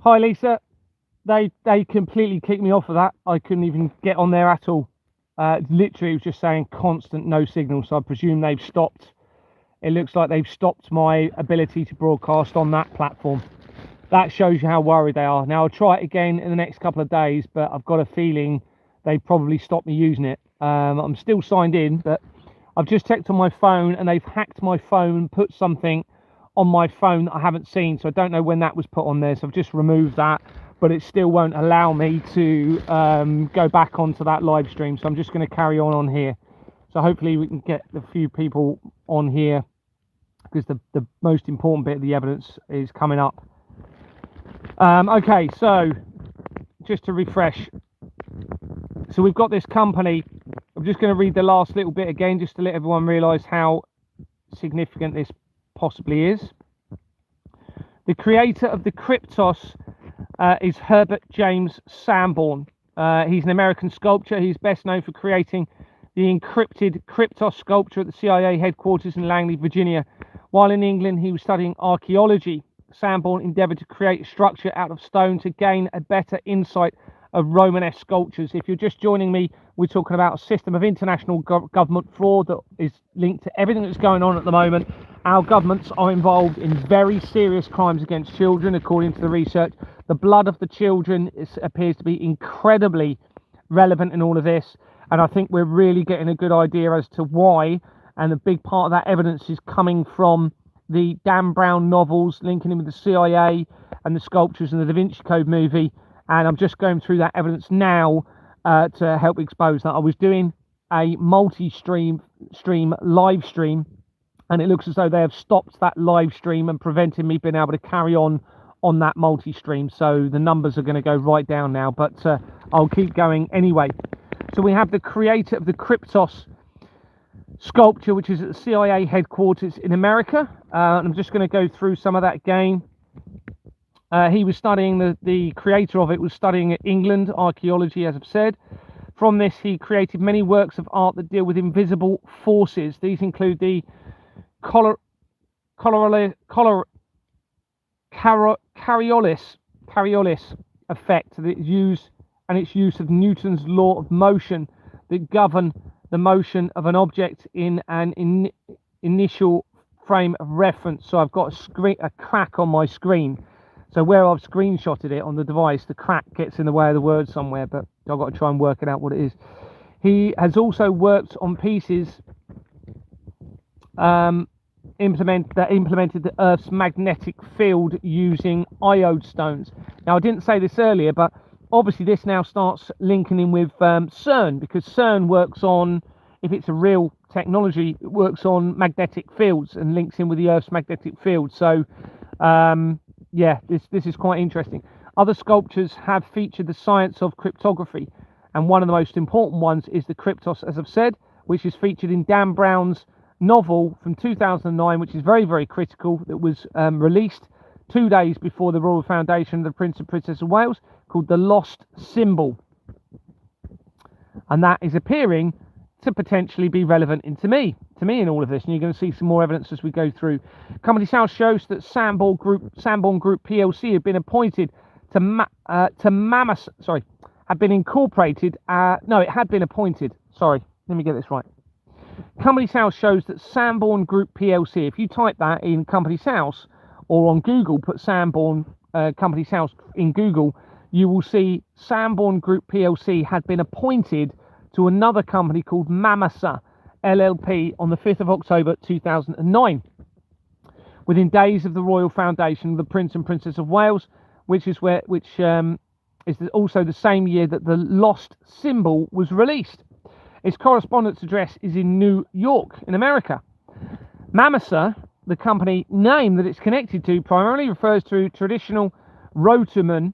Hi, Lisa. They completely kicked me off of that. I couldn't even get on there at all. Literally, it was just saying constant no signal. So I presume they've stopped. It looks like they've stopped my ability to broadcast on that platform. That shows you how worried they are. Now, I'll try it again in the next couple of days, but I've got a feeling they probably stopped me using it. I'm still signed in, but I've just checked on my phone and they've hacked my phone and put something on my phone that I haven't seen. So I don't know when that was put on there. So I've just removed that, but it still won't allow me to go back onto that live stream. So I'm just going to carry on here. So hopefully we can get a few people on here, because the most important bit of the evidence is coming up. Okay, so just to refresh, so we've got this company. I'm just going to read the last little bit again, just to let everyone realise how significant this possibly is. The creator of the Kryptos is Herbert James Sanborn. He's an American sculptor. He's best known for creating the encrypted Kryptos sculpture at the CIA headquarters in Langley, Virginia. While in England, he was studying archaeology. Sanborn endeavoured to create a structure out of stone to gain a better insight of Romanesque sculptures. If you're just joining me, we're talking about a system of international government fraud that is linked to everything that's going on at the moment. Our governments are involved in very serious crimes against children, according to the research. The blood of the children appears to be incredibly relevant in all of this, and I think we're really getting a good idea as to why, and a big part of that evidence is coming from the Dan Brown novels, linking in with the CIA and the sculptures in the Da Vinci Code movie. And I'm just going through that evidence now to help expose that. I was doing a multi-stream live stream, and it looks as though they have stopped that live stream and prevented me being able to carry on that multi-stream. So the numbers are going to go right down now, but I'll keep going anyway. So we have the creator of the Kryptos sculpture, which is at the CIA headquarters in America. I'm just going to go through some of that again. He was studying, the creator of it was studying at England, archaeology, as I've said. From this, he created many works of art that deal with invisible forces. These include the Coriolis effect, its use of Newton's law of motion that govern the motion of an object in an initial frame of reference. So I've got a crack on my screen. So where I've screenshotted it on the device, the crack gets in the way of the word somewhere, but I've got to try and work it out what it is. He has also worked on pieces that implemented the Earth's magnetic field using iode stones. Now, I didn't say this earlier, but obviously this now starts linking in with CERN, because CERN works on, if it's a real technology, it works on magnetic fields and links in with the Earth's magnetic field. So yeah, this is quite interesting. Other sculptures have featured the science of cryptography, and one of the most important ones is the Kryptos, as I've said, which is featured in Dan Brown's novel from 2009, which is very, very critical, that was released 2 days before the Royal Foundation of the Prince and Princess of Wales, called The Lost Symbol. And that is appearing to potentially be relevant to me in all of this, and you're going to see some more evidence as we go through. Company's house shows that Sanborn Group PLC had been appointed had been incorporated. It had been appointed. Sorry, let me get this right. Company's house shows that Sanborn Group PLC. If you type that in Company's house or on Google, put Sanborn Company's house in Google, you will see Sanborn Group PLC had been appointed to another company called Mamasa LLP on the 5th of October 2009, within days of the Royal Foundation of the Prince and Princess of Wales, which is also the same year that the Lost Symbol was released. Its correspondence address is in New York, in America. Mamasa, the company name that it's connected to, primarily refers to traditional Waterman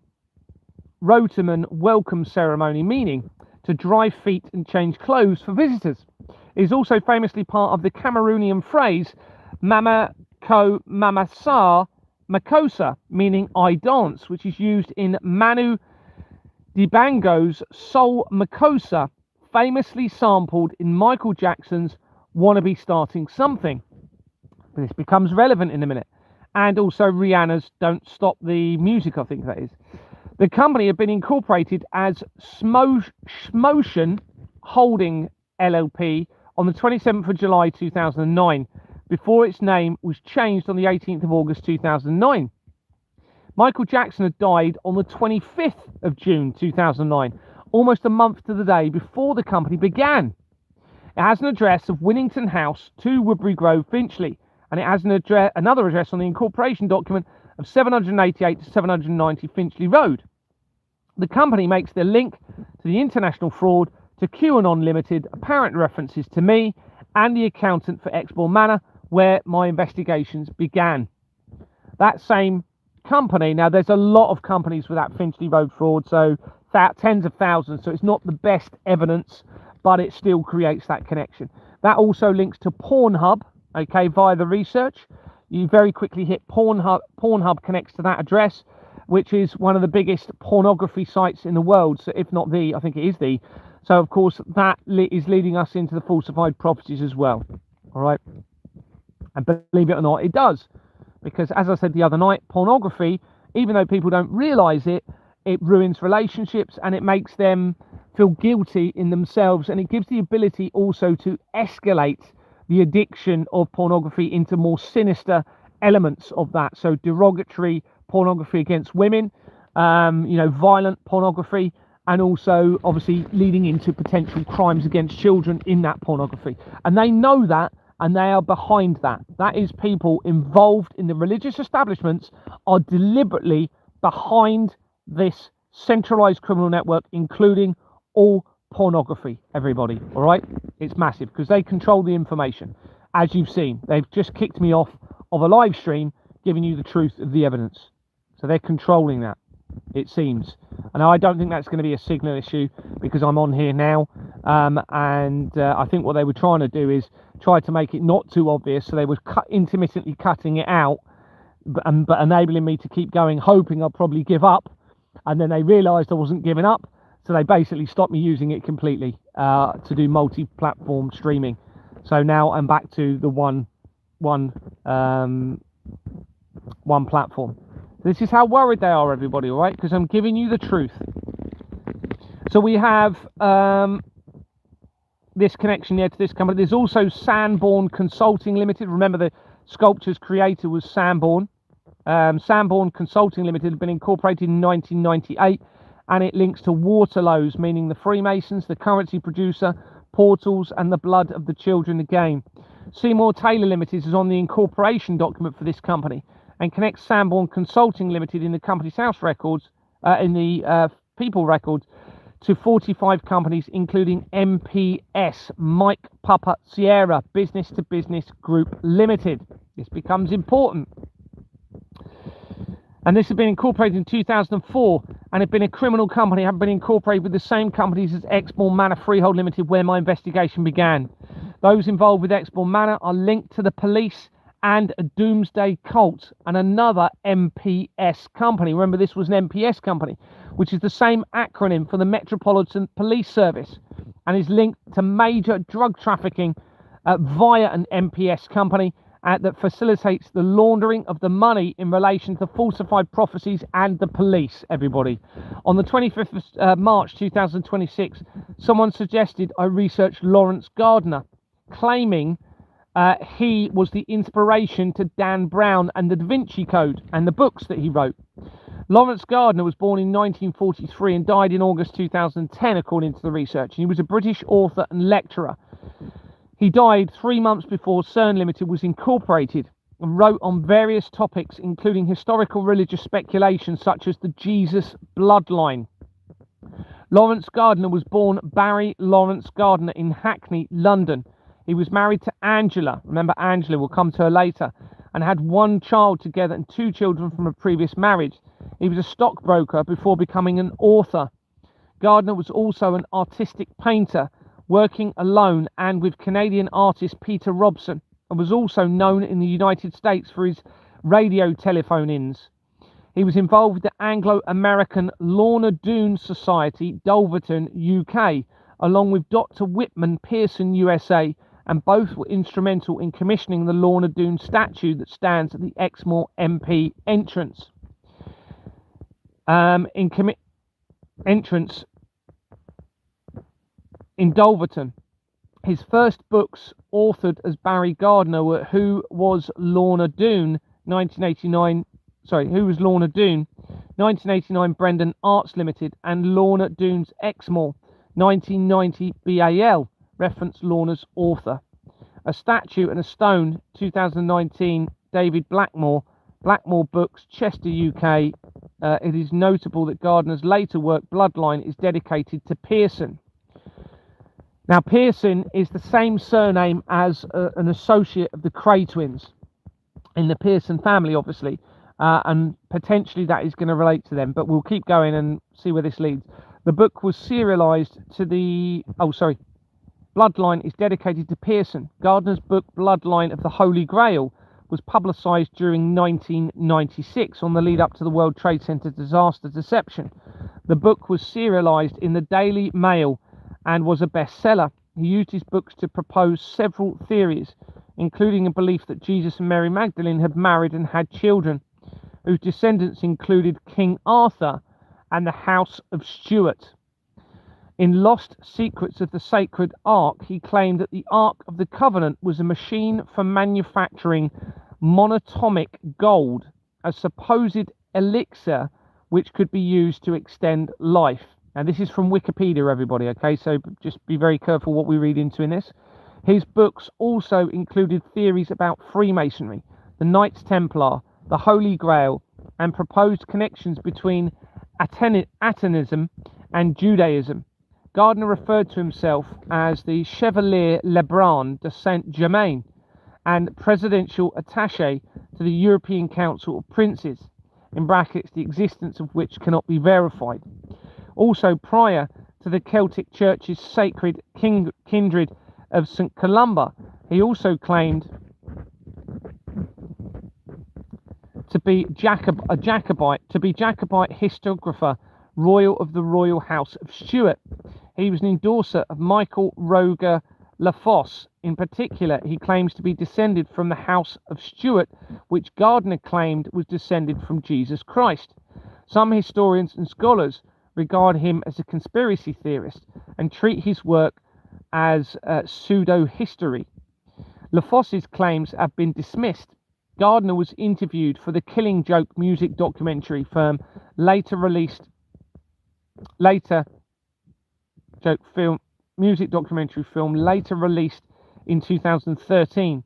welcome ceremony, meaning to dry feet and change clothes for visitors. It is also famously part of the Cameroonian phrase Mama Ko Mamasa Makosa, meaning I dance, which is used in Manu Dibango's Soul Makosa, famously sampled in Michael Jackson's Wanna Be Starting Something. This becomes relevant in a minute. and also Rihanna's Don't Stop the Music, I think that is. The company had been incorporated as Smotion Holding LLP on the 27th of July 2009, before its name was changed on the 18th of August 2009. Michael Jackson had died on the 25th of June 2009, almost a month to the day before the company began. It has an address of Winnington House, 2 Woodbury Grove, Finchley, and it has another address on the incorporation document of 788 to 790 Finchley Road. The company makes the link to the international fraud to QAnon Limited, apparent references to me and the accountant for Exbourne Manor, where my investigations began. That same company, now there's a lot of companies with that Finchley Road fraud, so tens of thousands, so it's not the best evidence, but it still creates that connection. That also links to Pornhub, okay, via the research. You very quickly hit Pornhub. Pornhub connects to that address, which is one of the biggest pornography sites in the world, so if not the, I think it is the. So of course that is leading us into the falsified prophecies as well. All right, and believe it or not, it does, because as I said the other night, pornography, even though people don't realize it, it ruins relationships and it makes them feel guilty in themselves, and it gives the ability also to escalate the addiction of pornography into more sinister elements of that. So derogatory pornography against women, violent pornography, and also obviously leading into potential crimes against children in that pornography. And they know that, and they are behind that. That is, people involved in the religious establishments are deliberately behind this centralized criminal network, including all pornography, everybody. All right, it's massive because they control the information. As you've seen, they've just kicked me off of a live stream giving you the truth of the evidence, so they're controlling that, it seems. And I don't think that's going to be a signal issue, because I'm on here now, and I think what they were trying to do is try to make it not too obvious, so they were intermittently cutting it out, but enabling me to keep going, hoping I'll probably give up, and then they realized I wasn't giving up, so they basically stopped me using it completely to do multi-platform streaming. So now I'm back to the one platform. This is how worried they are, everybody, all right? Because I'm giving you the truth. So we have this connection here to this company. There's also Sanborn Consulting Limited. Remember, the sculpture's creator was Sanborn. Sanborn Consulting Limited had been incorporated in 1998, and it links to Waterlows, meaning the Freemasons, the currency producer, portals, and the blood of the children again. Seymour Taylor Limited is on the incorporation document for this company, and connects Sanborn Consulting Limited in the company's house records, in the people records, to 45 companies, including MPS, Mike Papa Sierra Business to Business Group Limited. This becomes important. And this had been incorporated in 2004, and had been a criminal company, had been incorporated with the same companies as Exbourne Manor Freehold Limited, where my investigation began. Those involved with Exbourne Manor are linked to the police and a doomsday cult and another MPS company. Remember, this was an MPS company, which is the same acronym for the Metropolitan Police Service, and is linked to major drug trafficking via an MPS company that facilitates the laundering of the money in relation to falsified prophecies and the police, everybody. On the 25th of March 2026, someone suggested I research Lawrence Gardner, claiming he was the inspiration to Dan Brown and the Da Vinci Code and the books that he wrote. Lawrence Gardner was born in 1943 and died in August 2010, according to the research. He was a British author and lecturer. He died 3 months before CERN Limited was incorporated, and wrote on various topics, including historical religious speculation such as the Jesus bloodline. Lawrence Gardner was born Barry Lawrence Gardner in Hackney, London. He was married to Angela. Remember Angela, we'll come to her later. And had 1 child together and 2 children from a previous marriage. He was a stockbroker before becoming an author. Gardner was also an artistic painter, working alone and with Canadian artist Peter Robson, and was also known in the United States for his radio telephone-ins. He was involved with the Anglo-American Lorna Doone Society, Dulverton, UK, along with Dr. Whitman Pearson, USA, and both were instrumental in commissioning the Lorna Doone statue that stands at the Exmoor MP entrance. Entrance in Dulverton. His first books, authored as Barry Gardner, were Who Was Lorna Doone, 1989. Who Was Lorna Doone, 1989, Brendan Arts Limited, and Lorna Doone's Exmoor, 1990, BAL, reference Lorna's author. A Statue and a Stone, 2019, David Blackmore, Blackmore Books, Chester, UK. It is notable that Gardner's later work, Bloodline, is dedicated to Pearson. Now, Pearson is the same surname as an associate of the Cray twins in the Pearson family, obviously, and potentially that is going to relate to them, but we'll keep going and see where this leads. The book was serialized to the... Bloodline is dedicated to Pearson. Gardner's book, Bloodline of the Holy Grail, was publicised during 1996 on the lead up to the World Trade Center disaster deception. The book was serialised in the Daily Mail and was a bestseller. He used his books to propose several theories, including a belief that Jesus and Mary Magdalene had married and had children, whose descendants included King Arthur and the House of Stuart. In Lost Secrets of the Sacred Ark, he claimed that the Ark of the Covenant was a machine for manufacturing monatomic gold, a supposed elixir which could be used to extend life. Now, this is from Wikipedia, everybody, okay? So just be very careful what we read into in this. His books also included theories about Freemasonry, the Knights Templar, the Holy Grail, and proposed connections between Atenism and Judaism. Gardner referred to himself as the Chevalier Lebrun de Saint-Germain and presidential attaché to the European Council of Princes, in brackets, the existence of which cannot be verified. Also, prior to the Celtic Church's sacred kindred of St. Columba, he also claimed to be Jacobite historiographer, royal of the Royal House of Stuart. He was an endorser of Michael Roger Lafosse. In particular, he claims to be descended from the House of Stuart, which Gardner claimed was descended from Jesus Christ. Some historians and scholars regard him as a conspiracy theorist and treat his work as pseudo-history. Lafosse's claims have been dismissed. Gardner was interviewed for the Killing Joke music documentary film later released in 2013,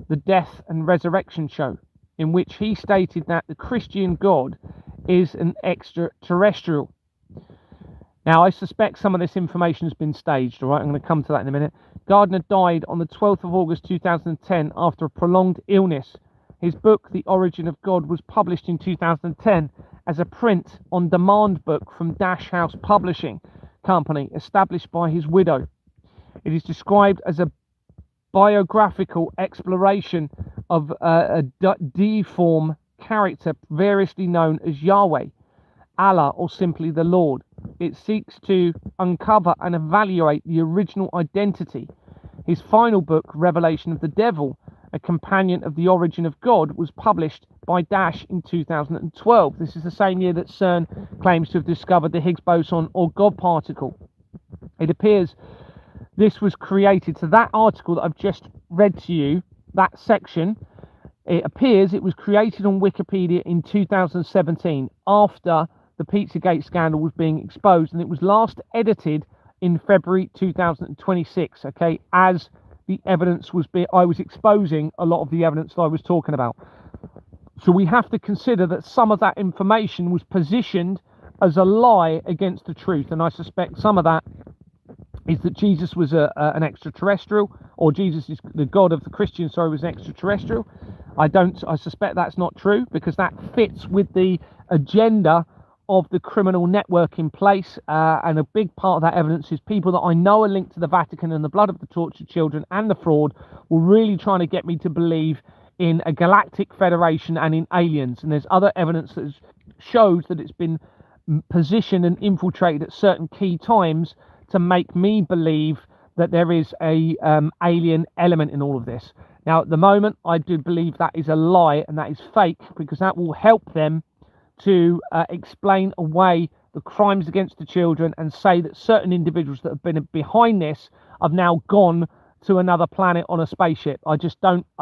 The Death and Resurrection Show, in which he stated that the Christian God is an extraterrestrial. Now, I suspect some of this information has been staged, all right? I'm going to come to that in a minute. Gardner died on the 12th of August 2010 after a prolonged illness. His book, The Origin of God, was published in 2010 as a print-on-demand book from Dash House Publishing Company, established by his widow. It is described as a biographical exploration of a deiform character variously known as Yahweh, Allah, or simply the Lord. It seeks to uncover and evaluate the original identity. His final book, Revelation of the Devil, a companion of The Origin of God, was published by Dash in 2012. This is the same year that CERN claims to have discovered the Higgs boson or God particle. It appears this was created, so that article that I've just read to you, that section, it appears it was created on Wikipedia in 2017 after the Pizzagate scandal was being exposed, and it was last edited in February 2026, okay, as the evidence was I was exposing a lot of the evidence that I was talking about. So we have to consider that some of that information was positioned as a lie against the truth, and I suspect some of that is that Jesus was an extraterrestrial, or Jesus is the God of the Christians, was an extraterrestrial. I suspect that's not true, because that fits with the agenda of the criminal network in place, and a big part of that evidence is people that I know are linked to the Vatican and the blood of the tortured children and the fraud were really trying to get me to believe in a galactic federation and in aliens. And there's other evidence that shows that it's been positioned and infiltrated at certain key times to make me believe that there is a alien element in all of this. Now, at the moment, I do believe that is a lie and that is fake, because that will help them to explain away the crimes against the children and say that certain individuals that have been behind this have now gone to another planet on a spaceship. I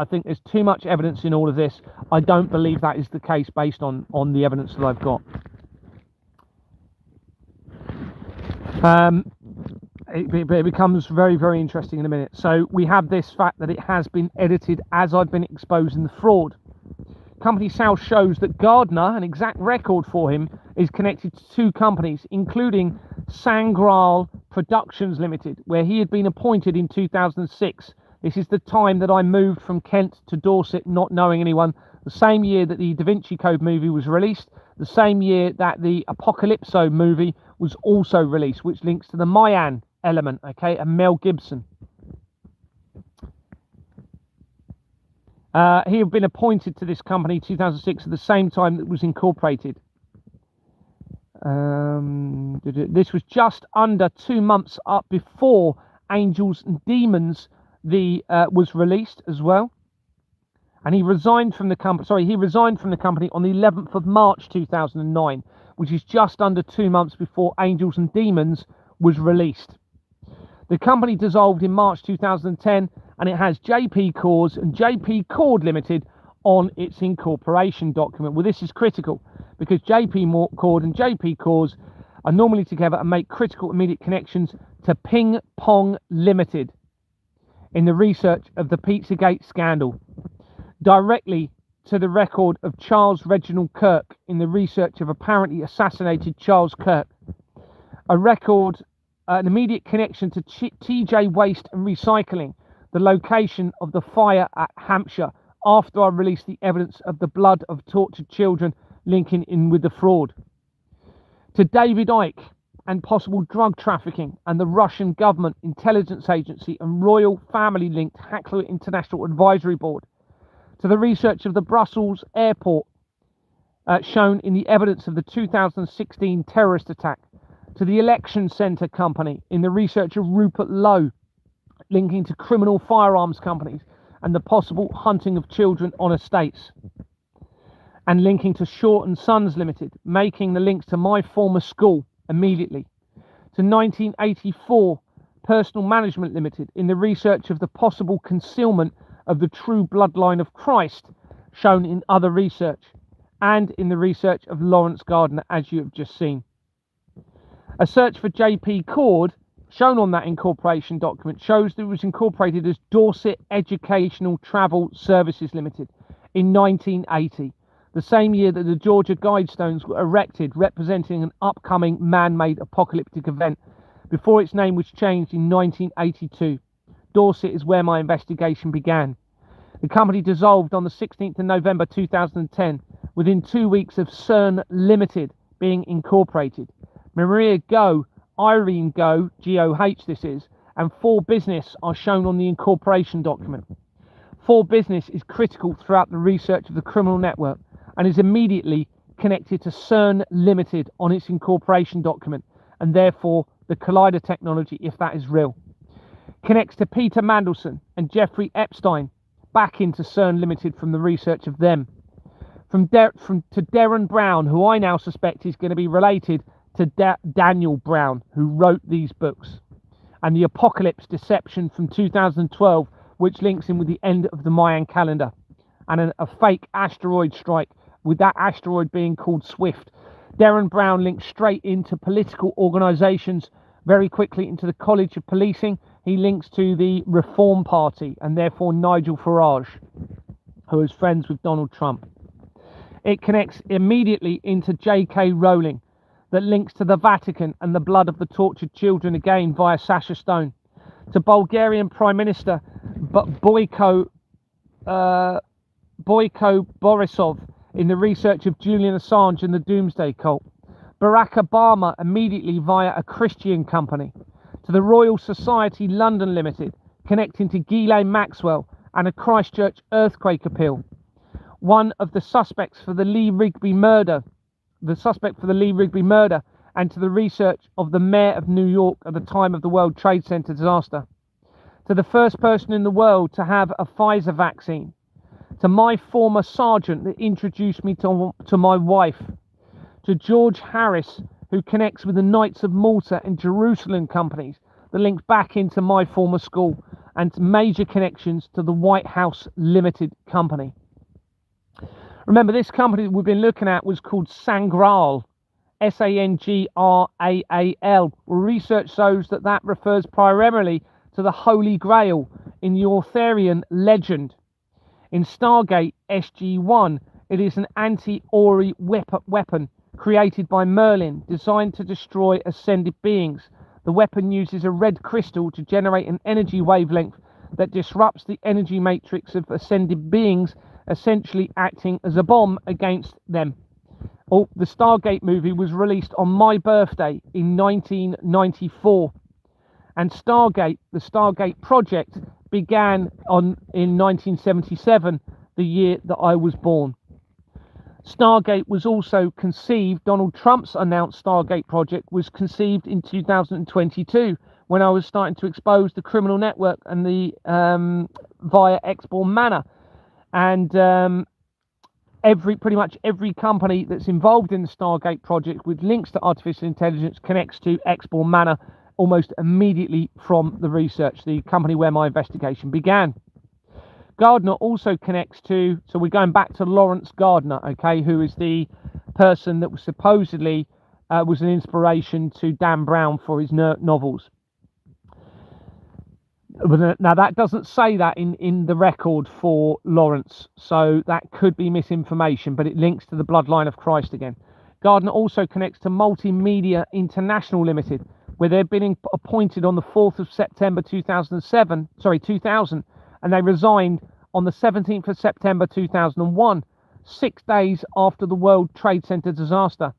think there's too much evidence in all of this. I don't believe that is the case based on the evidence that I've got. It becomes very, very interesting in a minute. So we have this fact that it has been edited as I've been exposing the fraud. Company's house shows that Gardner, an exact record for him, is connected to two companies, including Sangral Productions Limited, where he had been appointed in 2006. This is the time that I moved from Kent to Dorset, not knowing anyone. The same year that the Da Vinci Code movie was released, the same year that the Apocalypso movie was also released, which links to the Mayan element, okay, and Mel Gibson. He had been appointed to this company 2006 at the same time that it was incorporated. This was just under 2 months up before Angels and Demons was released as well. And he resigned from the company. He resigned from the company on the 11th of March 2009, which is just under 2 months before Angels and Demons was released. The company dissolved in March 2010, and it has JP Cores and JP Cord Limited on its incorporation document. Well, this is critical because JP Cord and JP Cores are normally together and make critical immediate connections to Ping Pong Limited in the research of the Pizzagate scandal, directly to the record of Charles Reginald Kirk in the research of apparently assassinated Charles Kirk, an immediate connection to TJ Waste and Recycling, the location of the fire at Hampshire, after I released the evidence of the blood of tortured children linking in with the fraud, to David Icke and possible drug trafficking and the Russian government intelligence agency and royal family linked Hackler International Advisory Board, to the research of the Brussels airport shown in the evidence of the 2016 terrorist attack, to the Election Centre Company in the research of Rupert Lowe, linking to criminal firearms companies and the possible hunting of children on estates, and linking to Shaw and Sons Limited, making the links to my former school immediately, to 1984 Personal Management Limited in the research of the possible concealment of the true bloodline of Christ shown in other research, and in the research of Lawrence Gardner, as you have just seen. A search for JP Cord, shown on that incorporation document, shows that it was incorporated as Dorset Educational Travel Services Limited in 1980, the same year that the Georgia Guidestones were erected, representing an upcoming man-made apocalyptic event, before its name was changed in 1982. Dorset is where my investigation began. The company dissolved on the 16th of November 2010, within 2 weeks of CERN Limited being incorporated. Maria Go, Irene Go, G-O-H this is, and 4 Business are shown on the incorporation document. 4 Business is critical throughout the research of the criminal network and is immediately connected to CERN Limited on its incorporation document, and therefore the Collider technology, if that is real. Connects to Peter Mandelson and Jeffrey Epstein, back into CERN Limited from the research of them. To Derren Brown, who I now suspect is going to be related to Daniel Brown, who wrote these books, and the Apocalypse Deception from 2012, which links in with the end of the Mayan calendar, and a fake asteroid strike, with that asteroid being called Swift. Derren Brown links straight into political organisations, very quickly into the College of Policing. He links to the Reform Party, and therefore Nigel Farage, who is friends with Donald Trump. It connects immediately into J.K. Rowling, that links to the Vatican and the blood of the tortured children, again via Sasha Stone, to Bulgarian Prime Minister Boyko Borisov in the research of Julian Assange and the Doomsday Cult, Barack Obama immediately via a Christian company, to the Royal Society London Limited, connecting to Ghislaine Maxwell and a Christchurch earthquake appeal. One of the suspects for the Lee Rigby murder, and to the research of the mayor of New York at the time of the World Trade Center disaster. to the first person in the world to have a Pfizer vaccine, to my former sergeant that introduced me to my wife, to George Harris, who connects with the Knights of Malta and Jerusalem companies that links back into my former school, and major connections to the White House Limited Company. Remember, this company that we've been looking at was called Sangraal, Sangraal. Well, research shows that that refers primarily to the Holy Grail in the Arthurian legend. In Stargate SG-1, it is an anti-Ori weapon created by Merlin, designed to destroy ascended beings. The weapon uses a red crystal to generate an energy wavelength that disrupts the energy matrix of ascended beings, essentially acting as a bomb against them. Oh, the Stargate movie was released on my birthday in 1994, and the Stargate project began in 1977, the year that I was born. Stargate was also conceived, Donald Trump's announced Stargate project was conceived in 2022, when I was starting to expose the criminal network and the via Exborn Manor. And pretty much every company that's involved in the Stargate project with links to artificial intelligence connects to Exborn Manor almost immediately from the research, the company where my investigation began. Gardner also connects to, so we're going back to Lawrence Gardner, okay, who is the person that was supposedly was an inspiration to Dan Brown for his novels. Now, that doesn't say that in the record for Lawrence, so that could be misinformation, but it links to the bloodline of Christ again. Gardner also connects to Multimedia International Limited, where they've been appointed on the 4th of September 2000, and they resigned on the 17th of September 2001, 6 days after the World Trade Center disaster.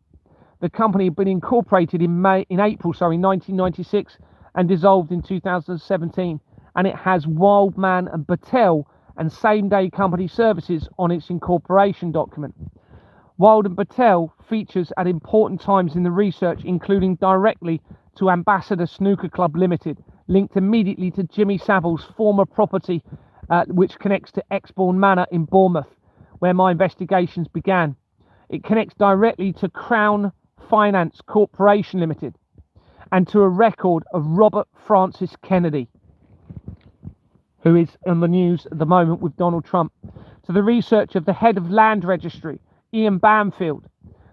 The company had been incorporated in April 1996, and dissolved in 2017, and it has Wildman and Battelle and same-day company services on its incorporation document. Wild and Battelle features at important times in the research, including directly to Ambassador Snooker Club Limited, linked immediately to Jimmy Savile's former property, which connects to Exborn Manor in Bournemouth, where my investigations began. It connects directly to Crown Finance Corporation Limited, and to a record of Robert Francis Kennedy, who is on the news at the moment with Donald Trump, to the research of the head of Land Registry, Ian Bamfield,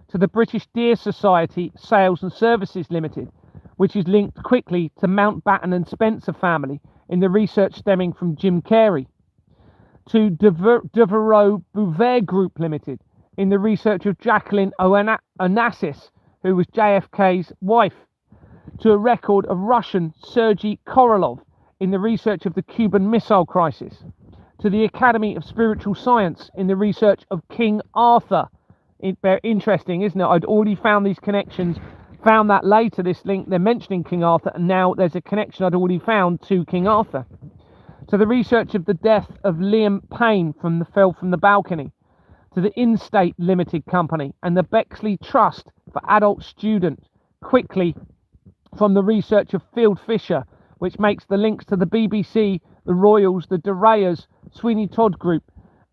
to the British Deer Society Sales and Services Limited, which is linked quickly to Mountbatten and Spencer family in the research stemming from Jim Carrey, to Devereux Bouvet Group Limited in the research of Jacqueline Onassis, who was JFK's wife, to a record of Russian Sergei Korolev in the research of the Cuban Missile Crisis, to the Academy of Spiritual Science in the research of King Arthur. Interesting, isn't it? I'd already found these connections, found that later, this link, they're mentioning King Arthur, and now there's a connection I'd already found to King Arthur. To the research of the death of Liam Payne fell from the balcony, to the In-State Limited Company and the Bexley Trust for Adult Students, quickly from the research of Field Fisher, which makes the links to the BBC, the Royals, the De Reyes, Sweeney Todd Group,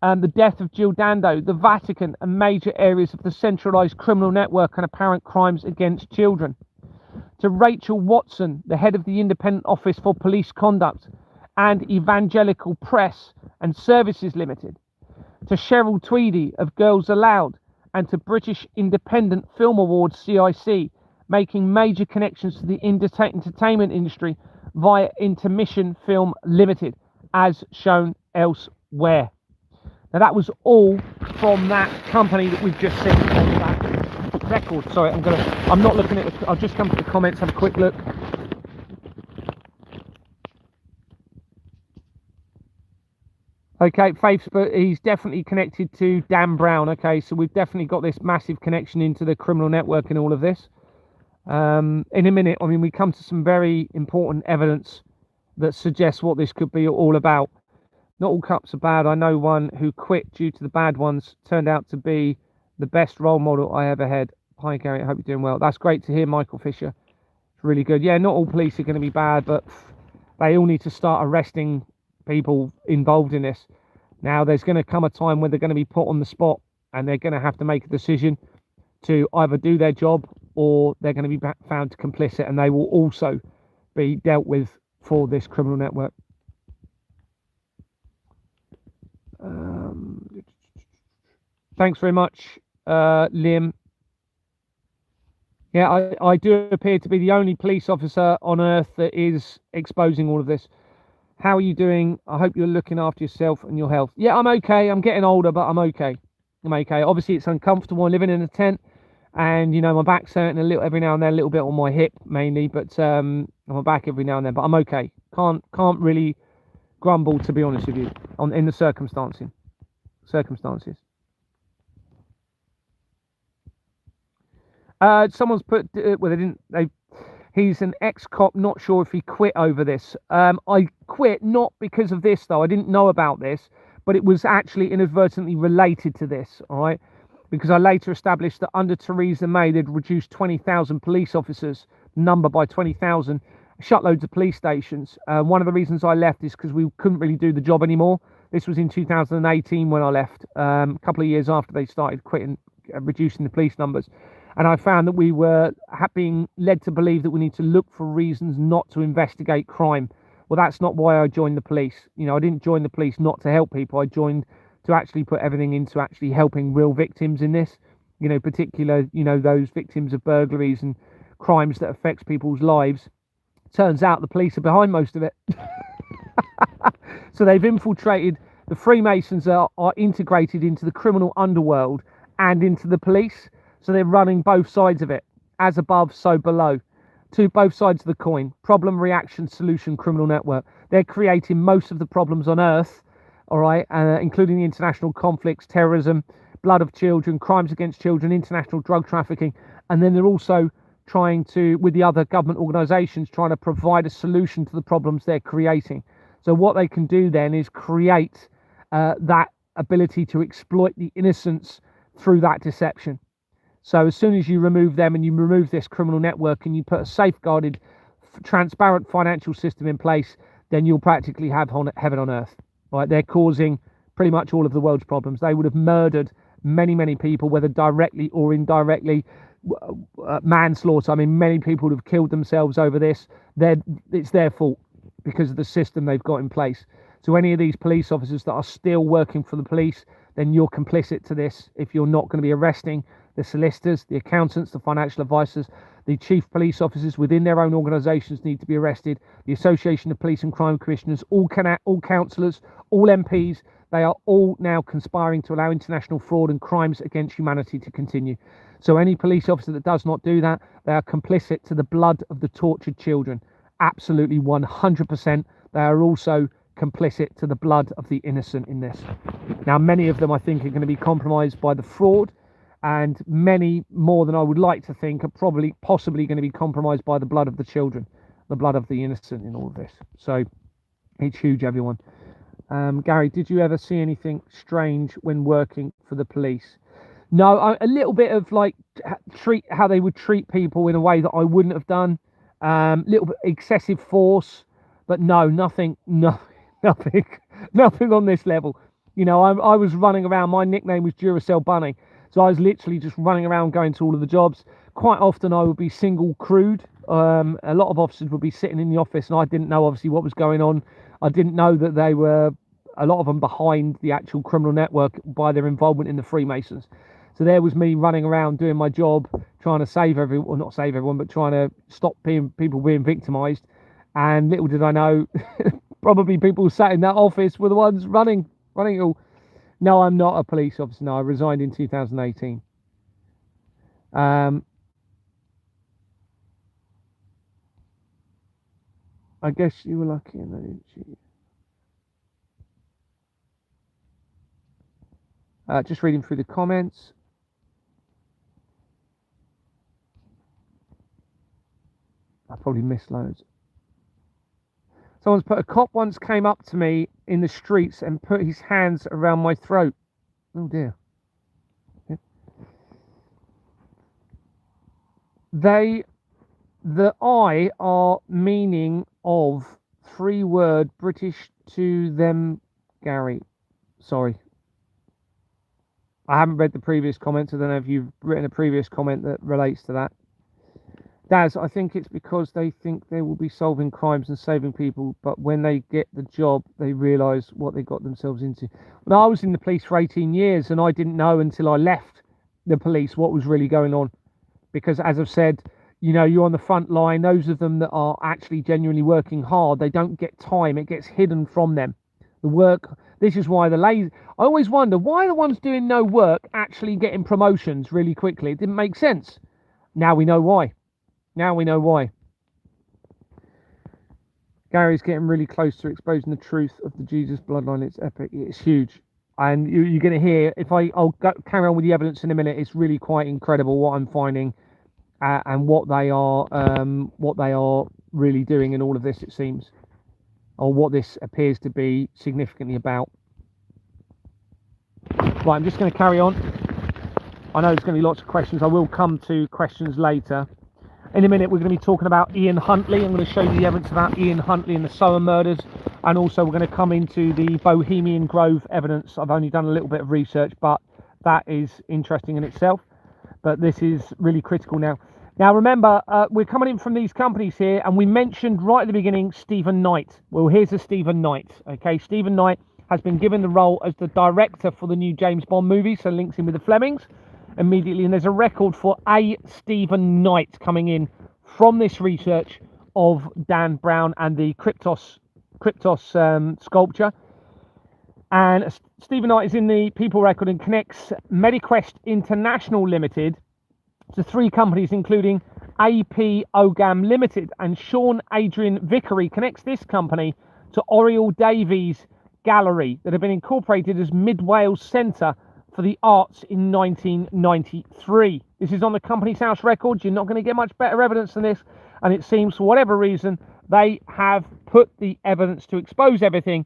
and the death of Jill Dando, the Vatican, and major areas of the centralised criminal network and apparent crimes against children. To Rachel Watson, the head of the Independent Office for Police Conduct and Evangelical Press and Services Limited. To Cheryl Tweedy of Girls Aloud, and to British Independent Film Awards CIC, making major connections to the entertainment industry via Intermission Film Limited, as shown elsewhere. Now, that was all from that company that we've just seen on that record. Sorry, I'm not looking at I'll just come to the comments, have a quick look. Okay, Facebook, he's definitely connected to Dan Brown. Okay, so we've definitely got this massive connection into the criminal network and all of this. In a minute, I mean, we come to some very important evidence that suggests what this could be all about. Not all cups are bad. I know one who quit due to the bad ones turned out to be the best role model I ever had. Hi, Gary. I hope you're doing well. That's great to hear, Michael Fisher. It's really good. Yeah, not all police are going to be bad, but they all need to start arresting people involved in this. Now, there's going to come a time where they're going to be put on the spot and they're going to have to make a decision to either do their job or they're going to be found complicit, and they will also be dealt with for this criminal network. Thanks very much, Liam. Yeah, I do appear to be the only police officer on earth that is exposing all of this. How are you doing? I hope you're looking after yourself and your health. Yeah, I'm okay. I'm getting older, but I'm okay. I'm okay. Obviously, it's uncomfortable. I'm living in a tent, and you know my back's hurting a little every now and then, a little bit on my hip mainly, but on my back every now and then. But I'm okay. Can't really grumble, to be honest with you, in the circumstances. Someone's put well, he's an ex-cop, not sure if he quit over this. I quit not because of this though. I didn't know about this, but it was actually inadvertently related to this, all right? Because I later established that under Theresa May they'd reduced 20,000 police officers, number by 20,000, shut loads of police stations. One of the reasons I left is because we couldn't really do the job anymore. This was in 2018 when I left, a couple of years after they started reducing the police numbers. And I found that we were being led to believe that we need to look for reasons not to investigate crime. Well, that's not why I joined the police. You know, I didn't join the police not to help people. I joined to actually put everything into actually helping real victims in this. You know, particular, you know, those victims of burglaries and crimes that affects people's lives. Turns out the police are behind most of it. So they've infiltrated. The Freemasons are integrated into the criminal underworld and into the police. So they're running both sides of it, as above, so below, to both sides of the coin. Problem, reaction, solution, criminal network. They're creating most of the problems on Earth, all right, including the international conflicts, terrorism, blood of children, crimes against children, international drug trafficking. And then they're also trying to, with the other government organisations, trying to provide a solution to the problems they're creating. So what they can do then is create that ability to exploit the innocents through that deception. So as soon as you remove them and you remove this criminal network and you put a safeguarded, transparent financial system in place, then you'll practically have heaven on earth. Right? They're causing pretty much all of the world's problems. They would have murdered many, many people, whether directly or indirectly. Manslaughter. I mean, many people have killed themselves over this. It's their fault because of the system they've got in place. So any of these police officers that are still working for the police, then you're complicit to this if you're not going to be arresting the solicitors, the accountants, the financial advisors, the chief police officers within their own organisations need to be arrested. The Association of Police and Crime Commissioners, all councillors, all MPs, they are all now conspiring to allow international fraud and crimes against humanity to continue. So any police officer that does not do that, they are complicit to the blood of the tortured children. Absolutely 100%. They are also complicit to the blood of the innocent in this. Now, many of them, I think, are going to be compromised by the fraud, and many more than I would like to think are possibly going to be compromised by the blood of the children, the blood of the innocent in all of this. So it's huge, everyone. Gary, did you ever see anything strange when working for the police? No, a little bit of like how they would treat people in a way that I wouldn't have done. Little bit excessive force, but nothing on this level. You know, I was running around. My nickname was Duracell Bunny. So I was literally just running around going to all of the jobs. Quite often I would be single crewed. A lot of officers would be sitting in the office and I didn't know obviously what was going on. I didn't know that they were, a lot of them, behind the actual criminal network by their involvement in the Freemasons. So there was me running around doing my job, trying to save everyone, well, not save everyone, but trying to stop people being victimised. And little did I know, probably people sat in that office were the ones running it all. No, I'm not a police officer. No, I resigned in 2018. I guess you were lucky in that, didn't you? Just reading through the comments. I probably missed loads. Someone's put, a cop once came up to me in the streets and put his hands around my throat. Oh dear. Yeah. The I are meaning of free word British to them, Gary. Sorry. I haven't read the previous comments. I don't know if you've written a previous comment that relates to that. Daz, I think it's because they think they will be solving crimes and saving people, but when they get the job, they realise what they got themselves into. Well, I was in the police for 18 years and I didn't know until I left the police what was really going on. Because as I've said, you know, you're on the front line. Those of them that are actually genuinely working hard, they don't get time. It gets hidden from them. The work, this is why the lazy, I always wonder, why are the ones doing no work actually getting promotions really quickly? It didn't make sense. Now we know why. Now we know why. Gary's getting really close to exposing the truth of the Jesus bloodline. It's epic. It's huge. And you're going to hear, I'll carry on with the evidence in a minute. It's really quite incredible what I'm finding and what they are really doing in all of this, it seems. Or what this appears to be significantly about. Right, I'm just going to carry on. I know there's going to be lots of questions. I will come to questions later. In a minute, we're going to be talking about Ian Huntley. I'm going to show you the evidence about Ian Huntley and the Sower murders. And also, we're going to come into the Bohemian Grove evidence. I've only done a little bit of research, but that is interesting in itself. But this is really critical now. Now, remember, we're coming in from these companies here, and we mentioned right at the beginning Stephen Knight. Well, here's a Stephen Knight. Okay, Stephen Knight has been given the role as the director for the new James Bond movie, so links in with the Flemings immediately, and there's a record for a Stephen Knight coming in from this research of Dan Brown and the Kryptos sculpture. And Stephen Knight is in the People record and connects MediQuest International Limited to three companies, including AP Ogam Limited, and Sean Adrian Vickery connects this company to Oriel Davies Gallery that have been incorporated as Mid Wales Centre for the Arts in 1993. This is on the Company's House records. You're not going to get much better evidence than this, and it seems for whatever reason they have put the evidence to expose everything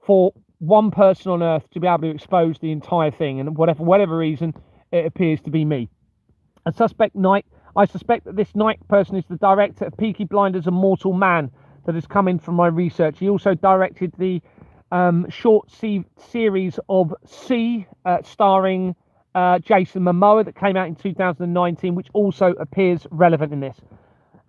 for one person on earth to be able to expose the entire thing, and whatever reason it appears to be me. I suspect that this Knight person is the director of Peaky Blinders and Mortal Man that has come in from my research. He also directed the short series of C, starring Jason Momoa, that came out in 2019, which also appears relevant in this.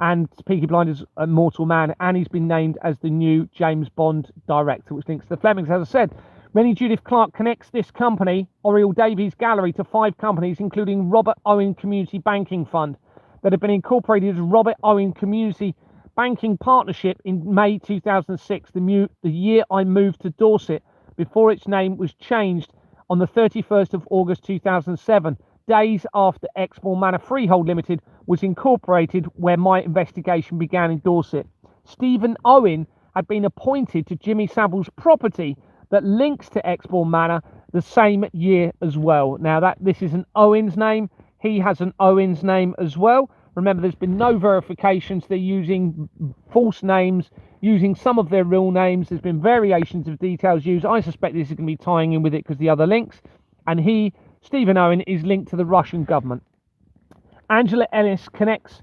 And Peaky Blinders and Mortal Man, and he's been named as the new James Bond director, which links to the Flemings. As I said, Rennie Judith Clark connects this company, Oriel Davies Gallery, to five companies, including Robert Owen Community Banking Fund, that have been incorporated as Robert Owen Community Banking Partnership in May 2006, the year I moved to Dorset, before its name was changed on the 31st of August 2007, days after Exmoor Manor Freehold Limited was incorporated, where my investigation began in Dorset. Stephen Owen had been appointed to Jimmy Savile's property that links to Exmoor Manor the same year as well. Now, this is an Owen's name. He has an Owen's name as well. Remember, there's been no verifications. They're using false names, using some of their real names. There's been variations of details used. I suspect this is going to be tying in with it because the other links. And Stephen Owen, is linked to the Russian government. Angela Ellis connects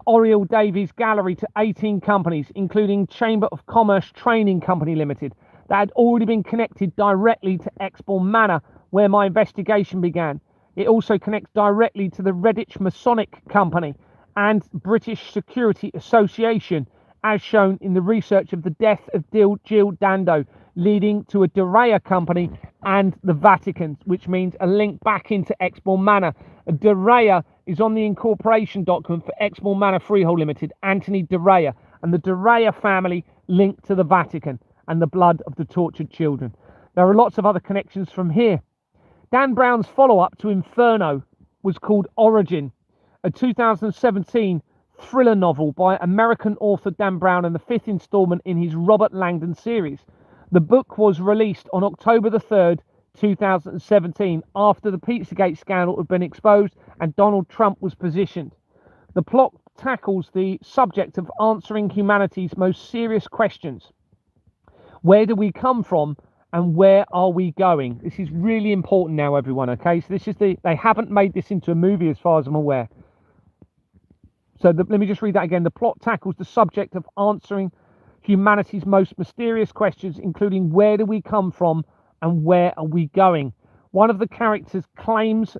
Oriel Davies Gallery to 18 companies, including Chamber of Commerce Training Company Limited, that had already been connected directly to Exmoor Manor, where my investigation began. It also connects directly to the Redditch Masonic Company and British Security Association, as shown in the research of the death of Jill Dando, leading to a De Rea company and the Vatican, which means a link back into Exmoor Manor. De Rea is on the incorporation document for Exmoor Manor Freehold Limited, Anthony De Rea, and the De Rea family linked to the Vatican and the blood of the tortured children. There are lots of other connections from here. Dan Brown's follow-up to Inferno was called Origin, a 2017 thriller novel by American author Dan Brown and the fifth installment in his Robert Langdon series. The book was released on October the 3rd, 2017, after the Pizzagate scandal had been exposed and Donald Trump was positioned. The plot tackles the subject of answering humanity's most serious questions. Where do we come from? And where are we going? This is really important now, everyone, okay? So they haven't made this into a movie as far as I'm aware. So let me just read that again. The plot tackles the subject of answering humanity's most mysterious questions, including where do we come from and where are we going. One of the characters claims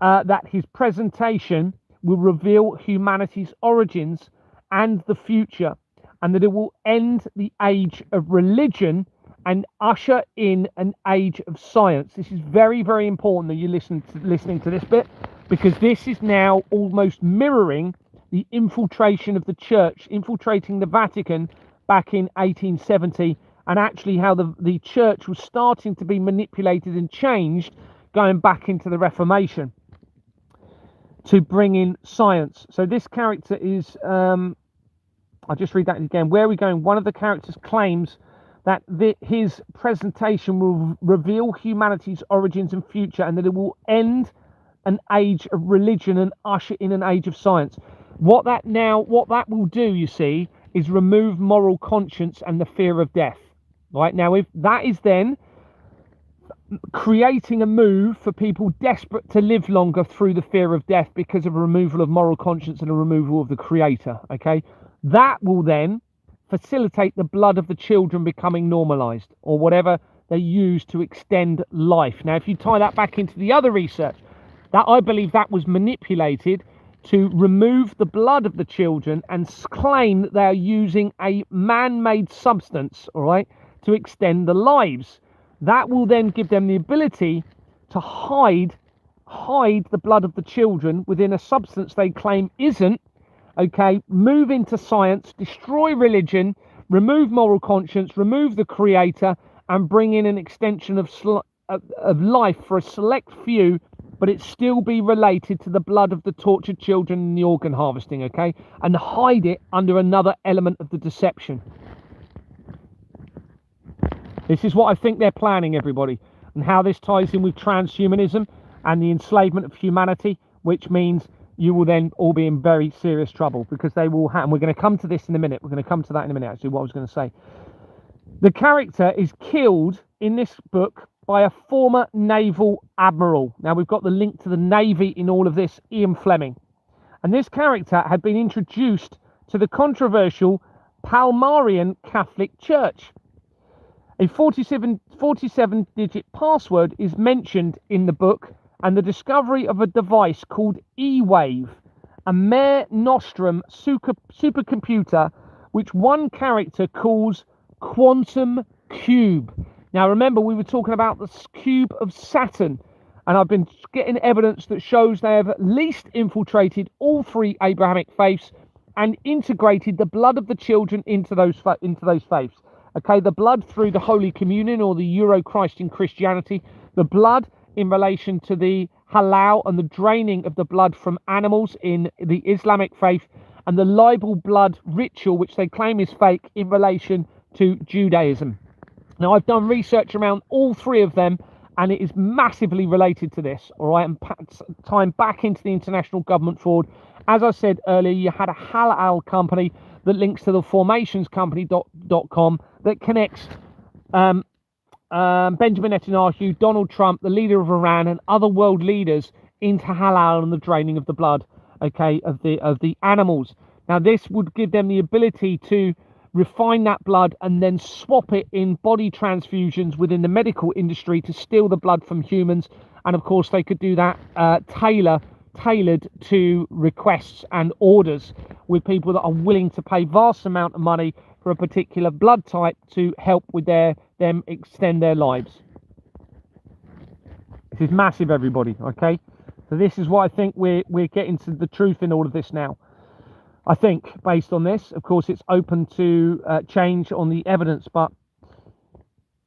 that his presentation will reveal humanity's origins and the future, and that it will end the age of religion and usher in an age of science. This is very, very important that you listening to this bit, because this is now almost mirroring the infiltration of the church, infiltrating the Vatican back in 1870, and actually how the church was starting to be manipulated and changed going back into the Reformation to bring in science. So this character is, I'll just read that again. Where are we going? One of the characters claims that his presentation will reveal humanity's origins and future, and that it will end an age of religion and usher in an age of science. What that will do, you see, is remove moral conscience and the fear of death. Right now, if that is then creating a move for people desperate to live longer through the fear of death because of a removal of moral conscience and a removal of the creator, okay, that will then facilitate the blood of the children becoming normalized, or whatever they use to extend life. Now, if you tie that back into the other research, that I believe that was manipulated to remove the blood of the children and claim that they are using a man-made substance, all right, to extend the lives. That will then give them the ability to hide the blood of the children within a substance they claim isn't, okay, move into science, destroy religion, remove moral conscience, remove the creator, and bring in an extension of life for a select few, but it still be related to the blood of the tortured children and the organ harvesting, okay, and hide it under another element of the deception. This is what I think they're planning, everybody, and how this ties in with transhumanism and the enslavement of humanity, which means you will then all be in very serious trouble, because they will have, and we're going to come to this in a minute. We're going to come to that in a minute, actually, what I was going to say. The character is killed in this book by a former naval admiral. Now, we've got the link to the Navy in all of this, Ian Fleming. And this character had been introduced to the controversial Palmarian Catholic Church. A 47-digit password is mentioned in the book, and the discovery of a device called E-Wave, a Mare Nostrum supercomputer, which one character calls Quantum Cube. Now, remember, we were talking about the cube of Saturn, and I've been getting evidence that shows they have at least infiltrated all three Abrahamic faiths and integrated the blood of the children into those faiths. Okay, the blood through the Holy Communion, or the Euro-Christ in Christianity, the blood in relation to the halal and the draining of the blood from animals in the Islamic faith, and the libel blood ritual, which they claim is fake, in relation to Judaism. Now, I've done research around all three of them, and it is massively related to this, all right, and tying back into the international government fraud. As I said earlier, you had a halal company that links to the formationscompany.com that connects Benjamin Netanyahu, Donald Trump, the leader of Iran, and other world leaders into halal and the draining of the blood, okay, of the animals. Now, this would give them the ability to refine that blood and then swap it in body transfusions within the medical industry to steal the blood from humans. And of course, they could do that tailored to requests and orders, with people that are willing to pay vast amount of money for a particular blood type to help with them extend their lives. This is massive, everybody. Okay, so this is what I think we're getting to the truth in all of this now. I think, based on this, of course, it's open to change on the evidence, but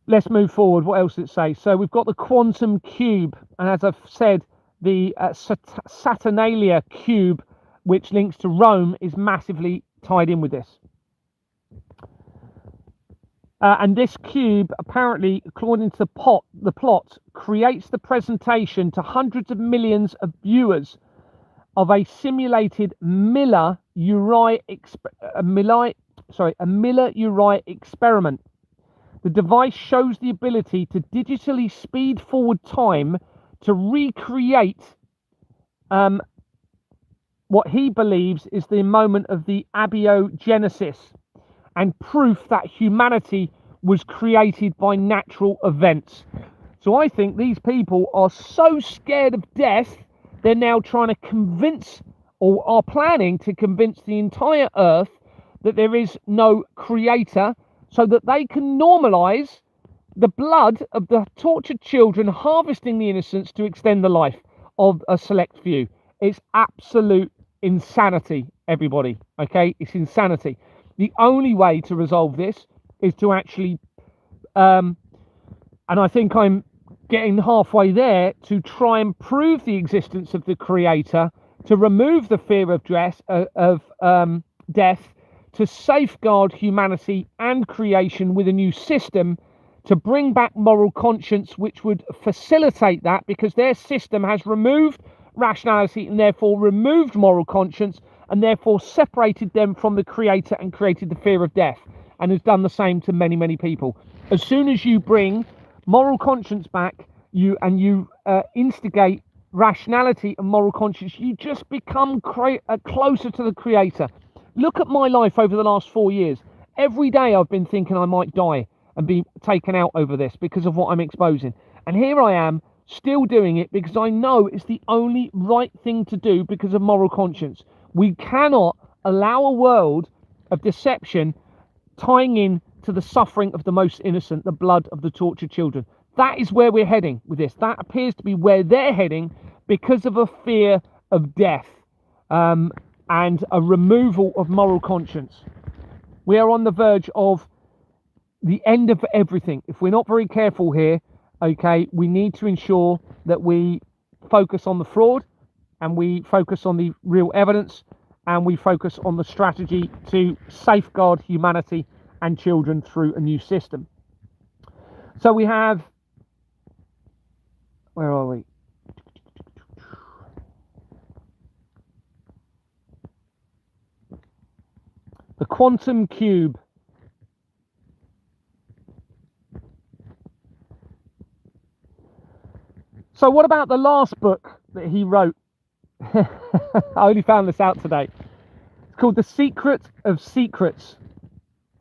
let's move forward. What else does it say? So we've got the quantum cube, and as I've said, the Saturnalia cube, which links to Rome, is massively tied in with this. And this cube, apparently, according to the plot, creates the presentation to hundreds of millions of viewers of a simulated Miller-Urey experiment. The device shows the ability to digitally speed forward time to recreate what he believes is the moment of the abiogenesis, and proof that humanity was created by natural events. So I think these people are so scared of death, they're now trying to convince, or are planning to convince, the entire earth that there is no creator, so that they can normalize the blood of the tortured children, harvesting the innocents to extend the life of a select few. It's absolute insanity, everybody. Okay, it's insanity. The only way to resolve this is to actually, and I think I'm getting halfway there, to try and prove the existence of the creator, to remove the fear of death, to safeguard humanity and creation with a new system, to bring back moral conscience, which would facilitate that, because their system has removed rationality and therefore removed moral conscience, and therefore separated them from the creator and created the fear of death, and has done the same to many, many people. As soon as you bring moral conscience back, you instigate rationality and moral conscience, you just become closer to the creator. Look at my life over the last 4 years. Every day I've been thinking I might die and be taken out over this because of what I'm exposing. And here I am still doing it because I know it's the only right thing to do because of moral conscience. We cannot allow a world of deception tying in to the suffering of the most innocent, the blood of the tortured children. That is where we're heading with this. That appears to be where they're heading because of a fear of death and a removal of moral conscience. We are on the verge of the end of everything. If we're not very careful here, okay, we need to ensure that we focus on the fraud, and we focus on the real evidence, and we focus on the strategy to safeguard humanity and children through a new system. So we have, where are we? The quantum cube. So what about the last book that he wrote? I only found this out today. It's called The Secret of Secrets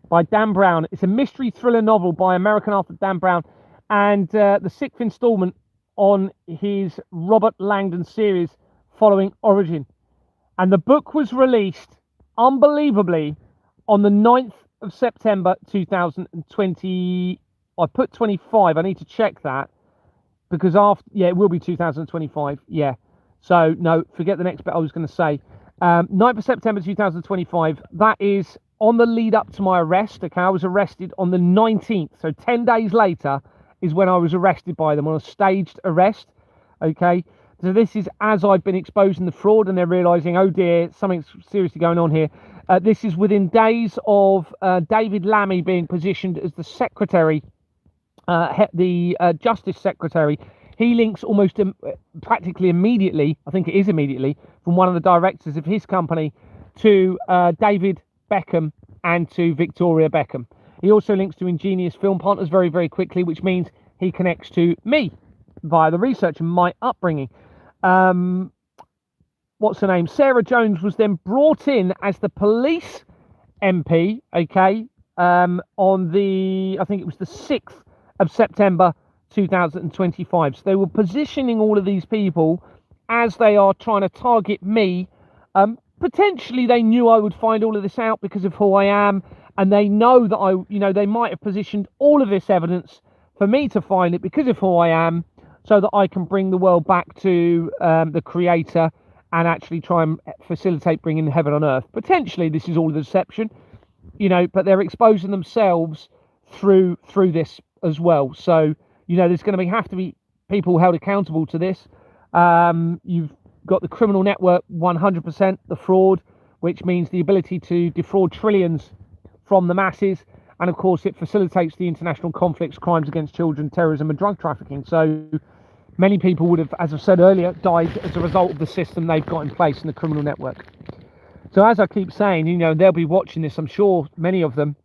by Dan Brown. It's a mystery thriller novel by American author Dan Brown, and the sixth installment on his Robert Langdon series following Origin. And the book was released, unbelievably, on the 9th of September 2020. I put 25. I need to check that. Because it will be 2025. Yeah. So, no, forget the next bit I was going to say. 9th of September 2025. That is on the lead up to my arrest. Okay, I was arrested on the 19th. So 10 days later is when I was arrested by them on a staged arrest. Okay. So this is as I've been exposing the fraud, and they're realizing, oh dear, something's seriously going on here. This is within days of David Lammy being positioned as the secretary, the Justice Secretary. He links almost practically immediately, I think it is immediately, from one of the directors of his company to David Beckham and to Victoria Beckham. He also links to Ingenious Film Partners very, very quickly, which means he connects to me via the research and my upbringing. What's her name? Sarah Jones was then brought in as the police MP, okay, on the, I think it was the 6th of September 2025. So they were positioning all of these people as they are trying to target me. Potentially they knew I would find all of this out because of who I am, and they know that they might have positioned all of this evidence for me to find it because of who I am, so that I can bring the world back to the creator and actually try and facilitate bringing heaven on earth. Potentially this is all a deception, but they're exposing themselves through this as well. So there's going to have to be people held accountable to this. You've got the criminal network, 100%, the fraud, which means the ability to defraud trillions from the masses, and of course it facilitates the international conflicts, crimes against children, terrorism and drug trafficking. So many people would have, as I said earlier, died as a result of the system they've got in place in the criminal network. So as I keep saying, they'll be watching this, I'm sure, many of them.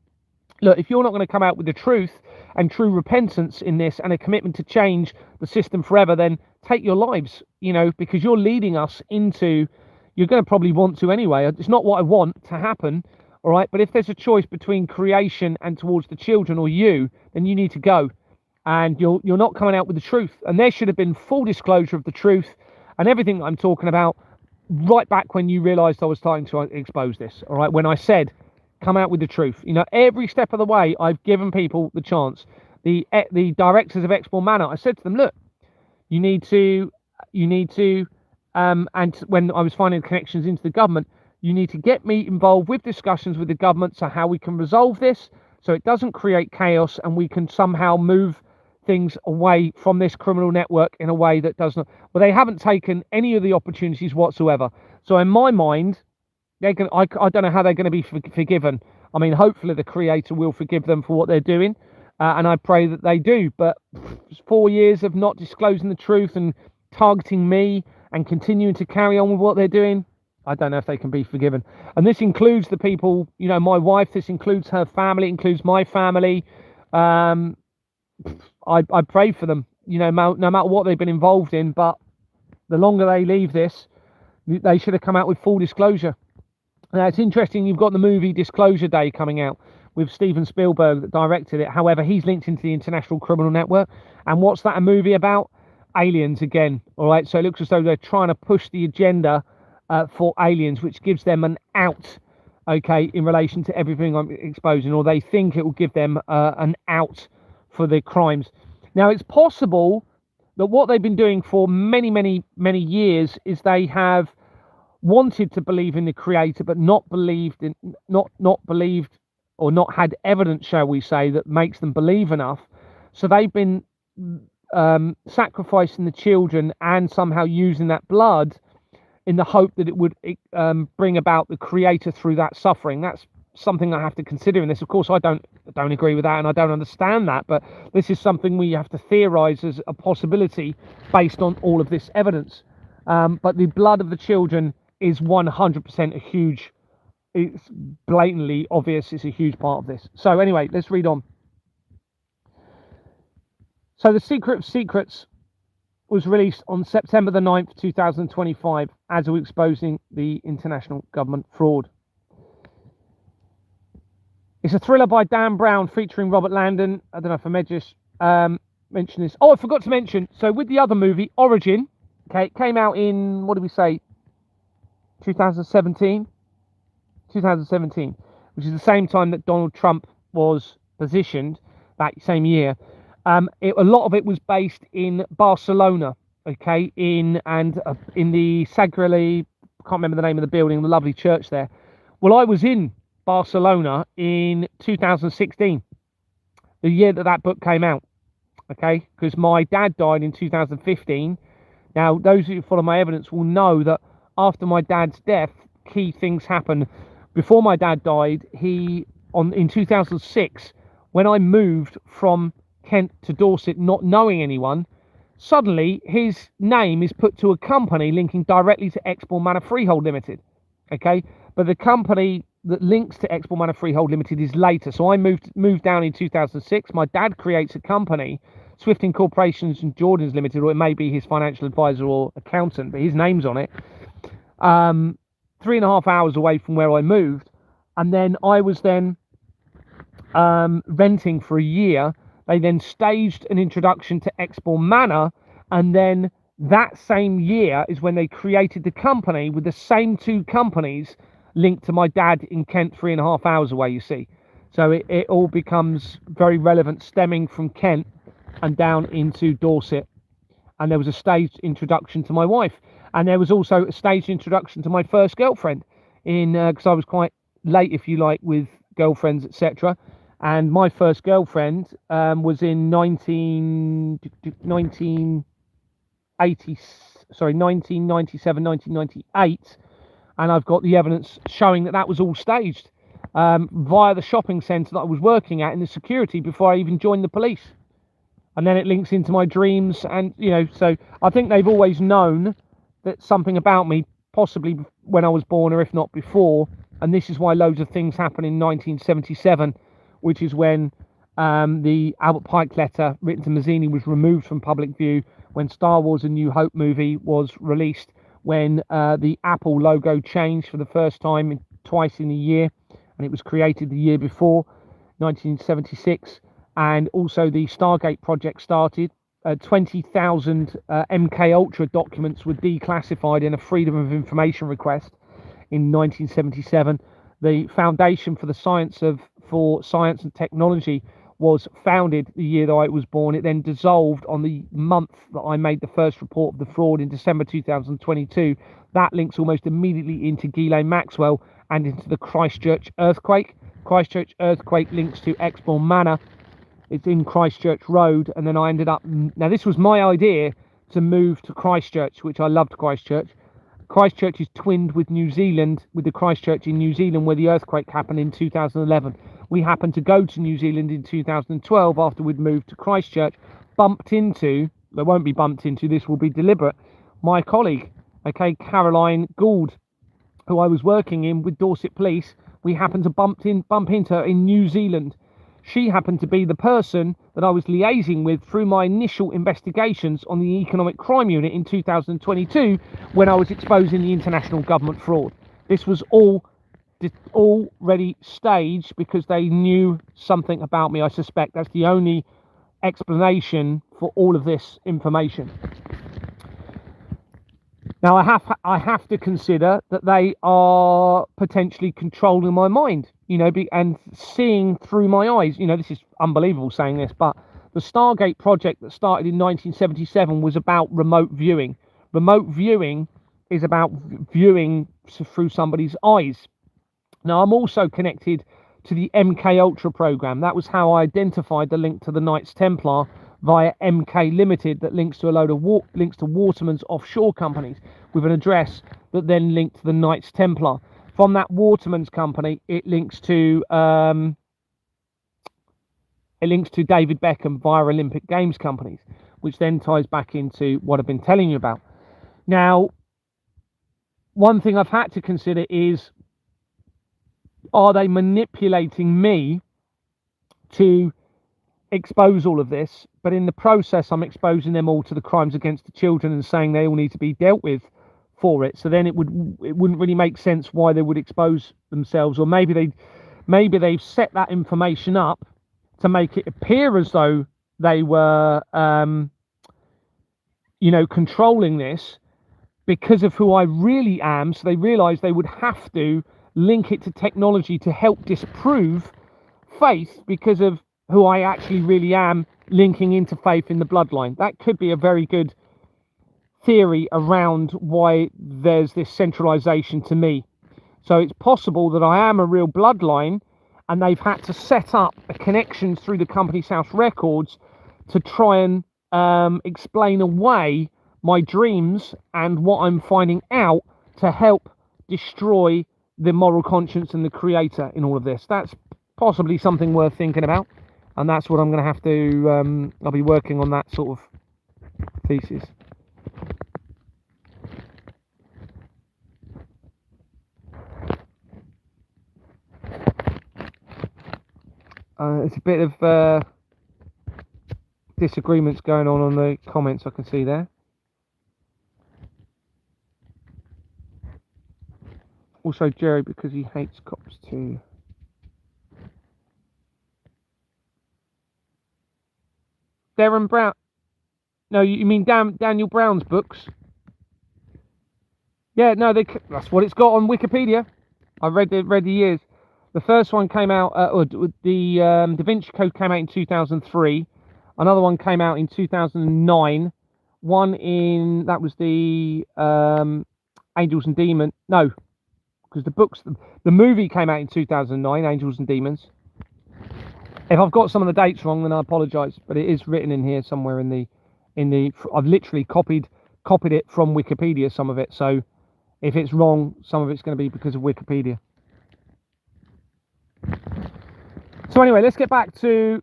Look, if you're not going to come out with the truth and true repentance in this and a commitment to change the system forever, then take your lives, because you're leading us into, you're going to probably want to anyway. It's not what I want to happen. all right? But if there's a choice between creation and towards the children or you, then you need to go. And you're not coming out with the truth. And there should have been full disclosure of the truth and everything that I'm talking about right back when you realised I was starting to expose this, all right? When I said, come out with the truth. You know, every step of the way, I've given people the chance. The directors of Exmoor Manor, I said to them, look, you need to, and when I was finding connections into the government, you need to get me involved with discussions with the government so how we can resolve this so it doesn't create chaos and we can somehow move things away from this criminal network in a way that does not. Well, they haven't taken any of the opportunities whatsoever. So in my mind, they're going. I don't know how they're going to be forgiven. I mean, hopefully the creator will forgive them for what they're doing, and I pray that they do. But 4 years of not disclosing the truth and targeting me and continuing to carry on with what they're doing, I don't know if they can be forgiven. And this includes the people, you know, my wife. This includes her family. It includes my family. I pray for them, you know, no matter what they've been involved in, but the longer they leave this, they should have come out with full disclosure. Now, it's interesting, you've got the movie Disclosure Day coming out with Steven Spielberg that directed it. However, he's linked into the International Criminal Network. And what's that a movie about? Aliens again, all right? So it looks as though they're trying to push the agenda for aliens, which gives them an out, okay, in relation to everything I'm exposing, or they think it will give them an out for the crimes. Now, it's possible that what they've been doing for many years is they have wanted to believe in the creator, but not believed or not had evidence, shall we say, that makes them believe enough. So they've been sacrificing the children and somehow using that blood in the hope that it would bring about the creator through that suffering. That's something I have to consider in this. Of course, I don't agree with that, and I don't understand that, but this is something we have to theorize as a possibility based on all of this evidence. But the blood of the children is 100% a huge, it's blatantly obvious, it's a huge part of this. So anyway, let's read on. So The Secret of Secrets was released on September the 9th, 2025, as we're exposing the international government fraud. It's a thriller by Dan Brown featuring Robert Landon. I don't know if I just mentioned this. Oh, I forgot to mention. So with the other movie, Origin, okay, it came out in, what did we say, 2017, which is the same time that Donald Trump was positioned, that same year. A lot of it was based in Barcelona, okay, in the Sagrada, I can't remember the name of the building, the lovely church there. Well, I was in Barcelona in 2016, the year that book came out, okay, because my dad died in 2015. Now, those who follow my evidence will know that after my dad's death, key things happened. Before my dad died, in 2006, when I moved from Kent to Dorset, not knowing anyone, suddenly his name is put to a company linking directly to Exmoor Manor Freehold Limited, okay, but the company that links to Exmoor Manor Freehold Limited is later. So I moved down in 2006. My dad creates a company, Swifting Corporations and Jordans Limited, or it may be his financial advisor or accountant, but his name's on it. 3.5 hours away from where I moved, and then I was renting for a year. They then staged an introduction to Exmoor Manor, and then that same year is when they created the company with the same two companies linked to my dad in Kent, 3.5 hours away, you see. So it all becomes very relevant, stemming from Kent and down into Dorset. And there was a staged introduction to my wife. And there was also a staged introduction to my first girlfriend, because I was quite late, if you like, with girlfriends, etc. And my first girlfriend was in 1997, 1998. And I've got the evidence showing that was all staged via the shopping centre that I was working at in the security before I even joined the police. And then it links into my dreams, and, you know, so I think they've always known that something about me, possibly when I was born, or if not before. And this is why loads of things happen in 1977, which is when the Albert Pike letter written to Mazzini was removed from public view, when Star Wars: A New Hope movie was released, when the Apple logo changed for the first time twice in a year, and it was created the year before, 1976. And also the Stargate project started. 20,000 MK Ultra documents were declassified in a Freedom of Information request in 1977. The Foundation for Science and Technology was founded the year that I was born. It then dissolved on the month that I made the first report of the fraud in December 2022. That links almost immediately into Ghislaine Maxwell and into the Christchurch earthquake. Christchurch earthquake links to Exbourne Manor. It's in Christchurch Road, and then I ended up... Now, this was my idea to move to Christchurch, which I loved Christchurch. Christchurch is twinned with New Zealand, with the Christchurch in New Zealand where the earthquake happened in 2011. We happened to go to New Zealand in 2012 after we'd moved to Christchurch, bumped into... There won't be bumped into, this will be deliberate. My colleague, okay, Caroline Gould, who I was working in with Dorset Police, we happened to bump into her in New Zealand. She happened to be the person that I was liaising with through my initial investigations on the Economic Crime Unit in 2022 when I was exposing the international government fraud. This was all already staged because they knew something about me, I suspect. That's the only explanation for all of this information. Now, I have to consider that they are potentially controlling my mind, you know, and seeing through my eyes. You know, this is unbelievable saying this, but the Stargate project that started in 1977 was about remote viewing. Remote viewing is about viewing through somebody's eyes. Now, I'm also connected to the MK Ultra program. That was how I identified the link to the Knights Templar via MK Limited, that links to a load of links to Waterman's offshore companies with an address that then linked to the Knights Templar. From that Waterman's company, it links to David Beckham via Olympic Games companies, which then ties back into what I've been telling you about. Now, one thing I've had to consider is, are they manipulating me to expose all of this? But in the process, I'm exposing them all to the crimes against the children and saying they all need to be dealt with for it. So then it wouldn't really make sense why they would expose themselves. Or maybe they've set that information up to make it appear as though they were controlling this because of who I really am. So they realized they would have to link it to technology to help disprove faith because of who I actually really am, linking into faith in the bloodline. That could be a very good theory around why there's this centralization to me. So it's possible that I am a real bloodline and they've had to set up a connection through the company's house records to try and explain away my dreams and what I'm finding out to help destroy the moral conscience and the creator in all of this. That's possibly something worth thinking about. And that's what I'm going to have to, I'll be working on that sort of thesis. It's a bit of disagreements going on the comments I can see there. Also Jerry, because he hates cops too. Darren Brown. No, you mean Daniel Brown's books? Yeah, no, that's what it's got on Wikipedia. I read the years. The first one came out, the Da Vinci Code came out in 2003. Another one came out in 2009. That was the Angels and Demons. No, because the movie came out in 2009, Angels and Demons. If I've got some of the dates wrong, then I apologise, but it is written in here somewhere in the. I've literally copied it from Wikipedia, some of it. So if it's wrong, some of it's going to be because of Wikipedia. So anyway, let's get back to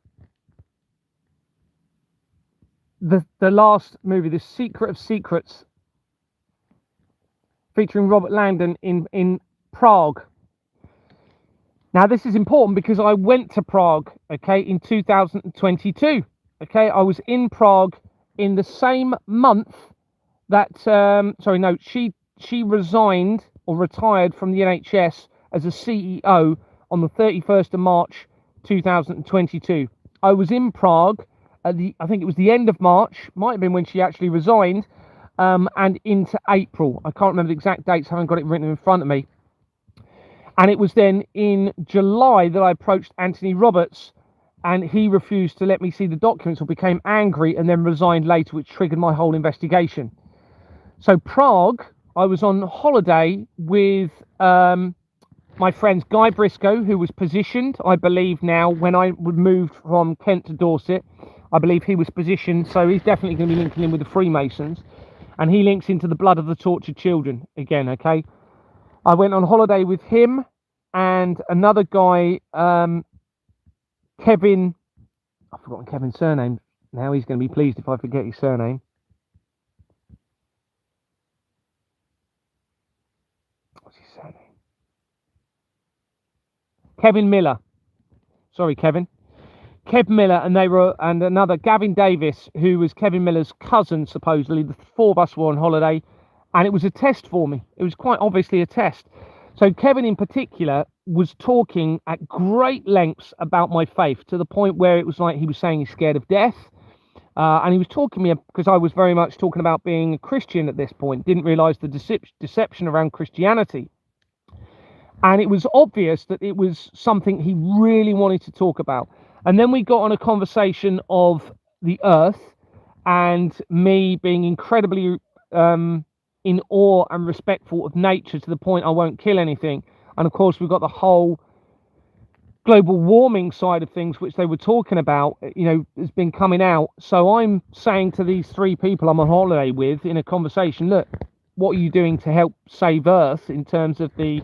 the last movie, The Secret of Secrets, featuring Robert Langdon in Prague. Now, this is important because I went to Prague, okay, in 2022. Okay, I was in Prague in the same month that, she resigned or retired from the NHS as a CEO on the 31st of March 2022. I was in Prague at I think it was the end of March, might have been when she actually resigned, and into April. I can't remember the exact dates, I haven't got it written in front of me. And it was then in July that I approached Anthony Roberts, and he refused to let me see the documents or became angry and then resigned later, which triggered my whole investigation. So Prague, I was on holiday with my friends Guy Briscoe, who was positioned, I believe now, when I moved from Kent to Dorset, I believe he was positioned, so he's definitely going to be linking in with the Freemasons, and he links into the blood of the tortured children again, okay? I went on holiday with him and another guy, Kevin, I've forgotten Kevin's surname now, he's going to be pleased if I forget his surname. What's his surname? Kevin Miller. Sorry, Kevin. Kev Miller, and another Gavin Davis, who was Kevin Miller's cousin, supposedly. The four of us were on holiday, and it was a test for me. It was quite obviously a test. So Kevin in particular was talking at great lengths about my faith, to the point where it was like he was saying he's scared of death. And he was talking to me because I was very much talking about being a Christian at this point, didn't realise the deception around Christianity. And it was obvious that it was something he really wanted to talk about. And then we got on a conversation of the earth and me being incredibly in awe and respectful of nature, to the point I won't kill anything. And of course, we've got the whole global warming side of things, which they were talking about, you know, has been coming out. So I'm saying to these three people I'm on holiday with in a conversation, look, what are you doing to help save Earth in terms of the,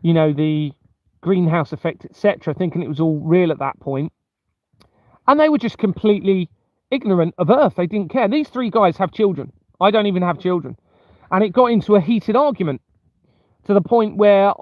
you know, the greenhouse effect, etc., thinking it was all real at that point. And they were just completely ignorant of Earth. They didn't care. These three guys have children. I don't even have children. And it got into a heated argument, to the point where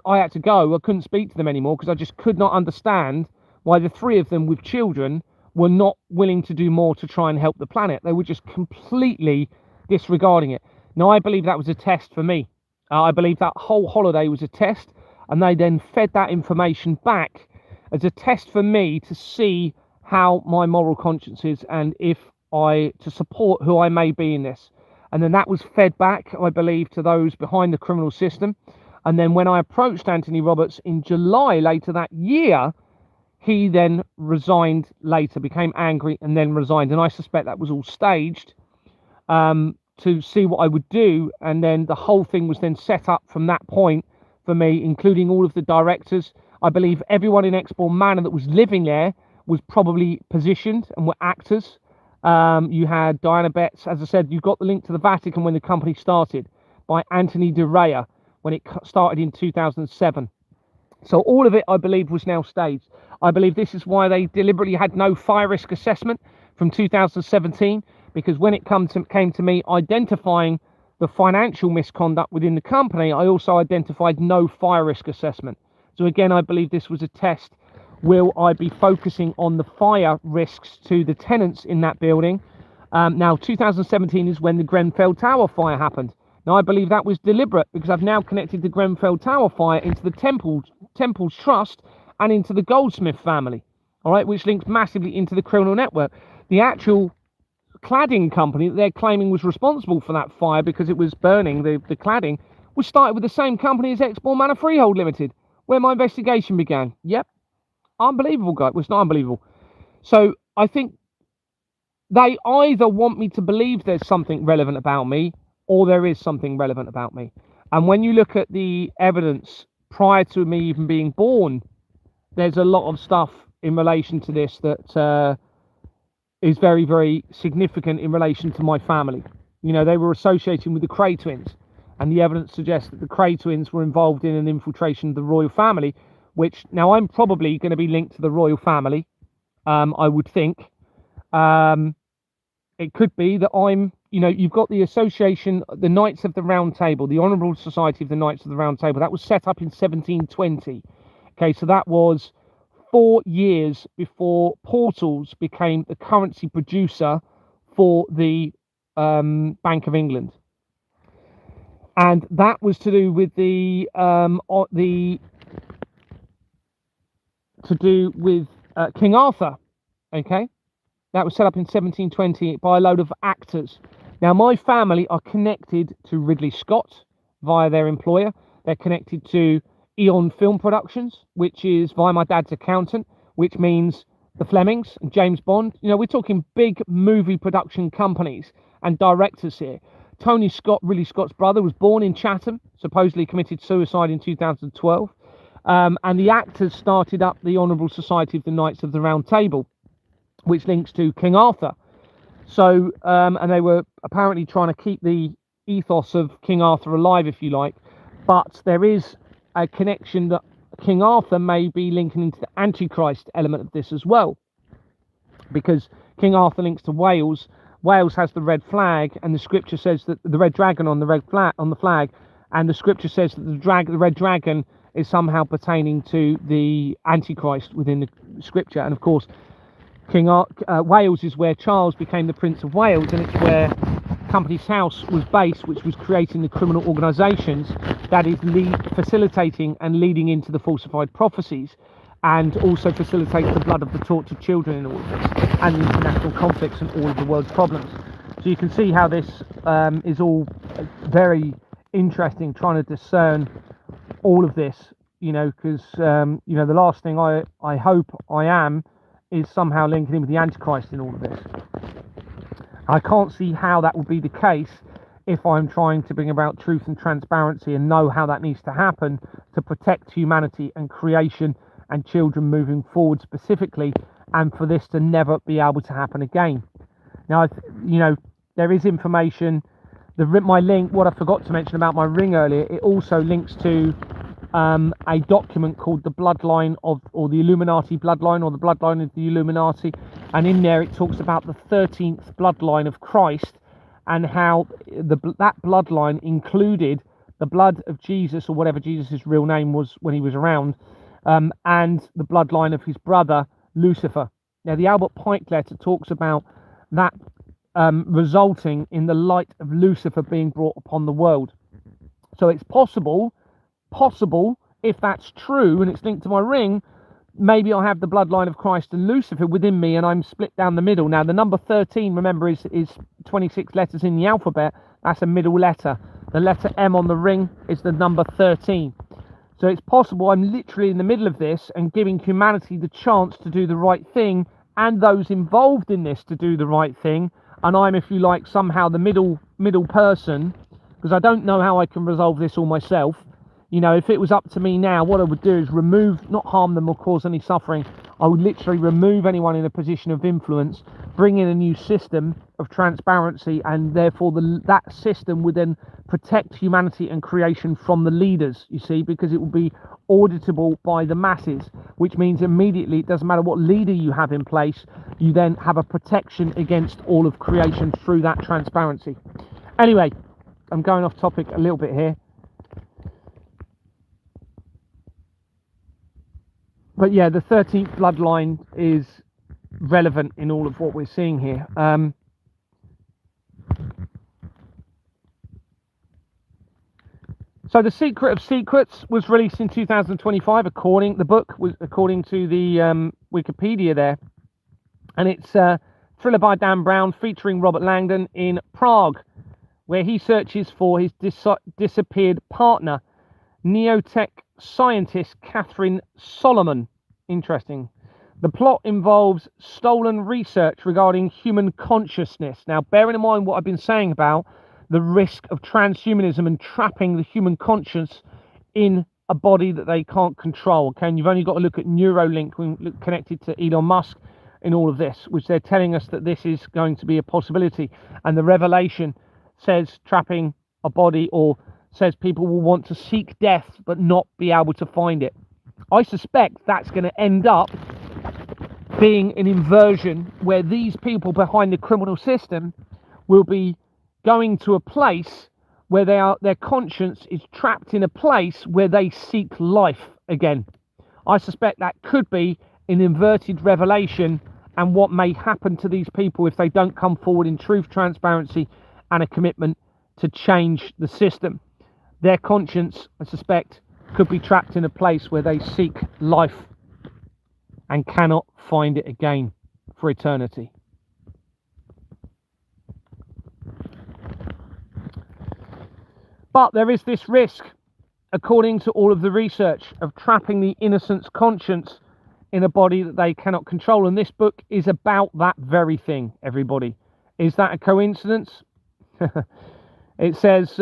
I had to go. I couldn't speak to them anymore because I just could not understand why the three of them with children were not willing to do more to try and help the planet. They were just completely disregarding it. Now, I believe that was a test for me. I believe that whole holiday was a test, and they then fed that information back as a test for me to see how my moral conscience is, and if to support who I may be in this. And then that was fed back, I believe, to those behind the criminal system. And then when I approached Anthony Roberts in July later that year, he then resigned later, became angry and then resigned. And I suspect that was all staged to see what I would do. And then the whole thing was then set up from that point for me, including all of the directors. I believe everyone in Exbourne Manor that was living there was probably positioned and were actors. You had Diana Betts, as I said, you got the link to the Vatican when the company started, by Anthony de Rea, when it started in 2007. So all of it, I believe, was now staged. I believe this is why they deliberately had no fire risk assessment from 2017, because when it came to me identifying the financial misconduct within the company, I also identified no fire risk assessment. So again, I believe this was a test. Will I be focusing on the fire risks to the tenants in that building? Now, 2017 is when the Grenfell Tower fire happened. Now, I believe that was deliberate, because I've now connected the Grenfell Tower fire into the Temple's Trust and into the Goldsmith family, all right, which links massively into the criminal network. The actual cladding company that they're claiming was responsible for that fire because it was burning the cladding was started with the same company as Exbourne Manor Freehold Limited, where my investigation began. Yep. Unbelievable, guy. Well, it's not unbelievable. So I think they either want me to believe there's something relevant about me, or there is something relevant about me. And when you look at the evidence prior to me even being born, there's a lot of stuff in relation to this that is very, very significant in relation to my family. You know, they were associating with the Cray twins, and the evidence suggests that the Cray twins were involved in an infiltration of the royal family, which now I'm probably going to be linked to the royal family, I would think. It could be that I'm, you know, you've got the association, the Knights of the Round Table, the Honourable Society of the Knights of the Round Table. That was set up in 1720. Okay, so that was 4 years before Portals became the currency producer for the Bank of England. And that was to do with the to do with King Arthur. Okay, that was set up in 1720 by a load of actors. Now, my family are connected to Ridley Scott via their employer. They're connected to Eon Film Productions, which is via my dad's accountant, which means the Flemings and James Bond. You know, we're talking big movie production companies and directors here. Tony Scott, Ridley Scott's brother, was born in Chatham, supposedly committed suicide in 2012. And the actors started up the Honourable Society of the Knights of the Round Table, which links to King Arthur. So, and they were apparently trying to keep the ethos of King Arthur alive, if you like. But there is a connection that King Arthur may be linking into the Antichrist element of this as well. Because King Arthur links to Wales. Wales has the red flag, and the scripture says that the red dragon on the flag, and the scripture says that the red dragon is somehow pertaining to the Antichrist within the scripture. And of course, Wales is where Charles became the Prince of Wales, and it's where Company's House was based, which was creating the criminal organisations that is facilitating and leading into the falsified prophecies, and also facilitates the blood of the tortured children in all of this, and the international conflicts and all of the world's problems. So you can see how this is all very interesting, trying to discern all of this, you know, because you know, the last thing I hope I am is somehow linking in with the Antichrist in all of this. I can't see how that would be the case if I'm trying to bring about truth and transparency and know how that needs to happen to protect humanity and creation and children moving forward specifically, and for this to never be able to happen again. Now, you know, there is information. My link, what I forgot to mention about my ring earlier, it also links to a document called the Bloodline of, or the Illuminati Bloodline, or the Bloodline of the Illuminati, and in there it talks about the 13th bloodline of Christ, and how that bloodline included the blood of Jesus, or whatever Jesus' real name was when he was around, and the bloodline of his brother Lucifer. Now, the Albert Pike letter talks about that resulting in the light of Lucifer being brought upon the world. So it's possible, if that's true and it's linked to my ring, maybe I'll have the bloodline of Christ and Lucifer within me, and I'm split down the middle. Now, the number 13, remember, is 26 letters in the alphabet. That's a middle letter. The letter M on the ring is the number 13. So it's possible I'm literally in the middle of this and giving humanity the chance to do the right thing, and those involved in this to do the right thing, and I'm, if you like, somehow the middle person, because I don't know how I can resolve this all myself. You know, if it was up to me now, what I would do is not harm them or cause any suffering. I would literally remove anyone in a position of influence, bring in a new system of transparency, and therefore that system would then protect humanity and creation from the leaders, you see, because it will be auditable by the masses, which means immediately, it doesn't matter what leader you have in place, you then have a protection against all of creation through that transparency. Anyway, I'm going off topic a little bit here. But yeah, the 13th bloodline is relevant in all of what we're seeing here. So The Secret of Secrets was released in 2025, according to the Wikipedia there. And it's a thriller by Dan Brown featuring Robert Langdon in Prague, where he searches for his disappeared partner, neotech scientist Catherine Solomon. Interesting. The plot involves stolen research regarding human consciousness. Now, bearing in mind what I've been saying about the risk of transhumanism and trapping the human conscience in a body that they can't control. Okay, and you've only got to look at Neuralink connected to Elon Musk in all of this, which they're telling us that this is going to be a possibility. And the revelation says trapping a body, or says people will want to seek death but not be able to find it. I suspect that's going to end up being an inversion where these people behind the criminal system will be going to a place where their conscience is trapped in a place where they seek life again. I suspect that could be an inverted revelation, and what may happen to these people if they don't come forward in truth, transparency, and a commitment to change the system. Their conscience, I suspect, could be trapped in a place where they seek life and cannot find it again for eternity. But there is this risk, according to all of the research, of trapping the innocent's conscience in a body that they cannot control. And this book is about that very thing, everybody. Is that a coincidence? It says,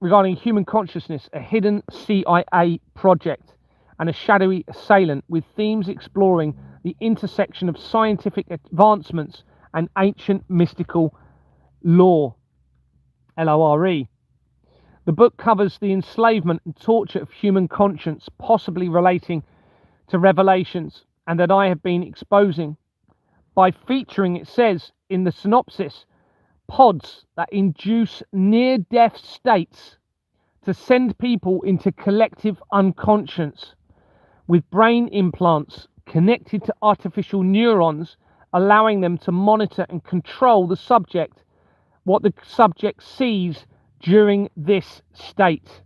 regarding human consciousness, a hidden CIA project and a shadowy assailant with themes exploring the intersection of scientific advancements and ancient mystical lore, LORE. The book covers the enslavement and torture of human conscience, possibly relating to revelations, and that I have been exposing by featuring, it says in the synopsis, pods that induce near-death states to send people into collective unconscious, with brain implants connected to artificial neurons, allowing them to monitor and control the subject, what the subject sees during this state.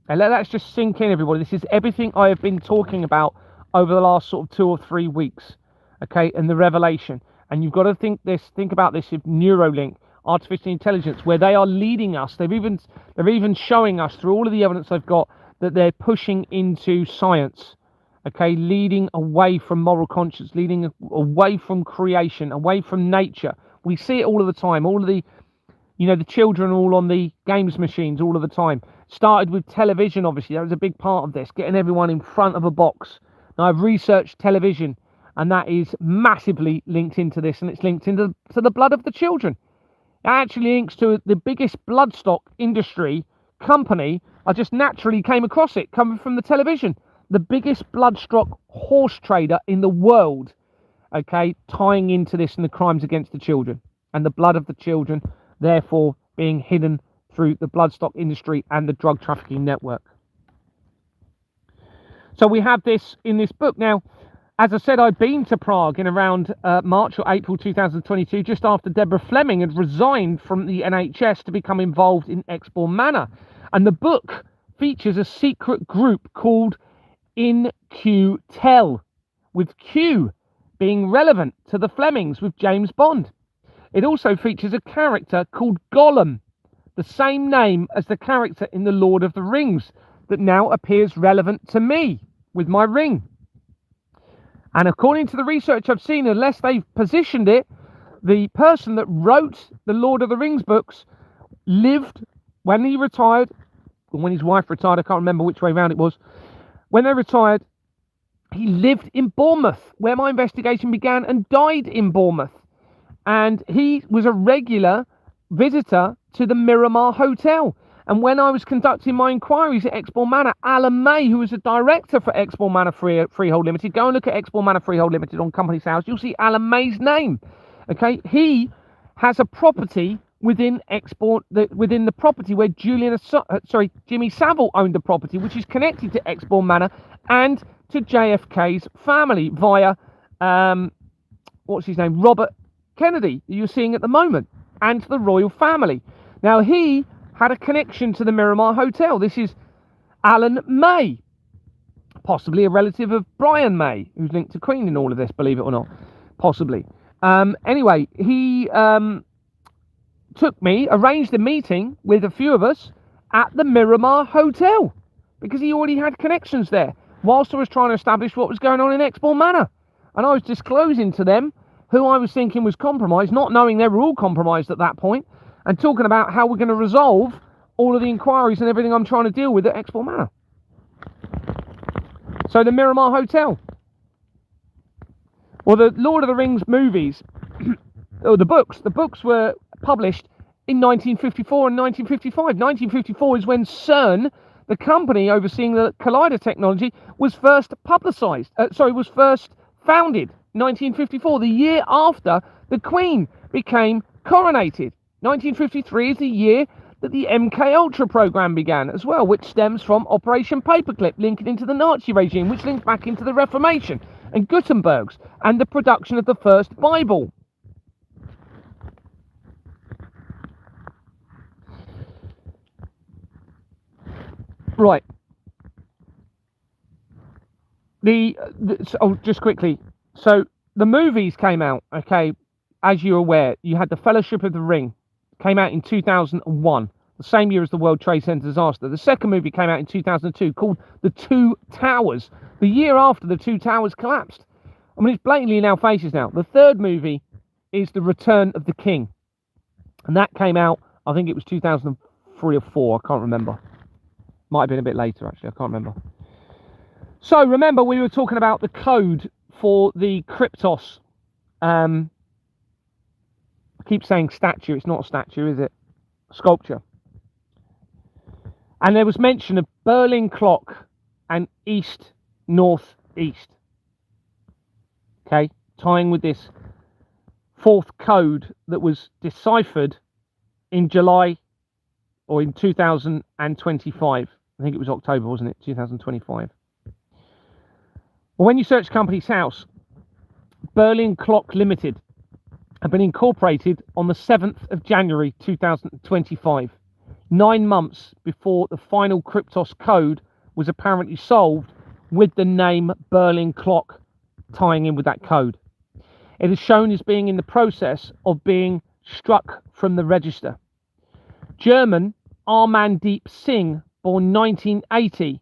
And let that just sink in, everybody. This is everything I have been talking about over the last sort of 2 or 3 weeks, okay, and the revelation. And you've got to think about this with Neuralink, artificial intelligence, where they are leading us. They're even showing us through all of the evidence I've got that they're pushing into science, okay, leading away from moral conscience, leading away from creation, away from nature. We see it all of the time. All of the, the children all on the games machines all of the time. Started with television, obviously. That was a big part of this, getting everyone in front of a box. Now, I've researched television, and that is massively linked into this, and it's linked into the blood of the children. It actually links to the biggest bloodstock industry company. I just naturally came across it, coming from the television. The biggest bloodstock horse trader in the world, okay, tying into this and the crimes against the children. And the blood of the children, therefore, being hidden through the bloodstock industry and the drug trafficking network. So we have this in this book. Now, as I said, I'd been to Prague in around March or April 2022, just after Deborah Fleming had resigned from the NHS to become involved in Exbourne Manor. And the book features a secret group called In Q Tel, with Q being relevant to the Flemings with James Bond. It also features a character called Gollum, the same name as the character in The Lord of the Rings, that now appears relevant to me with my ring. And according to the research I've seen, unless they've positioned it, the person that wrote the Lord of the Rings books lived, when he retired, or when his wife retired, I can't remember which way around it was, when they retired, he lived in Bournemouth, where my investigation began, and died in Bournemouth. And he was a regular visitor to the Miramar Hotel. And when I was conducting my inquiries at Exbourne Manor, Alan May, who was the director for Exbourne Manor Freehold Limited, go and look at Exbourne Manor Freehold Limited on Company's House, you'll see Alan May's name. Okay, he has a property within within the property where Jimmy Savile owned the property, which is connected to Exbourne Manor and to JFK's family via what's his name, Robert Kennedy, that you're seeing at the moment, and to the royal family. Now, he had a connection to the Miramar Hotel. This is Alan May, possibly a relative of Brian May, who's linked to Queen in all of this, believe it or not, possibly. Anyway, he arranged a meeting with a few of us at the Miramar Hotel, because he already had connections there, whilst I was trying to establish what was going on in Exbourne Manor. And I was disclosing to them who I was thinking was compromised, not knowing they were all compromised at that point, and talking about how we're going to resolve all of the inquiries and everything I'm trying to deal with at Exbourne Manor. So the Miramar Hotel. Well, the Lord of the Rings movies, or the books were published in 1954 and 1955. 1954 is when CERN, the company overseeing the collider technology, was first founded. 1954, the year after the Queen became coronated. 1953 is the year that the MK Ultra program began as well, which stems from Operation Paperclip, linking into the Nazi regime, which links back into the Reformation and Gutenberg's and the production of the first Bible. Right. Just quickly. So the movies came out. Okay, as you're aware, you had the Fellowship of the Ring, came out in 2001, the same year as the World Trade Center disaster. The second movie came out in 2002, called The Two Towers, the year after the Two Towers collapsed. I mean, it's blatantly in our faces now. The third movie is The Return of the King, and that came out, I think it was 2003 or 4, I can't remember. Might have been a bit later, actually, I can't remember. So remember, we were talking about the code for the Kryptos. I keep saying statue. It's not a statue, is it? Sculpture. And there was mention of Berlin clock and east, north, east. Okay, tying with this fourth code that was deciphered in July or in 2025. I think it was October, wasn't it? 2025. Well, when you search Companies House, Berlin Clock Limited had been incorporated on the 7th of January 2025, 9 months before the final Kryptos code was apparently solved, with the name Berlin Clock tying in with that code. It is shown as being in the process of being struck from the register. German Armandeep Singh, born 1980,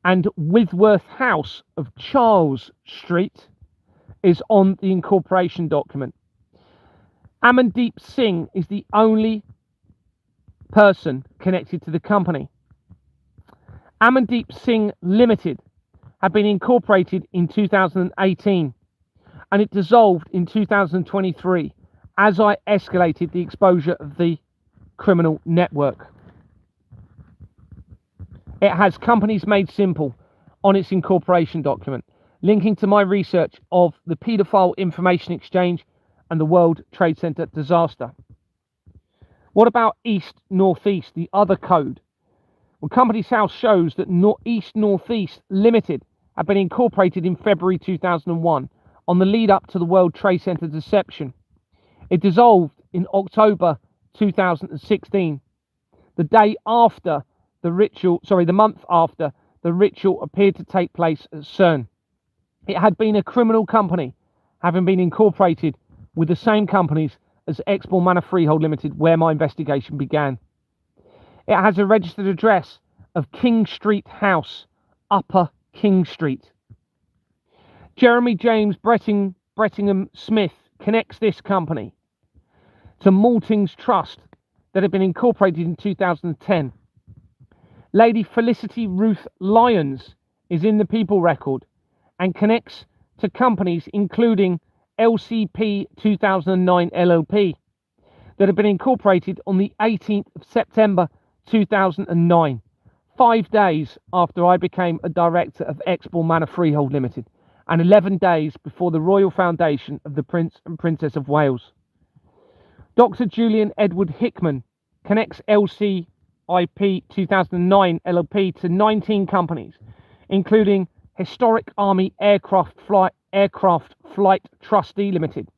and Withworth House of Charles Street is on the incorporation document. Amandeep Singh is the only person connected to the company. Amandeep Singh Limited had been incorporated in 2018, and it dissolved in 2023 as I escalated the exposure of the criminal network. It has Companies Made Simple on its incorporation document, linking to my research of the paedophile information exchange and the World Trade Center disaster. What about East Northeast, the other code? Well, Companies House shows that East Northeast Limited had been incorporated in February 2001 on the lead up to the World Trade Center deception. It dissolved in October 2016, the month after the ritual appeared to take place at CERN. It had been a criminal company, having been incorporated with the same companies as Exmoor Manor Freehold Limited, where my investigation began. It has a registered address of King Street House, Upper King Street. Jeremy James Brettingham Smith connects this company to Maltings Trust that had been incorporated in 2010. Lady Felicity Ruth Lyons is in the People Record and connects to companies including LCP 2009 LLP that have been incorporated on the 18th of September 2009, 5 days after I became a director of Exmoor Manor Freehold Limited, and 11 days before the Royal Foundation of the Prince and Princess of Wales. Dr. Julian Edward Hickman connects LCIP 2009 LLP to 19 companies, including Historic Army Aircraft Flight Trustee Limited,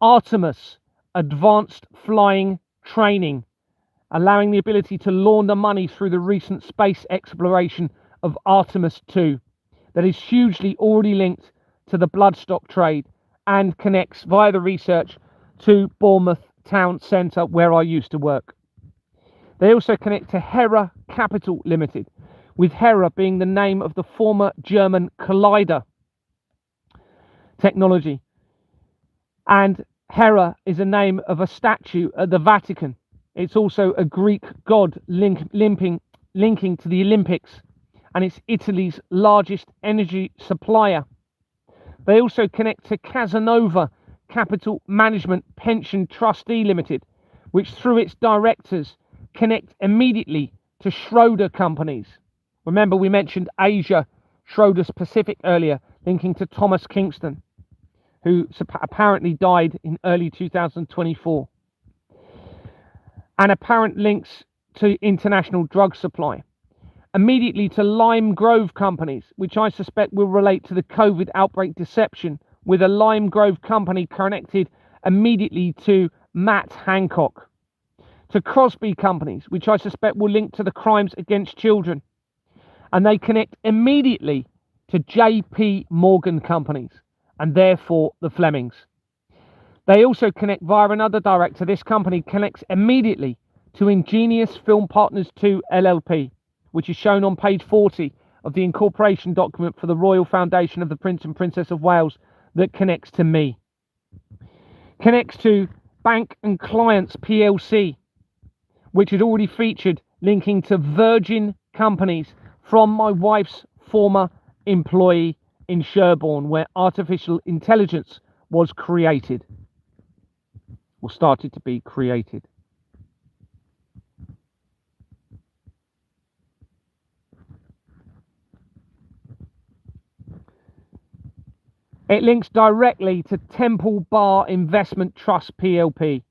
Artemis Advanced Flying Training, allowing the ability to launder money through the recent space exploration of Artemis 2, that is hugely already linked to the bloodstock trade and connects via the research to Bournemouth Town Centre, where I used to work. They also connect to Hera Capital Limited, with Hera being the name of the former German Collider technology. And Hera is a name of a statue at the Vatican. It's also a Greek god linking to the Olympics, and it's Italy's largest energy supplier. They also connect to Casanova Capital Management Pension Trustee Limited, which through its directors connect immediately to Schroeder companies. Remember, we mentioned Asia Schroeder's Pacific earlier, linking to Thomas Kingston, who apparently died in early 2024. And apparent links to international drug supply. Immediately to Lime Grove companies, which I suspect will relate to the COVID outbreak deception, with a Lime Grove company connected immediately to Matt Hancock. To Crosby companies, which I suspect will link to the crimes against children. And they connect immediately to J.P. Morgan companies, and therefore the Flemings. They also connect via another director. This company connects immediately to Ingenious Film Partners 2 LLP, which is shown on page 40 of the incorporation document for the Royal Foundation of the Prince and Princess of Wales that connects to me. Connects to Bank and Clients PLC, which had already featured linking to Virgin companies from my wife's former employee in Sherborne, where artificial intelligence was created, or started to be created. It links directly to Temple Bar Investment Trust PLC.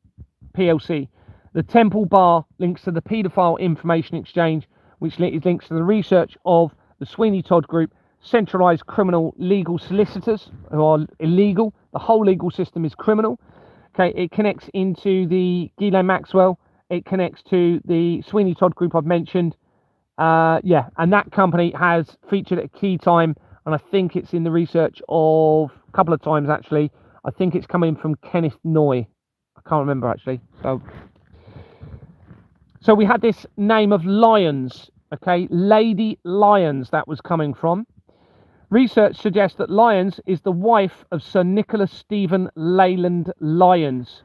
The Temple Bar links to the Paedophile Information Exchange, which links to the research of the Sweeney Todd Group, centralised criminal legal solicitors who are illegal. The whole legal system is criminal. Okay, it connects into the Ghislaine Maxwell. It connects to the Sweeney Todd Group I've mentioned. Yeah, and that company has featured at a key time, and I think it's in the research of a couple of times actually. I think it's coming from Kenneth Noy. I can't remember actually. So we had this name of Lyons, okay, Lady Lyons, that was coming from. Research suggests that Lyons is the wife of Sir Nicholas Stephen Leyland Lyons,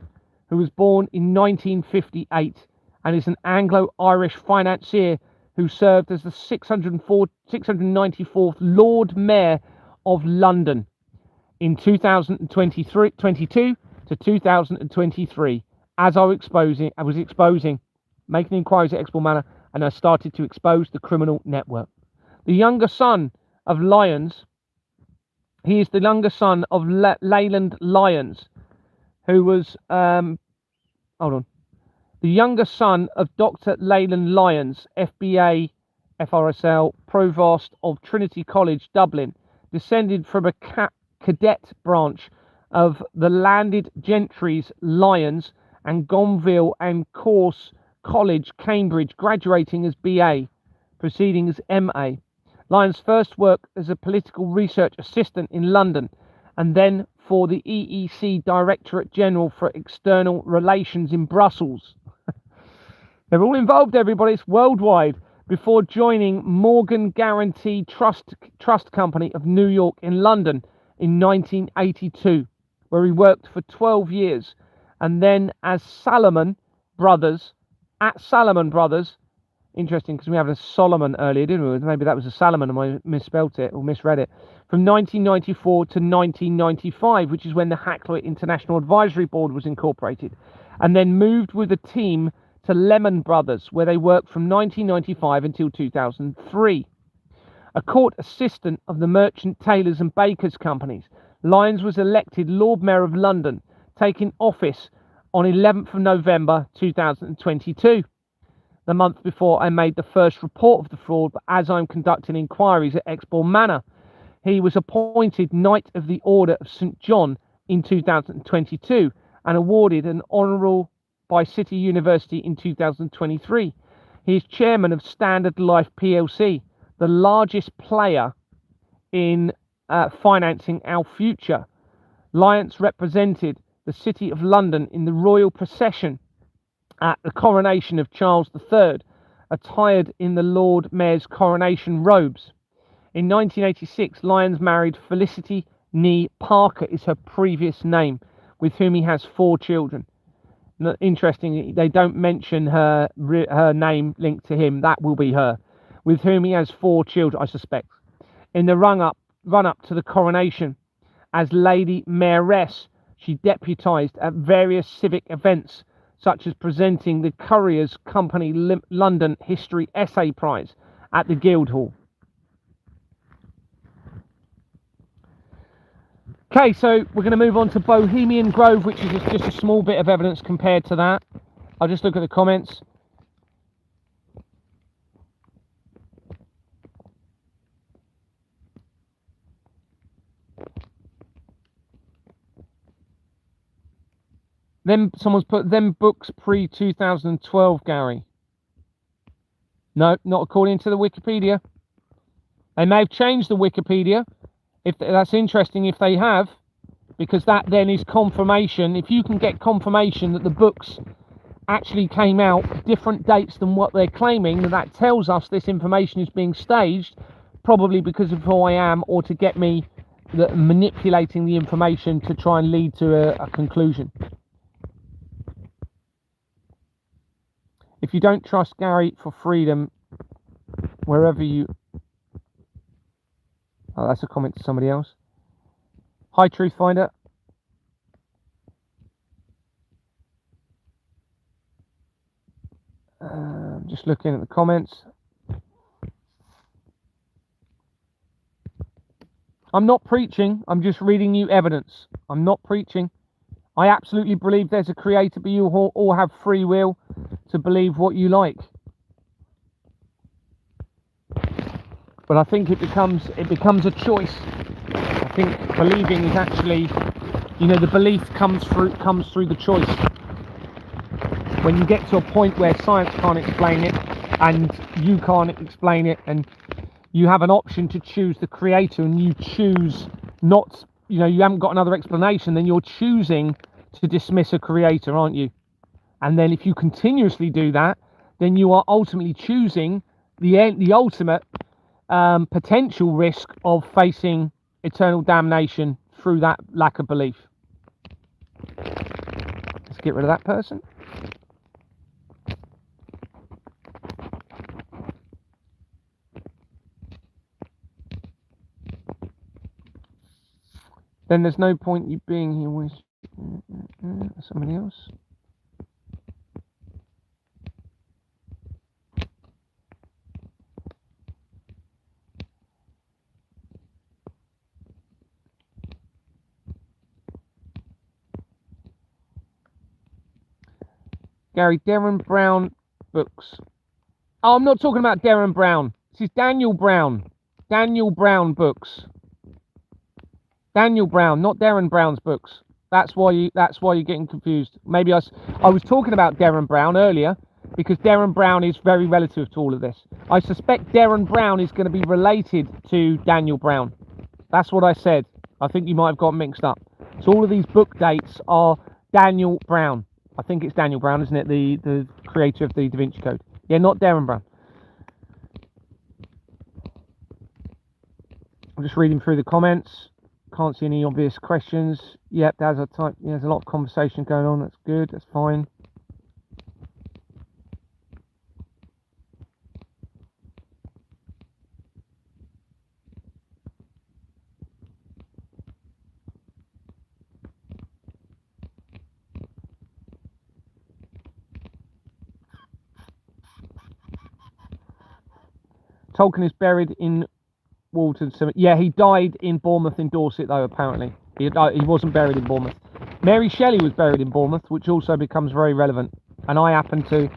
who was born in 1958 and is an Anglo-Irish financier who served as the 694th Lord Mayor of London in 2022 to 2023. As I was exposing, making inquiries at Expo Manor, and I started to expose the criminal network. The younger son of Lyons, he is the younger son of Leyland Lyons, who was, the younger son of Dr. Leyland Lyons, FBA, FRSL, Provost of Trinity College, Dublin, descended from a cadet branch of the landed gentry's Lyons and Gonville and Course College, Cambridge, graduating as BA, proceeding as MA. Lyons first worked as a political research assistant in London and then for the EEC Directorate General for External Relations in Brussels. They're all involved, everybody. It's worldwide. Before joining Morgan Guarantee Trust Company of New York in London in 1982, where he worked for 12 years, and then as Salomon Brothers, interesting because we had a Solomon earlier, didn't we? Maybe that was a Salomon and I misspelt it or misread it. From 1994 to 1995, which is when the Hackloy International Advisory Board was incorporated, and then moved with a team to Lemon Brothers, where they worked from 1995 until 2003. A court assistant of the Merchant Taylors and Bakers companies, Lyons was elected Lord Mayor of London, taking office on 11th of November 2022, the month before I made the first report of the fraud, but as I'm conducting inquiries at Exbourne Manor. He was appointed Knight of the Order of St John in 2022 and awarded an honourable by City University in 2023. He is chairman of Standard Life PLC, the largest player in financing our future. Lyons represented the City of London in the royal procession at the coronation of Charles III, attired in the Lord Mayor's coronation robes. In 1986, Lyons married Felicity Nee Parker, is her previous name, with whom he has 4 children. Interestingly, they don't mention her name linked to him. That will be her, with whom he has 4 children, I suspect. In the run up to the coronation, as Lady Mayoress, she deputised at various civic events, such as presenting the Couriers Company London History Essay Prize at the Guildhall. Okay, so we're going to move on to Bohemian Grove, which is just a small bit of evidence compared to that. I'll just look at the comments. Then someone's put them books pre-2012, Gary. No, not according to the Wikipedia. They may have changed the Wikipedia. If that's interesting, if they have, because that then is confirmation. If you can get confirmation that the books actually came out different dates than what they're claiming, that tells us this information is being staged, probably because of who I am, or to get me manipulating the information to try and lead to a conclusion. If you don't trust Gary for freedom, wherever you... Oh, that's a comment to somebody else. Hi, Truth Finder. Just looking at the comments. I'm not preaching. I'm just reading you evidence. I'm not preaching. I absolutely believe there's a creator, but you all have free will to believe what you like. But I think it becomes a choice. I think believing is actually, the belief comes through the choice. When you get to a point where science can't explain it and you can't explain it, and you have an option to choose the creator, and you choose not, you haven't got another explanation, then you're choosing to dismiss a creator, aren't you? And then if you continuously do that, then you are ultimately choosing the ultimate potential risk of facing eternal damnation through that lack of belief. Let's get rid of that person. Then there's no point you being here with somebody else. Gary, Darren Brown books. Oh, I'm not talking about Darren Brown. This is Daniel Brown. Daniel Brown books. Daniel Brown, not Darren Brown's books. That's why you're getting confused. Maybe I was talking about Darren Brown earlier, because Darren Brown is very relative to all of this. I suspect Darren Brown is going to be related to Daniel Brown. That's what I said. I think you might have got mixed up. So all of these book dates are Daniel Brown. I think it's Daniel Brown, isn't it? The creator of the Da Vinci Code. Yeah, not Darren Brown. I'm just reading through the comments. Can't see any obvious questions. Yep, there's a lot of conversation going on. That's good. That's fine. Tolkien is buried in Walton Cemetery. Yeah, he died in Bournemouth in Dorset, though, apparently. He wasn't buried in Bournemouth. Mary Shelley was buried in Bournemouth, which also becomes very relevant. And I happened to,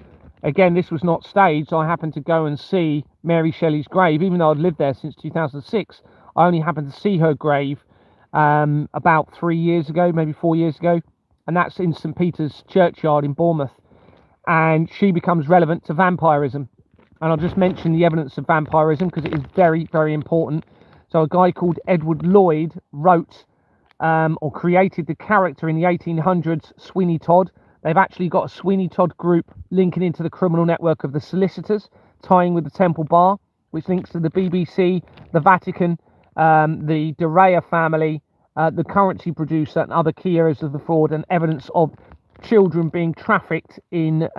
again, this was not staged, I happened to go and see Mary Shelley's grave. Even though I'd lived there since 2006, I only happened to see her grave about 3 years ago, maybe 4 years ago. And that's in St. Peter's Churchyard in Bournemouth. And she becomes relevant to vampirism. And I'll just mention the evidence of vampirism because it is very, very important. So a guy called Edward Lloyd wrote or created the character in the 1800s, Sweeney Todd. They've actually got a Sweeney Todd group linking into the criminal network of the solicitors, tying with the Temple Bar, which links to the BBC, the Vatican, the De Rea family, the currency producer, and other key areas of the fraud, and evidence of children being trafficked in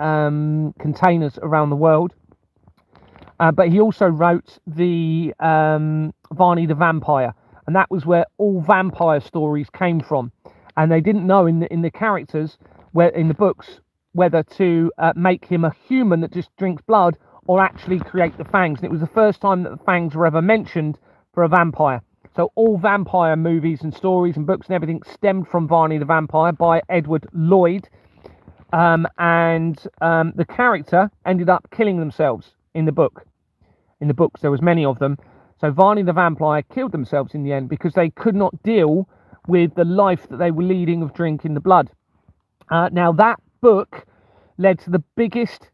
containers around the world. But he also wrote the Varney the Vampire, and that was where all vampire stories came from. And they didn't know in the characters, in the books, whether to make him a human that just drinks blood or actually create the fangs. And it was the first time that the fangs were ever mentioned for a vampire. So all vampire movies and stories and books and everything stemmed from Varney the Vampire by Edward Lloyd. And the character ended up killing themselves in the book. In the books, there was many of them. So Varney the Vampire killed themselves in the end because they could not deal with the life that they were leading of drinking the blood. Now that book led to the biggest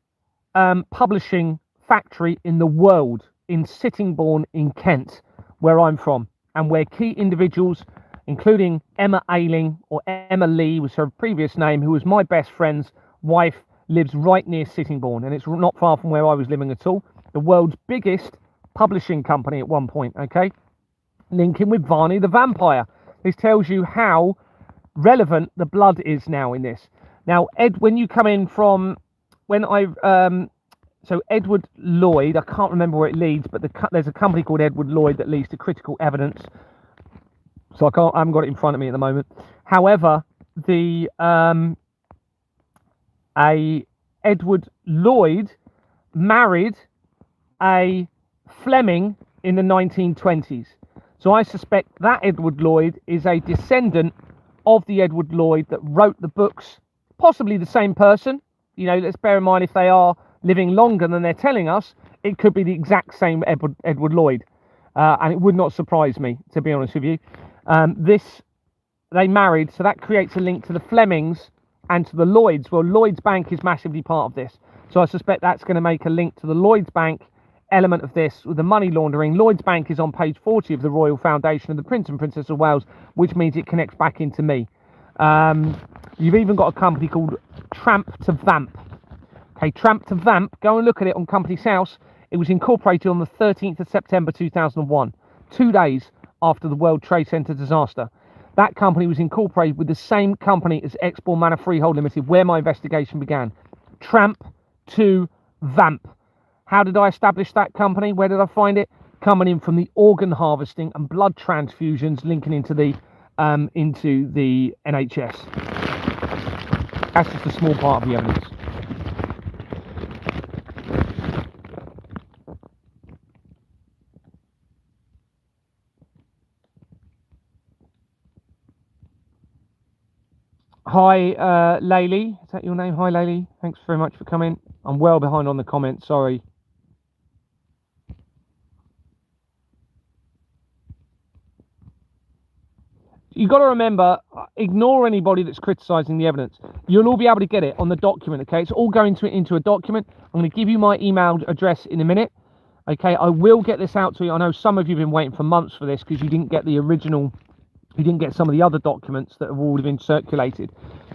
publishing factory in the world. in Sittingbourne in Kent, where I'm from, and where key individuals, including Emma Ailing, or Emma Lee was her previous name, who was my best friend's wife, lives right near Sittingbourne, and it's not far from where I was living at all. The world's biggest publishing company at one point, okay? Linking with Varney the Vampire. This tells you how relevant the blood is now in this. Now, Ed, when you come in from, when so Edward Lloyd, I can't remember where it leads, but there's a company called Edward Lloyd that leads to Critical Evidence. So I haven't got it in front of me at the moment. However, the Edward Lloyd married a Fleming in the 1920s. So I suspect that Edward Lloyd is a descendant of the Edward Lloyd that wrote the books, possibly the same person. You know, let's bear in mind, if they are living longer than they're telling us, it could be the exact same Edward Lloyd. And it would not surprise me, to be honest with you. They married, so that creates a link to the Flemings and to the Lloyds. Well, Lloyds Bank is massively part of this. So I suspect that's going to make a link to the Lloyds Bank element of this with the money laundering. Lloyds Bank is on page 40 of the Royal Foundation of the Prince and Princess of Wales, which means it connects back into me. You've even got a company called Tramp to Vamp. Okay, Tramp to Vamp, go and look at it on Company's House. It was incorporated on the 13th of September 2001, 2 days after the World Trade Center disaster. That company was incorporated with the same company as Exbourne Manor Freehold Limited, where my investigation began. Tramp to Vamp. How did I establish that company? Where did I find it? Coming in from the organ harvesting and blood transfusions, linking into the NHS. That's just a small part of the evidence. Hi, Laylee. Is that your name? Hi, Laylee. Thanks very much for coming. I'm well behind on the comments. Sorry. You've got to remember, ignore anybody that's criticising the evidence. You'll all be able to get it on the document, okay? It's all going into a document. I'm going to give you my email address in a minute, okay? I will get this out to you. I know some of you have been waiting for months for this because you didn't get the original, you didn't get some of the other documents that have already been circulated.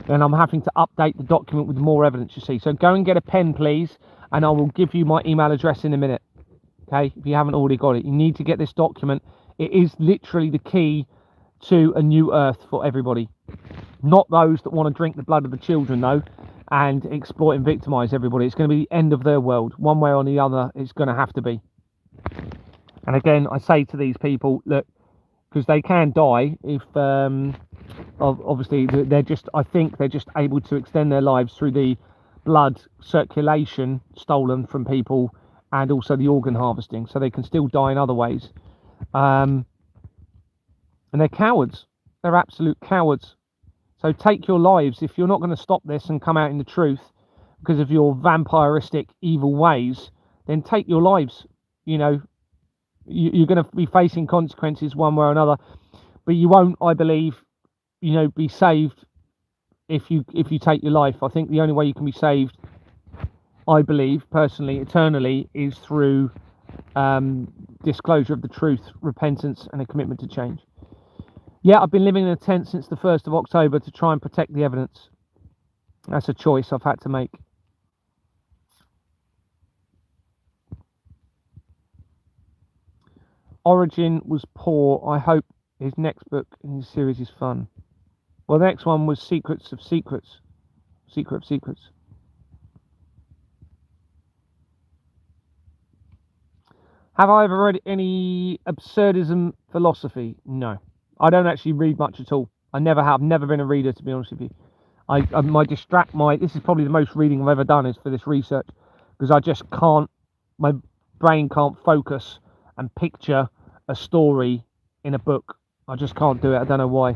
And I'm having to update the document with more evidence, you see. So go and get a pen, please, and I will give you my email address in a minute, okay? If you haven't already got it. You need to get this document. It is literally the key to a new earth for everybody. Not those that want to drink the blood of the children, though, and exploit and victimise everybody. It's going to be the end of their world. One way or the other, it's going to have to be. And again, I say to these people, look, because they can die if, obviously, they're just, I think they're just able to extend their lives through the blood circulation stolen from people and also the organ harvesting. So they can still die in other ways. And they're cowards. They're absolute cowards. So take your lives. If you're not going to stop this and come out in the truth because of your vampiristic evil ways, then take your lives. You know, you're going to be facing consequences one way or another. But you won't, I believe, you know, be saved if you take your life. I think the only way you can be saved, I believe, personally, eternally, is through disclosure of the truth, repentance, and a commitment to change. Yeah, I've been living in a tent since the 1st of October to try and protect the evidence. That's a choice I've had to make. Origin was poor. I hope his next book in his series is fun. Well, the next one was Secrets of Secrets. Secret of Secrets. Have I ever read any absurdism philosophy? No. I don't actually read much at all. I never have. Never been a reader, to be honest with you. This is probably the most reading I've ever done is for this research, because I just can't, my brain can't focus and picture a story in a book. I just can't do it. I don't know why.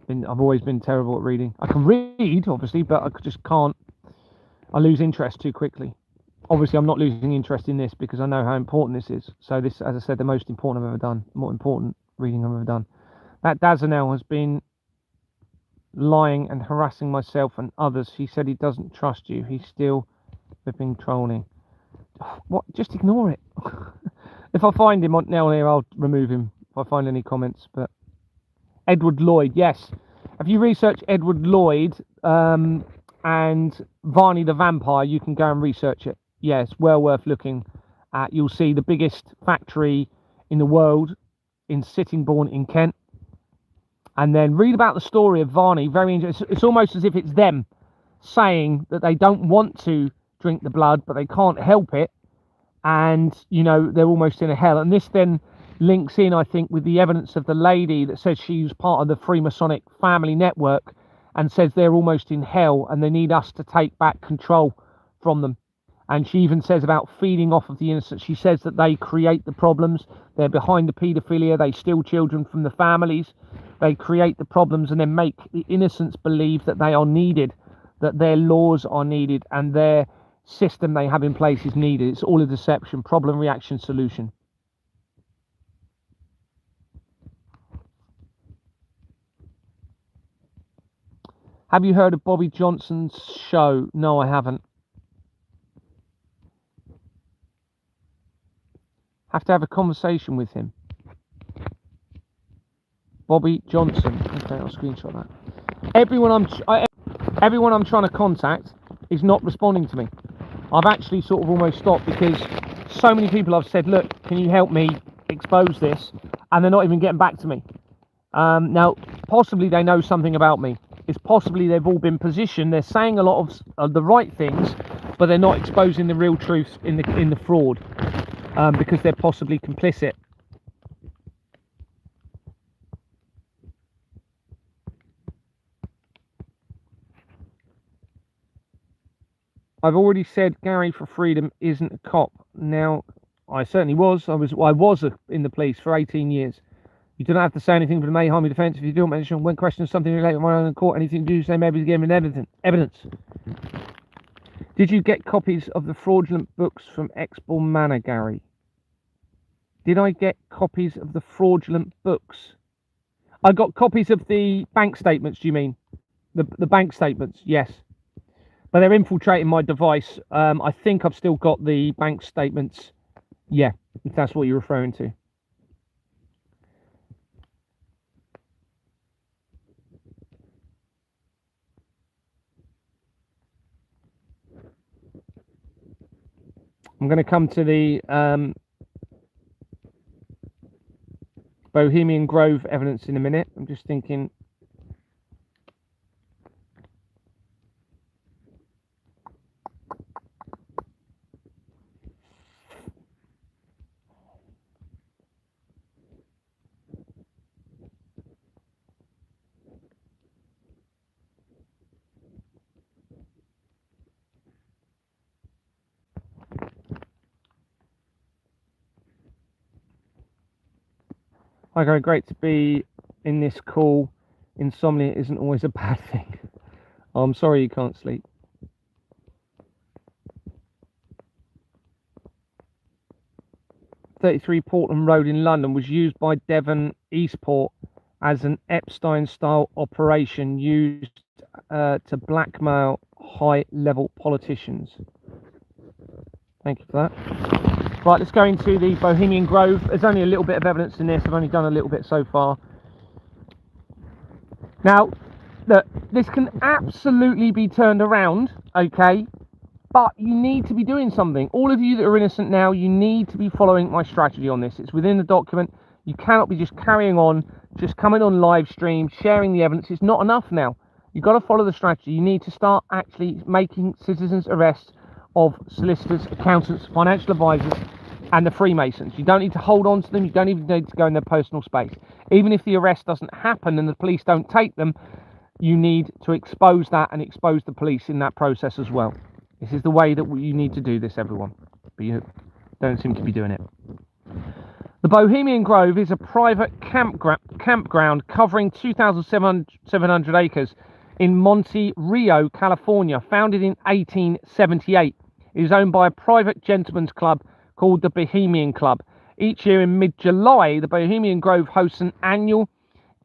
I've always been terrible at reading. I can read, obviously, but I just can't. I lose interest too quickly. Obviously, I'm not losing interest in this because I know how important this is. So this, as I said, the most important I've ever done. More important reading I've ever done. That Dazanel has been lying and harassing myself and others. He said he doesn't trust you. He's still flipping trolling. What? Just ignore it. If I find him on now here, I'll remove him if I find any comments. But Edward Lloyd, yes. If you research Edward Lloyd and Varney the Vampire, you can go and research it. Yes, well worth looking at. You'll see the biggest factory in the world in Sittingbourne in Kent. And then read about the story of Varney. Very interesting. It's almost as if it's them saying that they don't want to drink the blood, but they can't help it. And, you know, they're almost in a hell. And this then links in, I think, with the evidence of the lady that says she was part of the Freemasonic family network and says they're almost in hell and they need us to take back control from them. And she even says about feeding off of the innocent. She says that they create the problems. They're behind the paedophilia. They steal children from the families. They create the problems and then make the innocents believe that they are needed, that their laws are needed and their system they have in place is needed. It's all a deception. Problem, reaction, solution. Have you heard of Bobby Johnson's show? No, I haven't. Have to have a conversation with him. Bobby Johnson. Okay, I'll screenshot that. Everyone I'm trying to contact is not responding to me. I've actually sort of almost stopped because so many people I've said, look, can you help me expose this? And they're not even getting back to me. Now, possibly they know something about me. It's possibly they've all been positioned. They're saying a lot of the right things, but they're not exposing the real truth in the fraud because they're possibly complicit. I've already said Gary for Freedom isn't a cop. Now, I certainly was. I was in the police for 18 years. You don't have to say anything for the may harm your defence if you don't mention when questioning something related to my own court. Anything you do say maybe given evidence. Did you get copies of the fraudulent books from Exbourne Manor, Gary? Did I get copies of the fraudulent books? I got copies of the bank statements, do you mean? The bank statements, yes. But they're infiltrating my device. I think I've still got the bank statements. Yeah, if that's what you're referring to. I'm going to come to the Bohemian Grove evidence in a minute. I'm just thinking. Hi, Gary, great to be in this call. Insomnia isn't always a bad thing. I'm sorry you can't sleep. .33 Portland Road in London was used by Devon Eastport as an Epstein-style operation used to blackmail high-level politicians. Thank you for that. Right, let's go into the Bohemian Grove. There's only a little bit of evidence in this. I've only done a little bit so far. Now, look, this can absolutely be turned around, okay? But you need to be doing something. All of you that are innocent now, you need to be following my strategy on this. It's within the document. You cannot be just carrying on, just coming on live stream, sharing the evidence. It's not enough now. You've got to follow the strategy. You need to start actually making citizens' arrests of solicitors, accountants, financial advisors, and the Freemasons. You don't need to hold on to them. You don't even need to go in their personal space. Even if the arrest doesn't happen and the police don't take them, you need to expose that and expose the police in that process as well. This is the way that you need to do this, everyone. But you don't seem to be doing it. The Bohemian Grove is a private campground covering 2,700 acres in Monte Rio, California, founded in 1878. It is owned by a private gentleman's club called the Bohemian Club. Each year in mid-July, the Bohemian Grove hosts an annual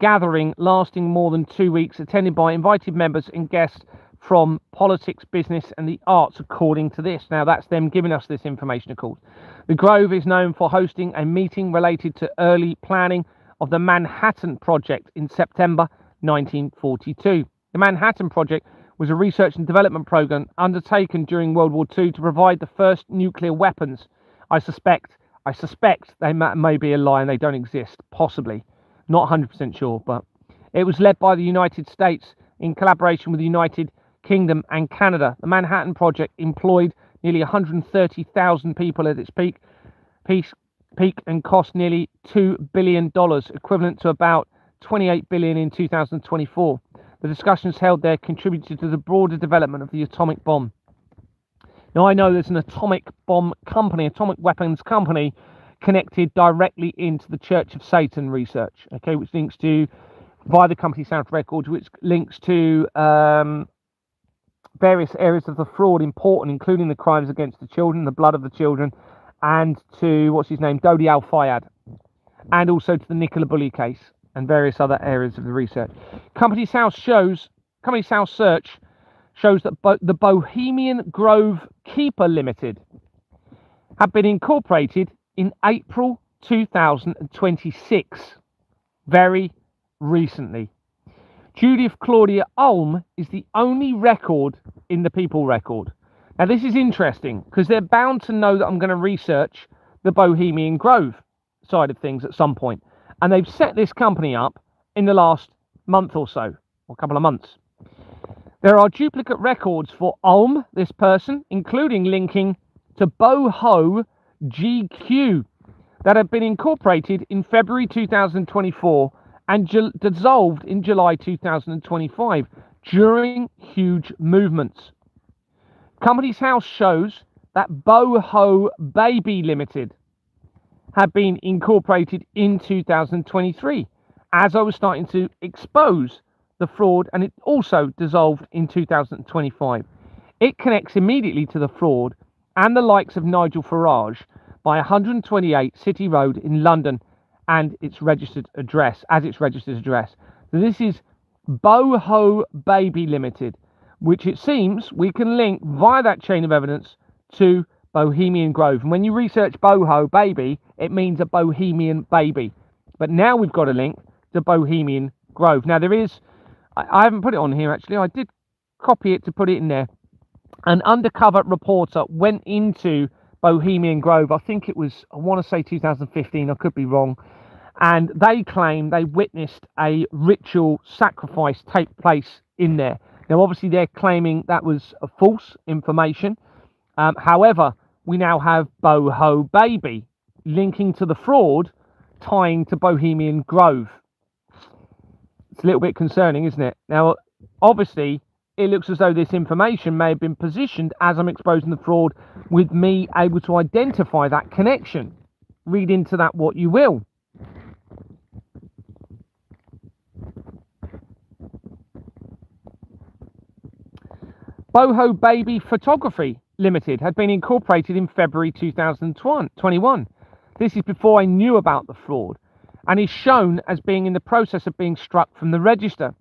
gathering lasting more than 2 weeks, attended by invited members and guests from politics, business and the arts, according to this. Now, that's them giving us this information, of course. The Grove is known for hosting a meeting related to early planning of the Manhattan Project in September 1942. The Manhattan Project was a research and development program undertaken during World War II to provide the first nuclear weapons. I suspect they may be a lie and they don't exist, possibly. Not 100% sure, but it was led by the United States in collaboration with the United Kingdom and Canada. The Manhattan Project employed nearly 130,000 people at its peak and cost nearly $2 billion, equivalent to about $28 billion in 2024. The discussions held there contributed to the broader development of the atomic bomb. Now, I know there's an atomic bomb company, atomic weapons company, connected directly into the Church of Satan research, okay, which links to, via the company's sound records, which links to various areas of the fraud important, including the crimes against the children, the blood of the children, and to, what's his name, Dodi Al-Fayed, and also to the Nicola Bulley case and various other areas of the research. Company's House search shows that the Bohemian Grove Keeper Limited had been incorporated in April 2026, very recently. Judith Claudia Ulm is the only record in the People record. Now, this is interesting because they're bound to know that I'm going to research the Bohemian Grove side of things at some point. And they've set this company up in the last month or so, or a couple of months. There are duplicate records for Ulm, this person, including linking to Boho GQ, that have been incorporated in February 2024 and dissolved in July 2025 during huge movements. Company's House shows that Boho Baby Limited had been incorporated in 2023 as I was starting to expose the fraud, and it also dissolved in 2025. It connects immediately to the fraud and the likes of Nigel Farage by 128 City Road in London and its registered address, So this is Boho Baby Limited, which it seems we can link via that chain of evidence to Bohemian Grove. And when you research Boho Baby, it means a Bohemian baby. But now we've got a link to Bohemian Grove. Now, there is, I haven't put it on here actually, I did copy it to put it in there. An undercover reporter went into Bohemian Grove, I think it was, I want to say 2015, I could be wrong, and they claim they witnessed a ritual sacrifice take place in there. Now, obviously, they're claiming that was a false information. However, we now have Boho Baby linking to the fraud, tying to Bohemian Grove. It's a little bit concerning, isn't it? Now, obviously, it looks as though this information may have been positioned as I'm exposing the fraud, with me able to identify that connection. Read into that what you will. Boho Baby Photography Limited had been incorporated in February 2021. This is before I knew about the fraud, and is shown as being in the process of being struck from the register.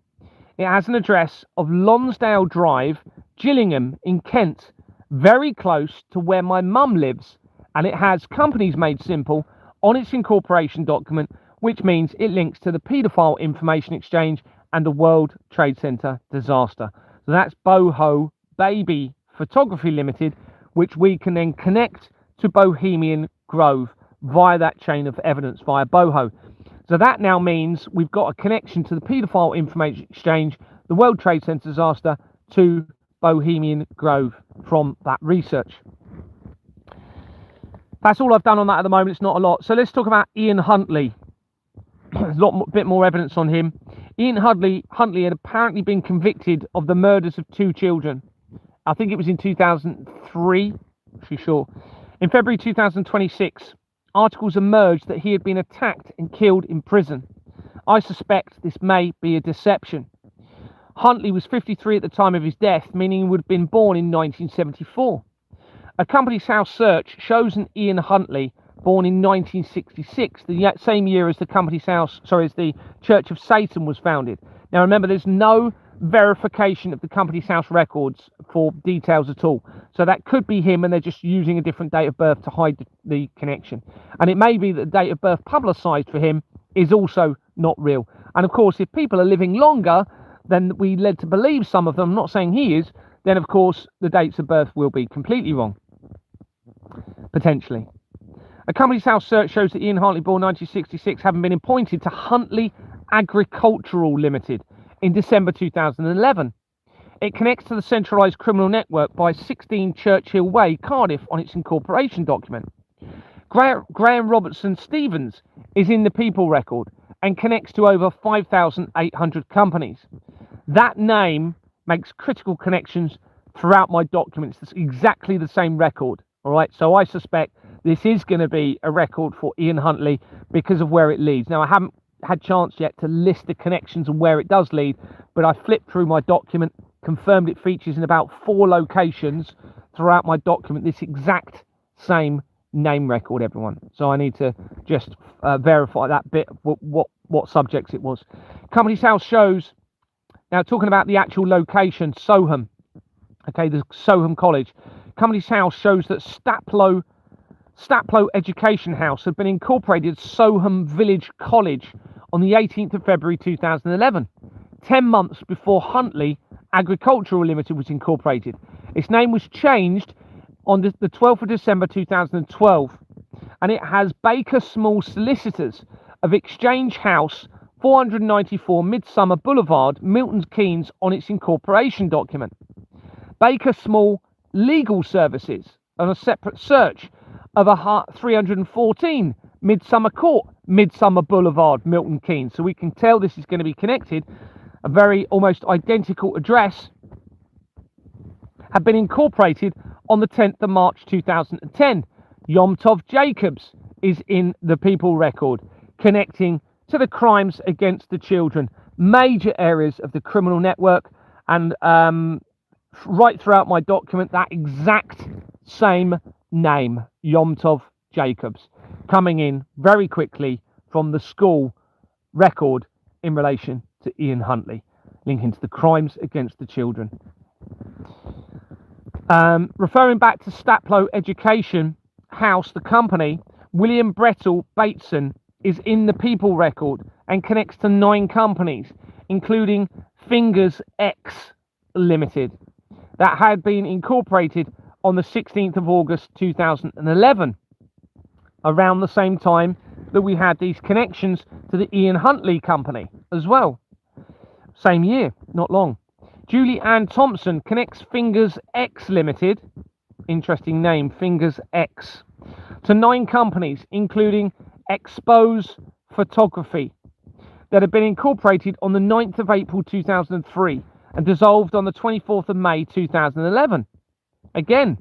It has an address of Lonsdale Drive, Gillingham in Kent, very close to where my mum lives, and it has Companies Made Simple on its incorporation document, which means it links to the Paedophile Information Exchange and the World Trade Center disaster. So that's Boho Baby Photography Limited, which we can then connect to Bohemian Grove via that chain of evidence via Boho. So that now means we've got a connection to the Paedophile Information Exchange, the World Trade Center disaster, to Bohemian Grove from that research. That's all I've done on that at the moment. It's not a lot. So let's talk about Ian Huntley. There's a bit more evidence on him. Ian Huntley had apparently been convicted of the murders of 2 children. I think it was in 2003. Actually, sure. In February 2026, articles emerged that he had been attacked and killed in prison. I suspect this may be a deception. Huntley was 53 at the time of his death, meaning he would have been born in 1974. A Companies House search shows an Ian Huntley born in 1966, the same year as the Companies House, as the Church of Satan was founded. Now remember, there's no verification of the Companies House records for details at all. So that could be him, and they're just using a different date of birth to hide the connection. And it may be that the date of birth publicised for him is also not real. And of course, if people are living longer than we led to believe, some of them, I'm not saying he is, then of course the dates of birth will be completely wrong, potentially. A Companies House search shows that Ian Huntley, born 1966, having been appointed to Huntley Agricultural Limited in December 2011. It connects to the centralised criminal network by 16 Churchill Way, Cardiff, on its incorporation document. Graham Robertson Stevens is in the People record and connects to over 5,800 companies. That name makes critical connections throughout my documents. It's exactly the same record. All right, so I suspect this is going to be a record for Ian Huntley because of where it leads. Now, I haven't had chance yet to list the connections and where it does lead, but I flipped through my document, confirmed it features in about 4 locations throughout my document this exact same name record, everyone. So I need to just verify that bit, what subjects it was. Companies House shows, now talking about the actual location, Soham, okay, the Soham College. Companies House shows that Staplow Education House had been incorporated as Soham Village College on the 18th of February 2011, 10 months before Huntley Agricultural Limited was incorporated. Its name was changed on the 12th of December 2012, and it has Baker Small Solicitors of Exchange House, 494 Midsummer Boulevard, Milton Keynes, on its incorporation document. Baker Small Legal Services on a separate search of a 314 Midsummer Court, Midsummer Boulevard, Milton Keynes. So we can tell this is going to be connected. A very almost identical address had been incorporated on the 10th of March 2010. Yom Tov Jacobs is in the People record, connecting to the crimes against the children, major areas of the criminal network, and right throughout my document, that exact same name, Yom Tov Jacobs, coming in very quickly from the school record in relation to Ian Huntley, linking to the crimes against the children. Referring back to Staplow Education House, the company, William Brettle Bateson, is in the People record and connects to 9 companies, including Fingers X Limited, that had been incorporated on the 16th of August 2011, around the same time that we had these connections to the Ian Huntley company as well. Same year, not long. Julie Ann Thompson connects Fingers X Limited, interesting name, Fingers X, to 9 companies, including Expose Photography, that had been incorporated on the 9th of April 2003 and dissolved on the 24th of May 2011. Again,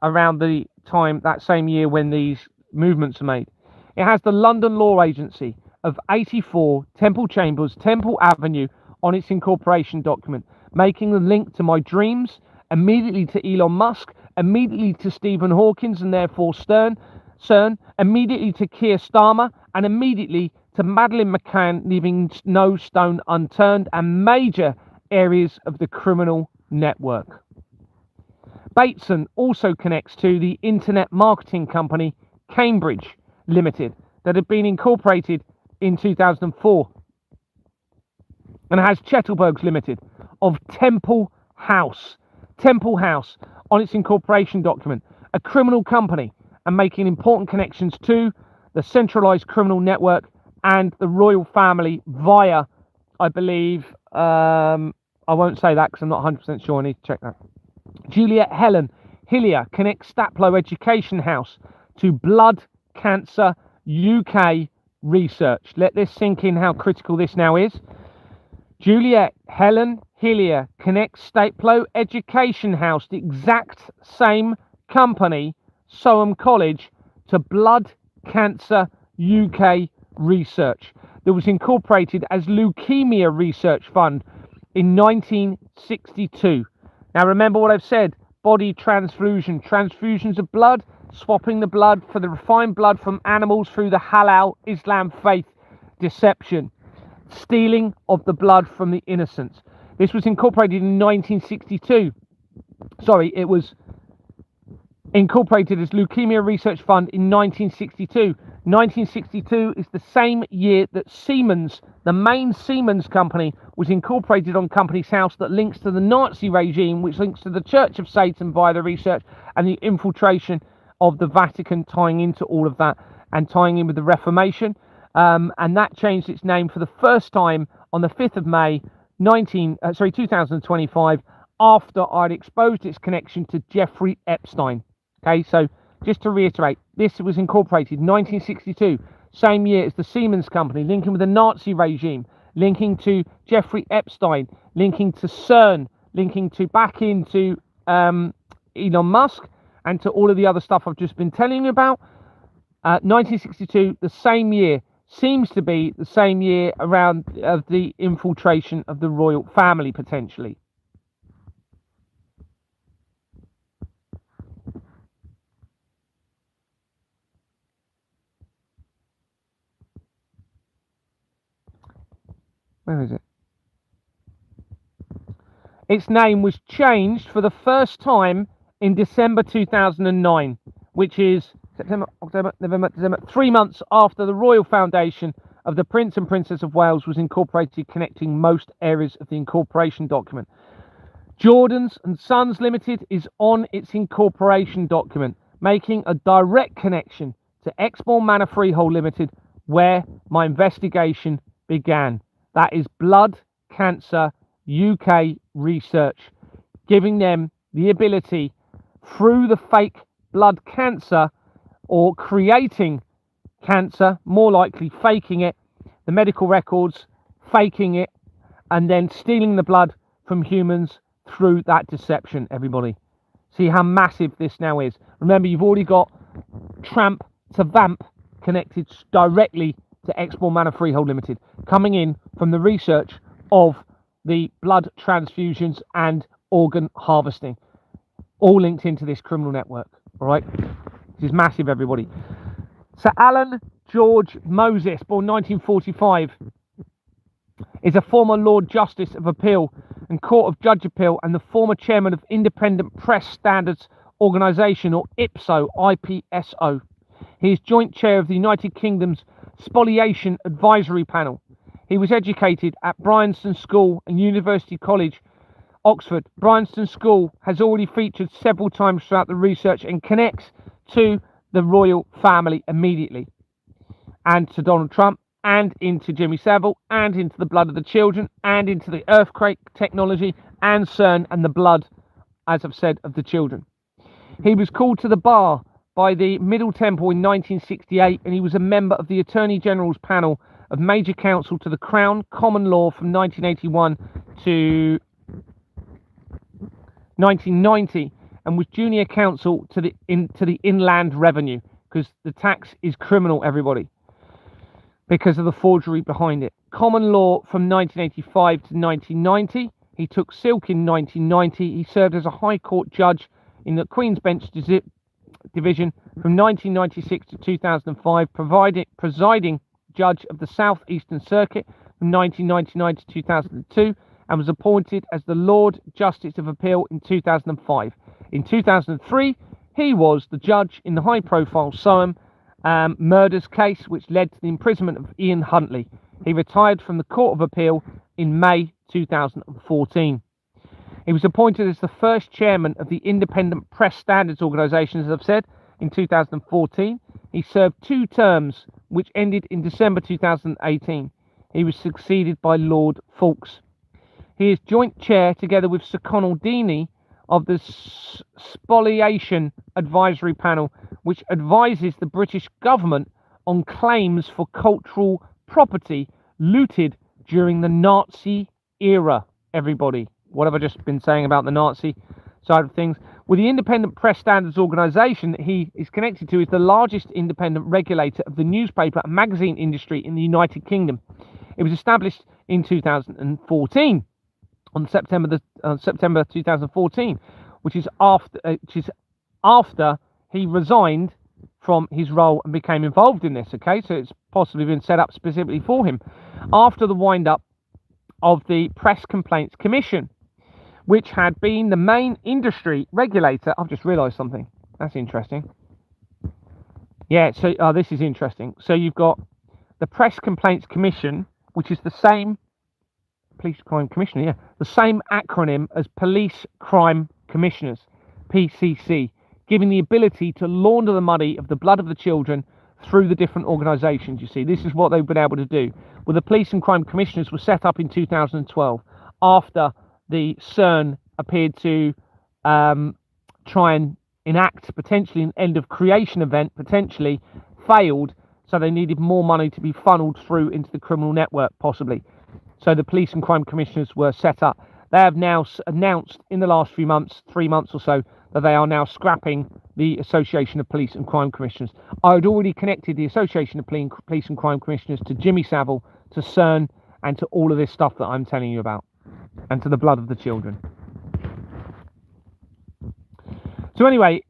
around the time, that same year when these movements are made. It has the London Law Agency of 84 Temple Chambers, Temple Avenue on its incorporation document, making the link to my dreams, immediately to Elon Musk, immediately to Stephen Hawkins and therefore CERN, immediately to Keir Starmer, and immediately to Madeleine McCann, leaving no stone unturned, and major areas of the criminal network. Bateson also connects to the internet marketing company Cambridge Limited, that had been incorporated in 2004, and has Chettlebergs Limited of Temple House on its incorporation document, a criminal company, and making important connections to the centralised criminal network and the royal family via, I believe, I won't say that because I'm not 100% sure, I need to check that. Juliet Helen Hillier connects Staplow Education House to Blood Cancer UK Research. Let this sink in how critical this now is. Juliet Helen Hillier connects Staplow Education House, the exact same company, Soham College, to Blood Cancer UK Research, that was incorporated as Leukemia Research Fund in 1962. Now remember what I've said, body transfusion, transfusions of blood, swapping the blood for the refined blood from animals through the halal Islam faith deception, stealing of the blood from the innocents. This was incorporated in 1962. Sorry, it was incorporated as Leukemia Research Fund in 1962. 1962 is the same year that Siemens, the main Siemens company, was incorporated on Companies House, that links to the Nazi regime, which links to the Church of Satan via the research and the infiltration of the Vatican, tying into all of that and tying in with the Reformation. And that changed its name for the first time on the 5th of May 2025, after I'd exposed its connection to Jeffrey Epstein. Okay, so just to reiterate, this was incorporated 1962, same year as the Siemens company, linking with the Nazi regime, linking to Jeffrey Epstein, linking to CERN, linking to back into Elon Musk, and to all of the other stuff I've just been telling you about. 1962, the same year, seems to be the same year around of the infiltration of the royal family, potentially. Where is it? Its name was changed for the first time in December 2009, which is September, October, November, December, 3 months after the Royal Foundation of the Prince and Princess of Wales was incorporated, connecting most areas of the incorporation document. Jordans and Sons Limited is on its incorporation document, making a direct connection to Exmoor Manor Freehold Limited, where my investigation began. That is Blood Cancer UK Research, giving them the ability through the fake blood cancer, or creating cancer, more likely faking it, the medical records, faking it, and then stealing the blood from humans through that deception, everybody. See how massive this now is. Remember, you've already got Tramp to Vamp connected directly to Exmoor Manor Freehold Limited, coming in from the research of the blood transfusions and organ harvesting, all linked into this criminal network. All right, this is massive, everybody. Sir Alan George Moses, born 1945, is a former Lord Justice of Appeal and Court of Judge Appeal, and the former chairman of Independent Press Standards Organisation, or IPSO. He is joint chair of the United Kingdom's Spoliation Advisory Panel. He was educated at Bryanston School and University College, Oxford. Bryanston School has already featured several times throughout the research and connects to the royal family immediately, and to Donald Trump, and into Jimmy Savile, and into the blood of the children, and into the earthquake technology, and CERN, and the blood, as I've said, of the children. He was called to the bar by the Middle Temple in 1968, and he was a member of the Attorney General's panel of Major Counsel to the Crown Common Law from 1981 to 1990, and was junior counsel to the Inland Revenue, because the tax is criminal, everybody, because of the forgery behind it. Common law from 1985 to 1990. He took silk in 1990. He served as a High Court judge in the Queen's Bench Division from 1996 to 2005, presiding judge of the South Eastern Circuit from 1999 to 2002, and was appointed as the Lord Justice of Appeal in 2005. In 2003, he was the judge in the high-profile Soham murders case, which led to the imprisonment of Ian Huntley. He retired from the Court of Appeal in May 2014. He was appointed as the first chairman of the Independent Press Standards Organisation, as I've said, in 2014. He served 2 terms, which ended in December 2018. He was succeeded by Lord Fawkes. He is joint chair, together with Sir Conall Deaney, of the Spoliation Advisory Panel, which advises the British government on claims for cultural property looted during the Nazi era. Everybody, what have I just been saying about the Nazi side of things? Well, the Independent Press Standards Organisation that he is connected to is the largest independent regulator of the newspaper and magazine industry in the United Kingdom. It was established in 2014, on September 2014, which is after he resigned from his role and became involved in this. Okay, so it's possibly been set up specifically for him. After the wind-up of the Press Complaints Commission, which had been the main industry regulator. I've just realised something. That's interesting. Yeah, so this is interesting. So you've got the Press Complaints Commission, which is the same Police Crime Commissioner, yeah, the same acronym as Police Crime Commissioners, PCC, giving the ability to launder the money of the blood of the children through the different organisations. You see, this is what they've been able to do. Well, the Police and Crime Commissioners were set up in 2012 after the CERN appeared to try and enact potentially an end of creation event, potentially failed, so they needed more money to be funneled through into the criminal network, possibly. So the Police and Crime Commissioners were set up. They have now announced in the last few months, 3 months or so, that they are now scrapping the Association of Police and Crime Commissioners. I had already connected the Association of Police and Crime Commissioners to Jimmy Savile, to CERN, and to all of this stuff that I'm telling you about, and to the blood of the children. So anyway,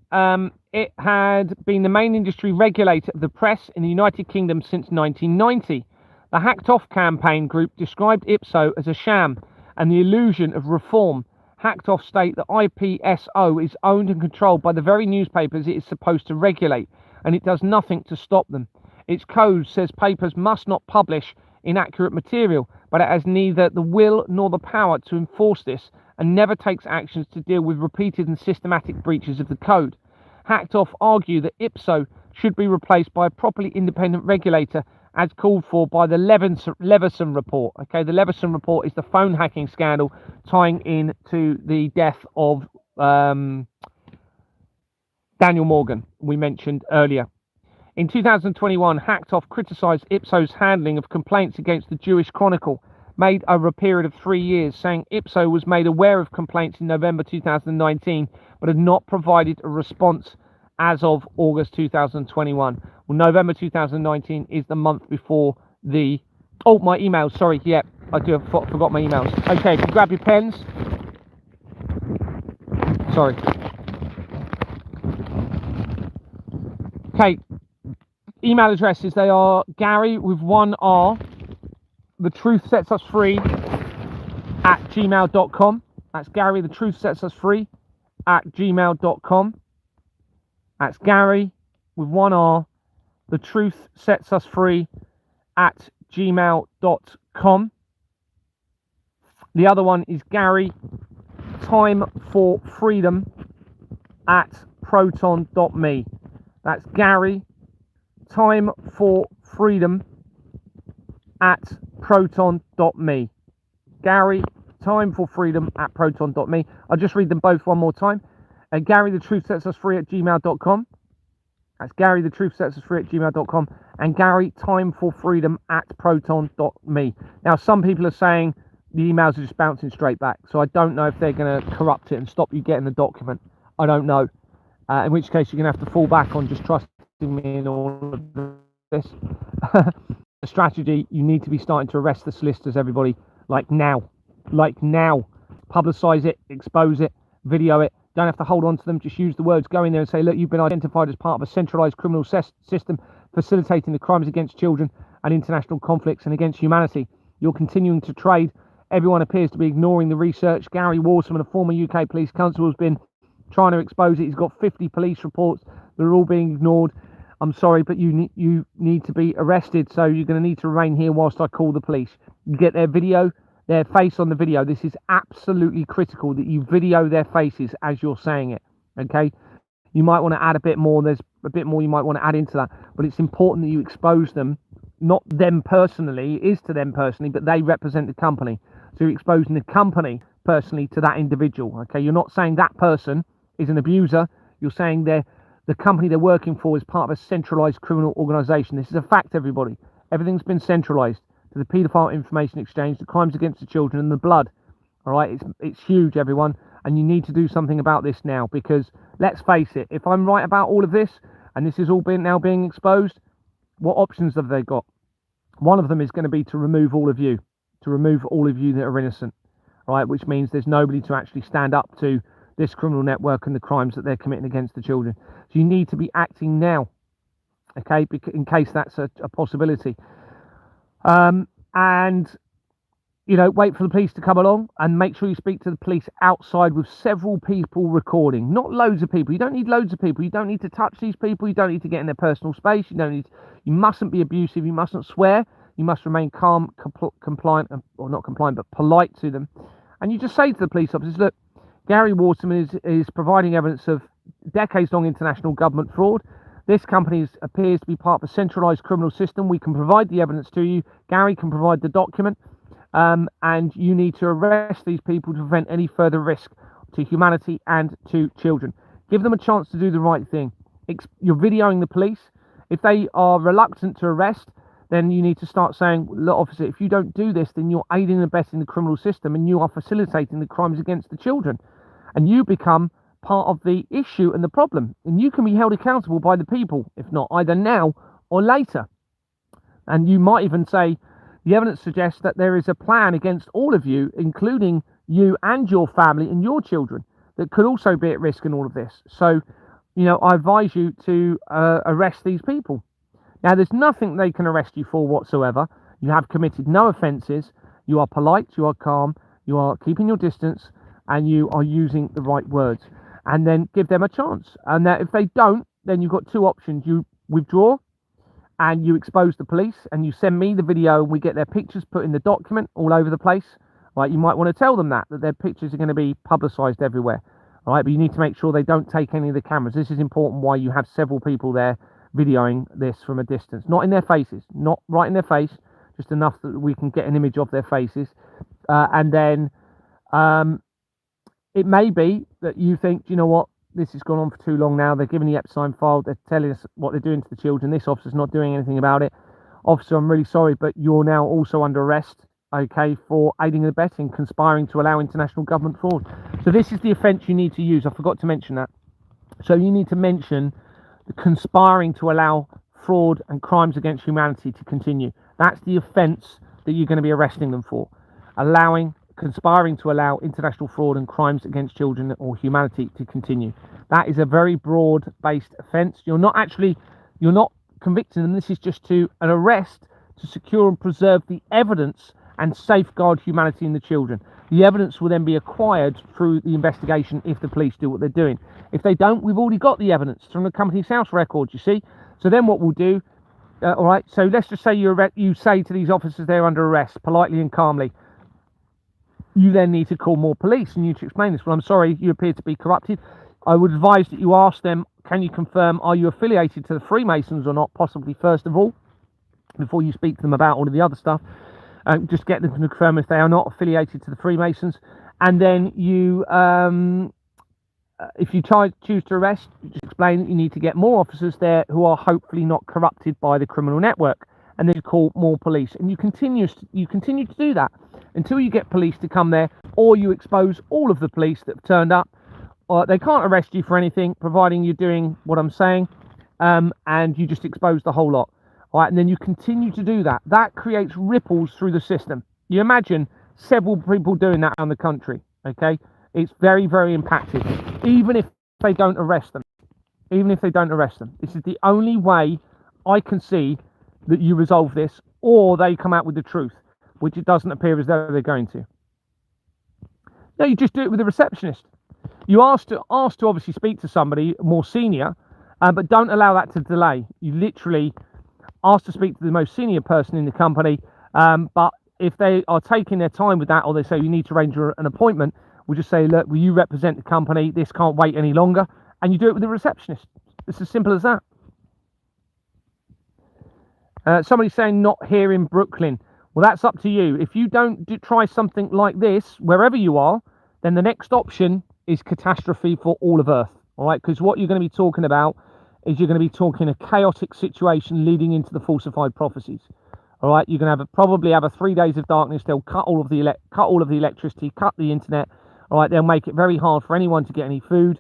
it had been the main industry regulator of the press in the United Kingdom since 1990. The Hacked Off campaign group described Ipso as a sham and the illusion of reform. Hacked Off state that IPSO is owned and controlled by the very newspapers it is supposed to regulate, and it does nothing to stop them. Its code says papers must not publish inaccurate material, but it has neither the will nor the power to enforce this, and never takes actions to deal with repeated and systematic breaches of the code. Hacked Off argue that Ipso should be replaced by a properly independent regulator as called for by the Leveson report. Okay, the Leveson report is the phone hacking scandal tying in to the death of Daniel Morgan, we mentioned earlier. In 2021, Hacked Off criticised Ipso's handling of complaints against the Jewish Chronicle, made over a period of 3 years, saying Ipso was made aware of complaints in November 2019, but had not provided a response as of August 2021. Well, November 2019 is the month before the... Oh, my emails, sorry, yeah, I do have forgot my emails. Okay, if you grab your pens. Sorry. Okay, email addresses, they are Gary with one R, the truth sets us free at gmail.com. That's Gary, the truth sets us free at gmail.com. That's Gary with one R, the truth sets us free at gmail.com. The other one is Gary, time for freedom at proton.me. That's Gary, time for freedom at proton.me. Gary, time for freedom at proton.me. I'll just read them both one more time. Gary, the truth sets us free at gmail.com. That's Gary, the truth sets us free at gmail.com. And Gary, time for freedom at proton.me. Now, some people are saying the emails are just bouncing straight back. So I don't know if they're going to corrupt it and stop you getting the document. I don't know. In which case, you're going to have to fall back on just trusting me in all of this. The strategy, you need to be starting to arrest the solicitors, everybody, like now. Like now. Publicise it, expose it, video it. Don't have to hold on to them. Just use the words. Go in there and say, look, you've been identified as part of a centralised criminal system facilitating the crimes against children and international conflicts and against humanity. You're continuing to trade. Everyone appears to be ignoring the research. Gary Waterman, a former UK police constable, has been trying to expose it. He's got 50 police reports that are all being ignored. I'm sorry, but you need to be arrested, so you're going to need to remain here whilst I call the police. You get their video, their face on the video. This is absolutely critical that you video their faces as you're saying it, okay? You might want to add a bit more. There's a bit more you might want to add into that, but it's important that you expose them, not them personally. It is to them personally, but they represent the company. So you're exposing the company personally to that individual, okay? You're not saying that person is an abuser. You're saying the company they're working for is part of a centralised criminal organisation. This is a fact, everybody. Everything's been centralised to the paedophile information exchange, the crimes against the children, and the blood. All right, it's huge, everyone, and you need to do something about this now, because let's face it, if I'm right about all of this, and this is all now being exposed, what options have they got? One of them is going to be to remove all of you that are innocent, right? Which means there's nobody to actually stand up to this criminal network and the crimes that they're committing against the children. So you need to be acting now, okay, in case that's a possibility. And you know, wait for the police to come along, and make sure you speak to the police outside with several people recording, not loads of people. You don't need loads of people. You don't need to touch these people. You don't need to get in their personal space. You mustn't be abusive. You mustn't swear. You must remain calm, compliant, or not compliant, but polite to them. And you just say to the police officers, look, Gary Waterman is providing evidence of decades-long international government fraud. This company appears to be part of a centralised criminal system. We can provide the evidence to you. Gary can provide the document. And you need to arrest these people to prevent any further risk to humanity and to children. Give them a chance to do the right thing. You're videoing the police. If they are reluctant to arrest, then you need to start saying, look, officer, if you don't do this, then you're aiding and abetting the criminal system, and you are facilitating the crimes against the children. And you become part of the issue and the problem. And you can be held accountable by the people, if not either now or later. And you might even say, the evidence suggests that there is a plan against all of you, including you and your family and your children, that could also be at risk in all of this. So, you know, I advise you to arrest these people. Now, there's nothing they can arrest you for whatsoever. You have committed no offences. You are polite, you are calm, you are keeping your distance, and you are using the right words. And then give them a chance. And if they don't, then you've got two options. You withdraw, and you expose the police, and you send me the video, and we get their pictures put in the document all over the place. Right, you might want to tell them that their pictures are going to be publicised everywhere. All right, but you need to make sure they don't take any of the cameras. This is important, why you have several people there videoing this from a distance, not in their faces, not right in their face, just enough that we can get an image of their faces. And then it may be that you think, you know what, this has gone on for too long now. They're giving the Epstein file. They're telling us what they're doing to the children. This officer's not doing anything about it. Officer, I'm really sorry, but you're now also under arrest, okay, for aiding and abetting, conspiring to allow international government fraud. So this is the offence you need to use. I forgot to mention that. So you need to mention the conspiring to allow fraud and crimes against humanity to continue. That's the offence that you're going to be arresting them for. Conspiring to allow international fraud and crimes against children or humanity to continue. That is a very broad-based offence. You're not convicting them. This is just an arrest to secure and preserve the evidence and safeguard humanity and the children. The evidence will then be acquired through the investigation if the police do what they're doing. If they don't, we've already got the evidence from the company's house records, you see. So then what we'll do, all right, so let's just say you say to these officers they're under arrest, politely and calmly. You then need to call more police and you need to explain this. Well, I'm sorry, you appear to be corrupted. I would advise that you ask them, can you confirm, are you affiliated to the Freemasons or not, possibly first of all, before you speak to them about all of the other stuff. Just get them to confirm if they are not affiliated to the Freemasons. And then you, if you choose to arrest, just explain that you need to get more officers there who are hopefully not corrupted by the criminal network. And then you call more police. And you continue to do that until you get police to come there, or you expose all of the police that have turned up. They can't arrest you for anything, providing you're doing what I'm saying, and you just expose the whole lot. All right, and then you continue to do that. That creates ripples through the system. You imagine several people doing that around the country, okay? It's very, very impactful, even if they don't arrest them. Even if they don't arrest them. This is the only way I can see that you resolve this, or they come out with the truth, which it doesn't appear as though they're going to. No, you just do it with the receptionist. You ask to obviously speak to somebody more senior, but don't allow that to delay. You literally ask to speak to the most senior person in the company, but if they are taking their time with that, or they say you need to arrange an appointment, we'll just say, look, will you represent the company? This can't wait any longer. And you do it with the receptionist. It's as simple as that. Somebody's saying not here in Brooklyn. Well, that's up to you. If you don't try something like this, wherever you are, then the next option is catastrophe for all of Earth. All right, because what you're going to be talking about is you're going to be talking a chaotic situation leading into the falsified prophecies. All right, you're going to probably have 3 days of darkness. They'll cut all of the electricity, cut the internet. All right, they'll make it very hard for anyone to get any food.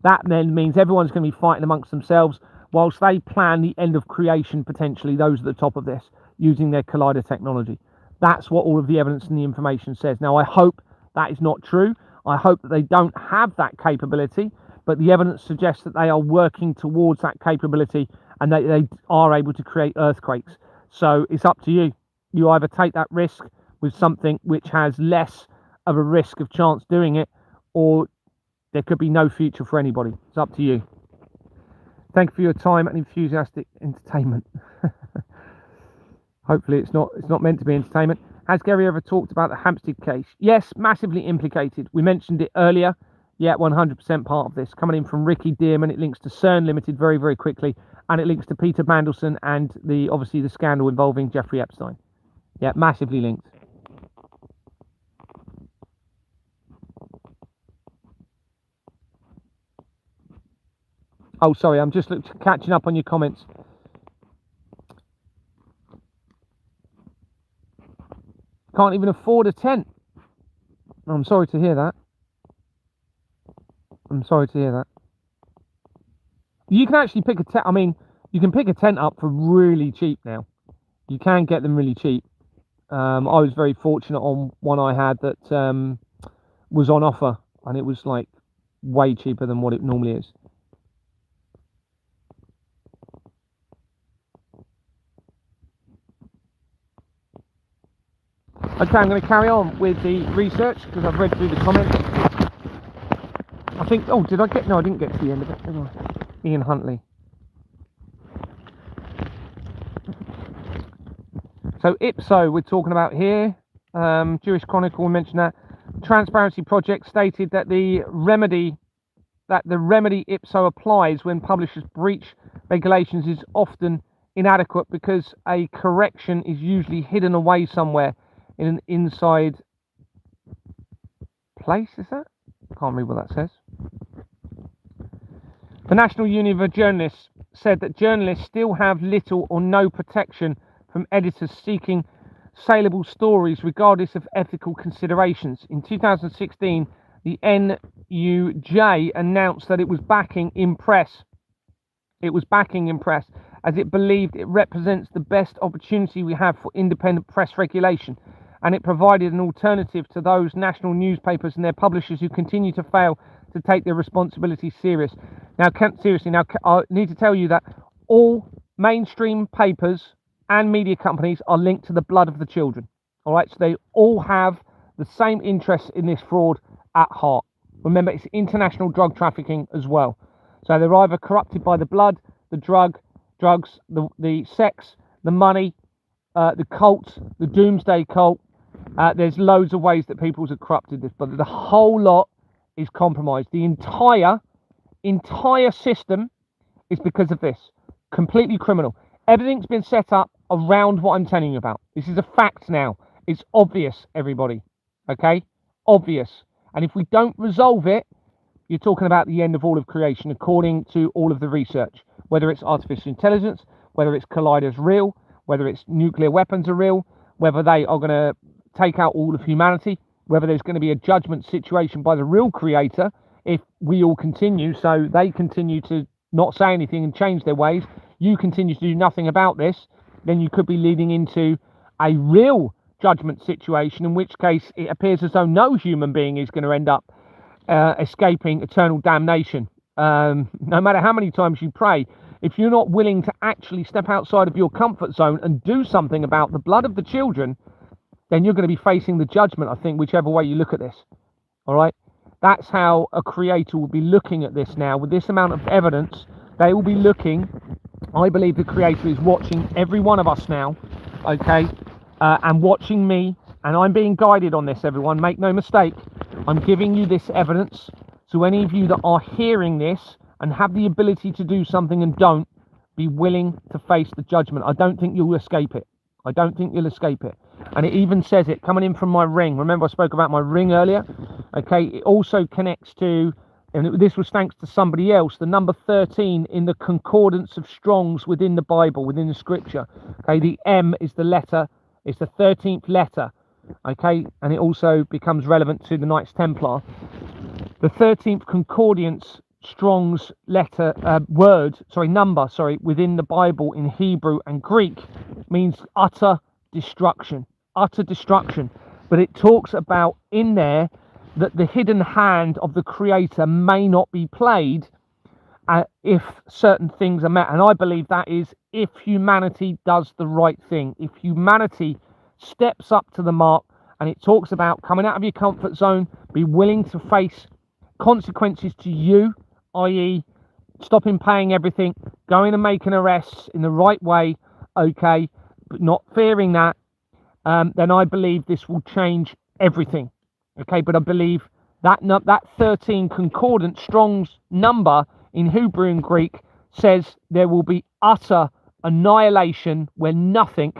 That then means everyone's going to be fighting amongst themselves whilst they plan the end of creation, potentially, those at the top of this, using their collider technology. That's what all of the evidence and the information says. Now, I hope that is not true. I hope that they don't have that capability, but the evidence suggests that they are working towards that capability and they are able to create earthquakes. So it's up to you. You either take that risk with something which has less of a risk of chance doing it, or there could be no future for anybody. It's up to you. Thank you for your time and enthusiastic entertainment. Hopefully it's not meant to be entertainment. Has Gary ever talked about the Hampstead case? Yes, massively implicated. We mentioned it earlier. Yeah, 100% part of this. Coming in from Ricky Dearman, it links to CERN Limited very, very quickly, and it links to Peter Mandelson and obviously the scandal involving Jeffrey Epstein. Yeah, massively linked. Oh, sorry, I'm just catching up on your comments. Can't even afford a tent. I'm sorry to hear that. I'm sorry to hear that. You can actually pick a tent. I mean, you can pick a tent up for really cheap now. You can get them really cheap. I was very fortunate on one I had that was on offer, and it was like way cheaper than what it normally is. Okay, I'm going to carry on with the research because I've read through the comments. I think, oh, did I get, no, I didn't get to the end of it. Did I? Ian Huntley. So Ipso, we're talking about here. Jewish Chronicle mentioned that. Transparency Project stated that the remedy Ipso applies when publishers breach regulations is often inadequate because a correction is usually hidden away somewhere in an inside place. Is that? I can't read what that says. The National Union of Journalists said that journalists still have little or no protection from editors seeking saleable stories regardless of ethical considerations. In 2016, the NUJ announced that it was backing Impress. It was backing Impress as it believed it represents the best opportunity we have for independent press regulation, and it provided an alternative to those national newspapers and their publishers who continue to fail to take their responsibilities seriously. Now, I need to tell you that all mainstream papers and media companies are linked to the blood of the children. All right, so they all have the same interests in this fraud at heart. Remember, it's international drug trafficking as well. So they're either corrupted by the blood, the drugs, the sex, the money, the cult, the doomsday cult. There's loads of ways that people have corrupted this, but the whole lot is compromised. The entire system is because of this. Completely criminal. Everything's been set up around what I'm telling you about. This is a fact now. It's obvious, everybody. Okay? Obvious. And if we don't resolve it, you're talking about the end of all of creation, according to all of the research. Whether it's artificial intelligence, whether it's colliders real, whether it's nuclear weapons are real, whether they are going to take out all of humanity, whether there's going to be a judgment situation by the real creator if we all continue, so they continue to not say anything and change their ways, you continue to do nothing about this, then you could be leading into a real judgment situation, in which case it appears as though no human being is going to end up escaping eternal damnation. No matter how many times you pray, if you're not willing to actually step outside of your comfort zone and do something about the blood of the children, then you're going to be facing the judgment, I think, whichever way you look at this. All right? That's how a creator will be looking at this now. With this amount of evidence, they will be looking. I believe the creator is watching every one of us now, okay? And watching me, and I'm being guided on this, everyone. Make no mistake. I'm giving you this evidence. So any of you that are hearing this and have the ability to do something and don't, be willing to face the judgment. I don't think you'll escape it. I don't think you'll escape it. And it even says it coming in from my ring. Remember I spoke about my ring earlier? Okay, it also connects to, and this was thanks to somebody else, the number 13 in the concordance of Strong's within the Bible, within the scripture. Okay, the M is the letter, it's the 13th letter. Okay, and it also becomes relevant to the Knights Templar. The 13th concordance Strong's number within the Bible in Hebrew and Greek means utter destruction. But it talks about in there that the hidden hand of the creator may not be played if certain things are met. And I believe that is if humanity does the right thing. If humanity steps up to the mark, and it talks about coming out of your comfort zone, be willing to face consequences to you, i.e. stopping paying everything, going and making arrests in the right way, okay, but not fearing that, then I believe this will change everything, okay? But I believe that 13 concordant Strong's number in Hebrew and Greek says there will be utter annihilation where nothing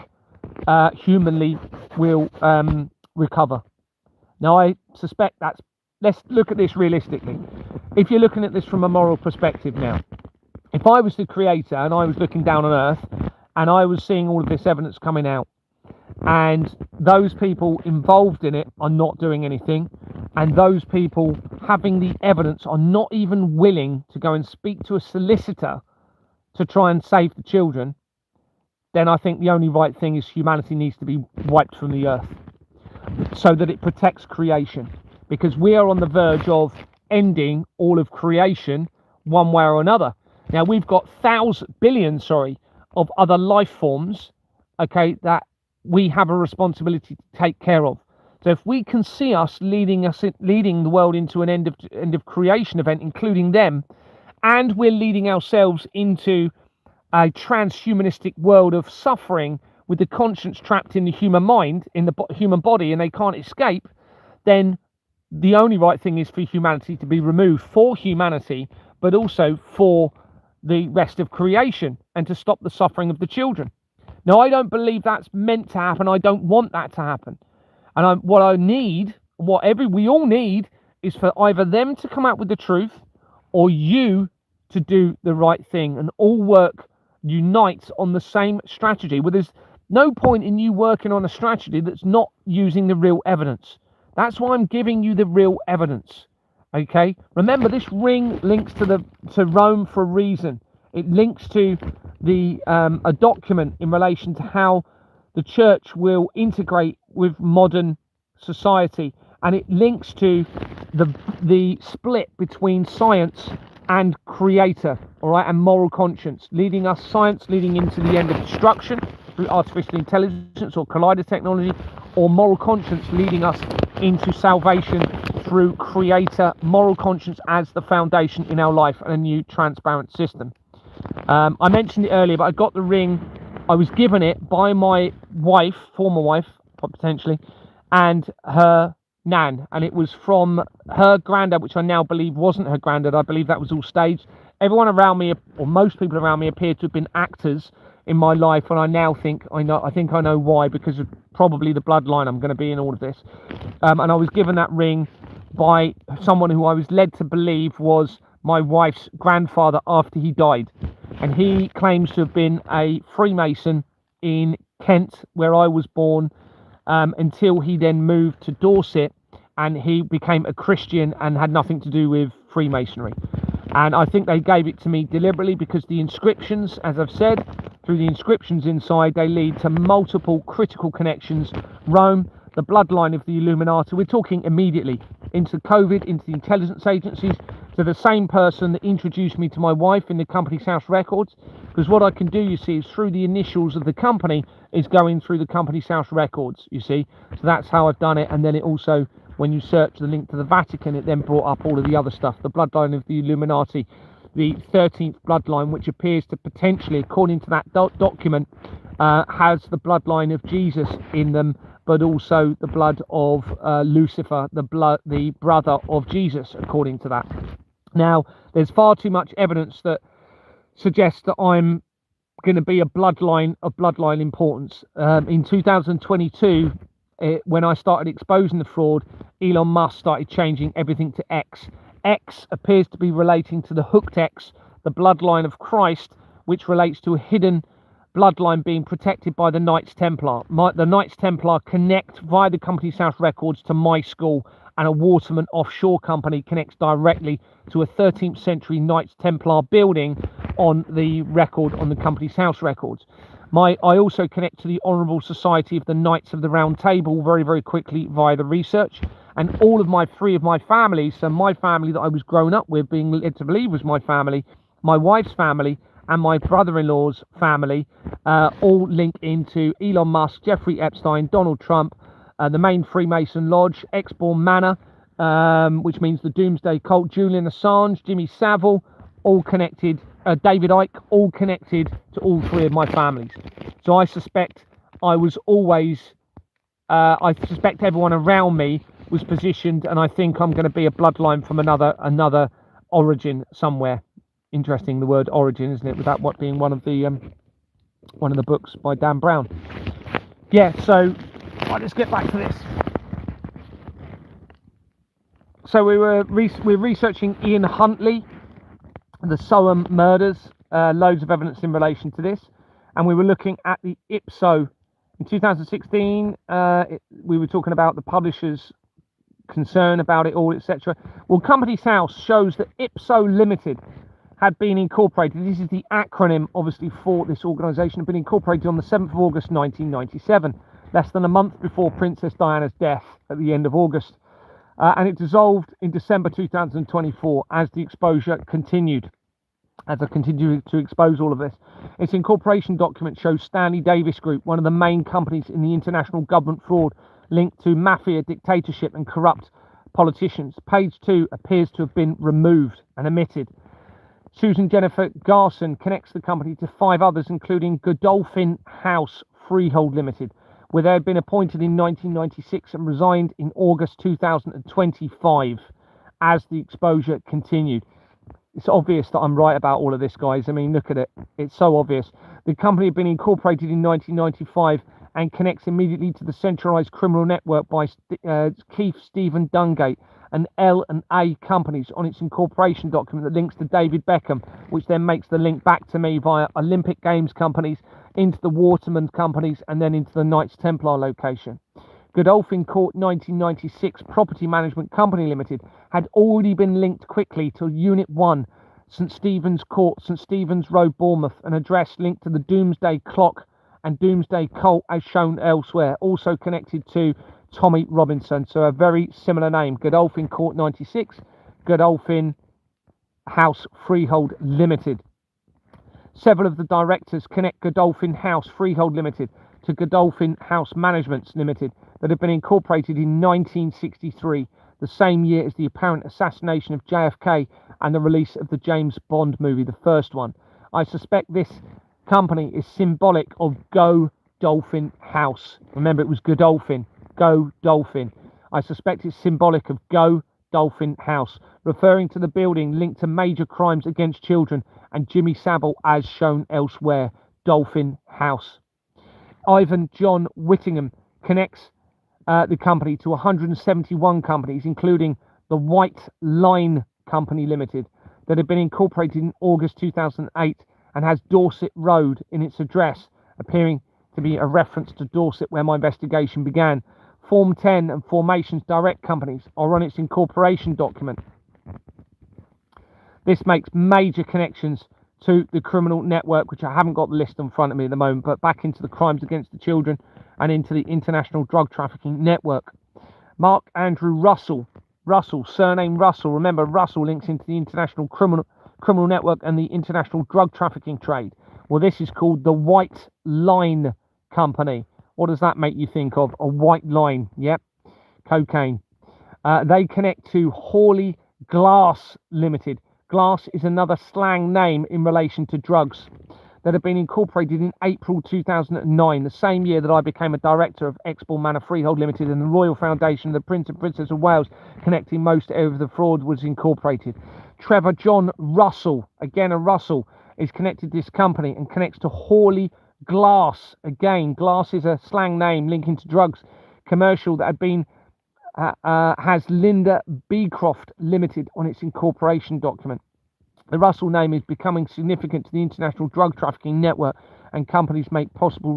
humanly will recover. Now, I suspect let's look at this realistically. If you're looking at this from a moral perspective now, if I was the creator and I was looking down on earth and I was seeing all of this evidence coming out, and those people involved in it are not doing anything, and those people having the evidence are not even willing to go and speak to a solicitor to try and save the children, then I think the only right thing is humanity needs to be wiped from the earth so that it protects creation, because we are on the verge of ending all of creation one way or another. Now, we've got billions of other life forms, okay, that we have a responsibility to take care of. So if we can see us leading the world into an end of creation event, including them, and we're leading ourselves into a transhumanistic world of suffering with the conscience trapped in the human mind, in the human body, and they can't escape, then the only right thing is for humanity to be removed, for humanity, but also for the rest of creation, and to stop the suffering of the children. Now, I don't believe that's meant to happen. I don't want that to happen. And what we all need is for either them to come out with the truth or you to do the right thing, and all work unite on the same strategy. Well, there's no point in you working on a strategy that's not using the real evidence. That's why I'm giving you the real evidence. Okay, remember, this ring links to Rome for a reason. It links to a document in relation to how the church will integrate with modern society, and it links to the split between science and creator, all right, and moral conscience, science leading into the end of destruction through artificial intelligence or collider technology, or moral conscience leading us into salvation through creator moral conscience as the foundation in our life, and a new transparent system. I mentioned it earlier, but I got the ring. I was given it by my wife, former wife, potentially, and her nan, and it was from her granddad, which I now believe wasn't her granddad. I believe that was all staged. Everyone around me, or most people around me, appeared to have been actors in my life, and I now think I know why, because of probably the bloodline I'm going to be in all of this. And I was given that ring by someone who I was led to believe was my wife's grandfather after he died, and he claims to have been a Freemason in Kent, where I was born, until he then moved to Dorset, and he became a Christian and had nothing to do with Freemasonry. And I think they gave it to me deliberately, because the inscriptions, as I've said, through the inscriptions inside, they lead to multiple critical connections. Rome, the bloodline of the Illuminati, we're talking immediately into COVID, into the intelligence agencies, to the same person that introduced me to my wife in the company's house records. Because what I can do, you see, is through the initials of the company is going through the company's house records, you see. So that's how I've done it. And then it also, when you search the link to the Vatican, it then brought up all of the other stuff, the bloodline of the Illuminati, the 13th bloodline, which appears to potentially, according to that document, has the bloodline of Jesus in them, but also the blood of Lucifer, the brother of Jesus, according to that. Now, there's far too much evidence that suggests that I'm going to be a bloodline of bloodline importance. In 2022, when I started exposing the fraud, Elon Musk started changing everything to X. X appears to be relating to the hooked X, the bloodline of Christ, which relates to a hidden bloodline being protected by the Knights Templar. The Knights Templar connect via the company's house records to my school, and a Waterman offshore company connects directly to a 13th century Knights Templar building on the record, on the company's house records. I also connect to the Honourable Society of the Knights of the Round Table very, very quickly via the research. And all of three of my families, so my family that I was grown up with, being led to believe was my family, my wife's family, and my brother-in-law's family, all link into Elon Musk, Jeffrey Epstein, Donald Trump, the main Freemason Lodge, Exbourne Manor, which means the Doomsday Cult, Julian Assange, Jimmy Savile, all connected, David Icke, all connected to all three of my families. So I suspect I was always, I suspect everyone around me was positioned, and I think I'm going to be a bloodline from another origin somewhere. Interesting, the word origin, isn't it? With that what being one of the books by Dan Brown. Yeah, so let's get back to this. So we're researching Ian Huntley, the Soham murders, loads of evidence in relation to this, and we were looking at the Ipso in 2016. We were talking about the publisher's concern about it all, etc. Well, Companies House shows that Ipso Limited had been incorporated. This is the acronym, obviously, for this organisation. Had been incorporated on the 7th of August 1997, less than a month before Princess Diana's death at the end of August. And it dissolved in December 2024 as the exposure continued. As I continue to expose all of this, its incorporation document shows Stanley Davis Group, one of the main companies in the international government fraud linked to mafia, dictatorship and corrupt politicians. Page 2 appears to have been removed and omitted. Susan Jennifer Garson connects the company to 5 others, including Godolphin House Freehold Limited, where they had been appointed in 1996 and resigned in August 2025 as the exposure continued. It's obvious that I'm right about all of this, guys. I mean, look at it. It's so obvious. The company had been incorporated in 1995 and connects immediately to the centralised criminal network by Keith Stephen Dungate and L&A companies on its incorporation document that links to David Beckham, which then makes the link back to me via Olympic Games companies, into the Waterman companies, and then into the Knights Templar location. Godolphin Court 1996 Property Management Company Limited had already been linked quickly to Unit 1, St Stephen's Court, St Stephen's Road, Bournemouth, an address linked to the Doomsday Clock and Doomsday Cult as shown elsewhere, also connected to Tommy Robinson. So a very similar name, Godolphin Court 96, Godolphin House Freehold Limited. Several of the directors connect Godolphin House Freehold Limited to Godolphin House Managements Limited that had been incorporated in 1963, the same year as the apparent assassination of JFK and the release of the James Bond movie, the first one. I suspect this company is symbolic of Go Dolphin House. Remember, it was Godolphin. Go Dolphin. I suspect it's symbolic of Go Dolphin House, referring to the building linked to major crimes against children and Jimmy Savile as shown elsewhere. Dolphin House. Ivan John Whittingham connects the company to 171 companies, including the White Line Company Limited, that had been incorporated in August 2008 and has Dorset Road in its address, appearing to be a reference to Dorset where my investigation began. Form 10 and Formations Direct companies are on its incorporation document. This makes major connections to the criminal network, which I haven't got the list in front of me at the moment, but back into the crimes against the children and into the international drug trafficking network. Mark Andrew Russell, surname Russell. Remember, Russell links into the international criminal network and the international drug trafficking trade. Well, this is called the White Line Company. What does that make you think of? A white line. Yep, cocaine. They connect to Hawley Glass Limited. Glass is another slang name in relation to drugs that have been incorporated in April 2009, the same year that I became a director of Exbourne Manor Freehold Limited, and the Royal Foundation of the Prince and Princess of Wales, connecting most areas of the fraud, was incorporated. Trevor John Russell, again a Russell, is connected to this company and connects to Hawley Glass. Again, Glass is a slang name linking to drugs commercial that had been has Linda Beecroft Limited on its incorporation document. The Russell name is becoming significant to the international drug trafficking network, and these companies make possible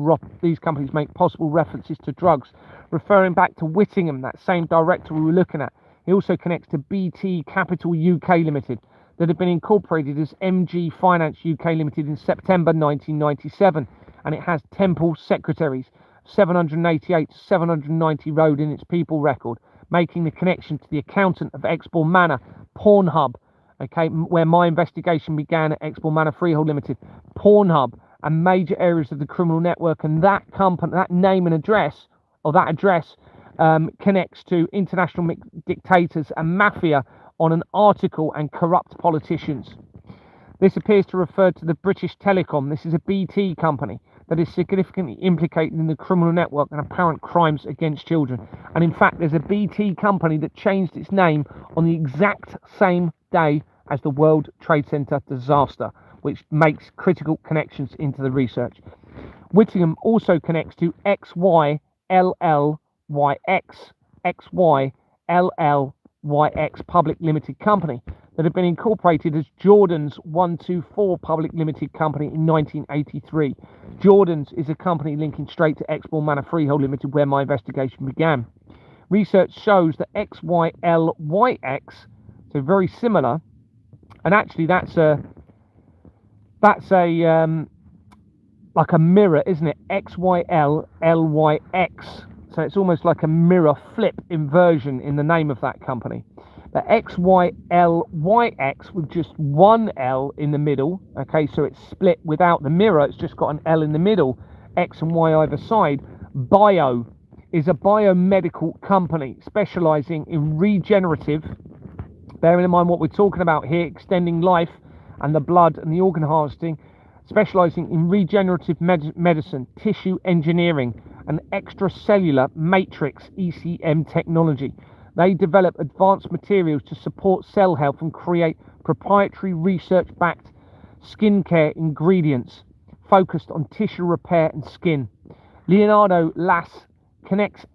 references to drugs, referring back to Whittingham, that same director we were looking at. He also connects to BT Capital UK Limited, that had been incorporated as MG Finance UK Limited in September 1997, and it has Temple Secretaries, 788 to 790 Road in its people record, making the connection to the accountant of Exbourne Manor, Pornhub, okay, where my investigation began at Exbourne Manor Freehold Limited. Pornhub and major areas of the criminal network, and that company, that name and address, or that address, connects to international dictators and mafia on an article and corrupt politicians. This appears to refer to the British Telecom. This is a BT company that is significantly implicated in the criminal network and apparent crimes against children. And in fact, there's a BT company that changed its name on the exact same day as the World Trade Center disaster, which makes critical connections into the research. Whittingham also connects to XYLLYX Public Limited Company that had been incorporated as Jordan's 124 Public Limited Company in 1983. Jordan's is a company linking straight to Exborn Manor Freehold Limited, where my investigation began. Research shows that XYLYX, so very similar, and actually that's a like a mirror, isn't it? XYLLYX. So it's almost like a mirror flip inversion in the name of that company. The XYLYX with just one L in the middle. Okay, so it's split without the mirror. It's just got an L in the middle, X and Y either side. Bio is a biomedical company specializing in regenerative, bearing in mind what we're talking about here, extending life and the blood and the organ harvesting, specializing in regenerative medicine, tissue engineering, and extracellular matrix ECM technology. They develop advanced materials to support cell health and create proprietary research-backed skincare ingredients focused on tissue repair and skin. Leonardo Lass connects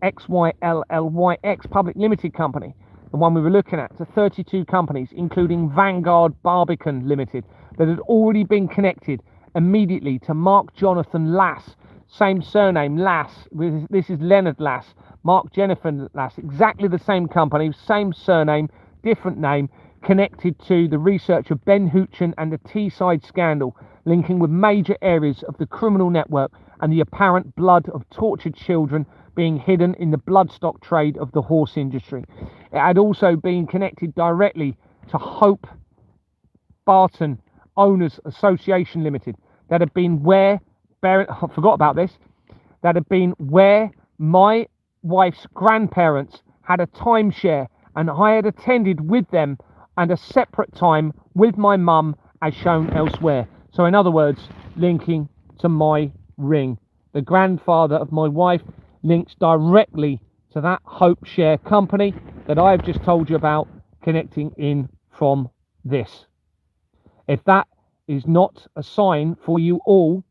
XYLLYX Public Limited Company, the one we were looking at, to 32 companies, including Vanguard Barbican Limited, that had already been connected immediately to Mark Jonathan Lass, same surname, Lass. This is Leonard Lass, Mark Jennifer Lass, exactly the same company, same surname, different name, connected to the research of Ben Hootchen and the Teesside scandal, linking with major areas of the criminal network and the apparent blood of tortured children being hidden in the bloodstock trade of the horse industry. It had also been connected directly to Hope Barton Owners Association Limited, that had been where, I forgot about this, that had been where my wife's grandparents had a timeshare, and I had attended with them and a separate time with my mum as shown elsewhere. So in other words, linking to my ring. The grandfather of my wife links directly to that Hope Share company that I have just told you about, connecting in from this. If that is not a sign for you all,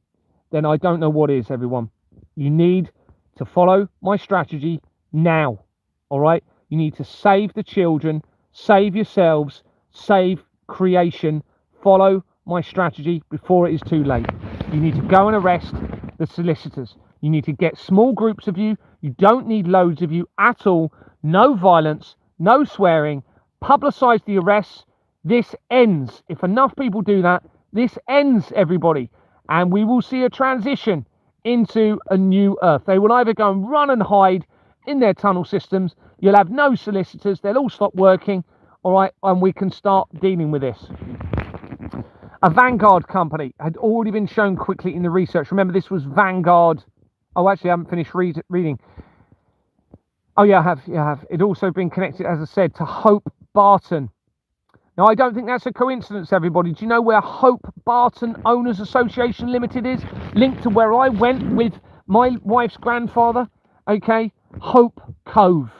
then I don't know what is, everyone. You need to follow my strategy now, all right? You need to save the children, save yourselves, save creation. Follow my strategy before it is too late. You need to go and arrest the solicitors. You need to get small groups of you. You don't need loads of you at all. No violence, no swearing. Publicize the arrests. This ends. If enough people do that, this ends, everybody. And we will see a transition into a new earth. They will either go and run and hide in their tunnel systems. You'll have no solicitors. They'll all stop working. All right. And we can start dealing with this. A Vanguard company had already been shown quickly in the research. Remember, this was Vanguard. Oh, actually, I haven't finished reading. Oh, yeah, I have. It also been connected, as I said, to Hope Barton. Now, I don't think that's a coincidence, everybody. Do you know where Hope Barton Owners Association Limited is? Linked to where I went with my wife's grandfather. Okay, Hope Cove.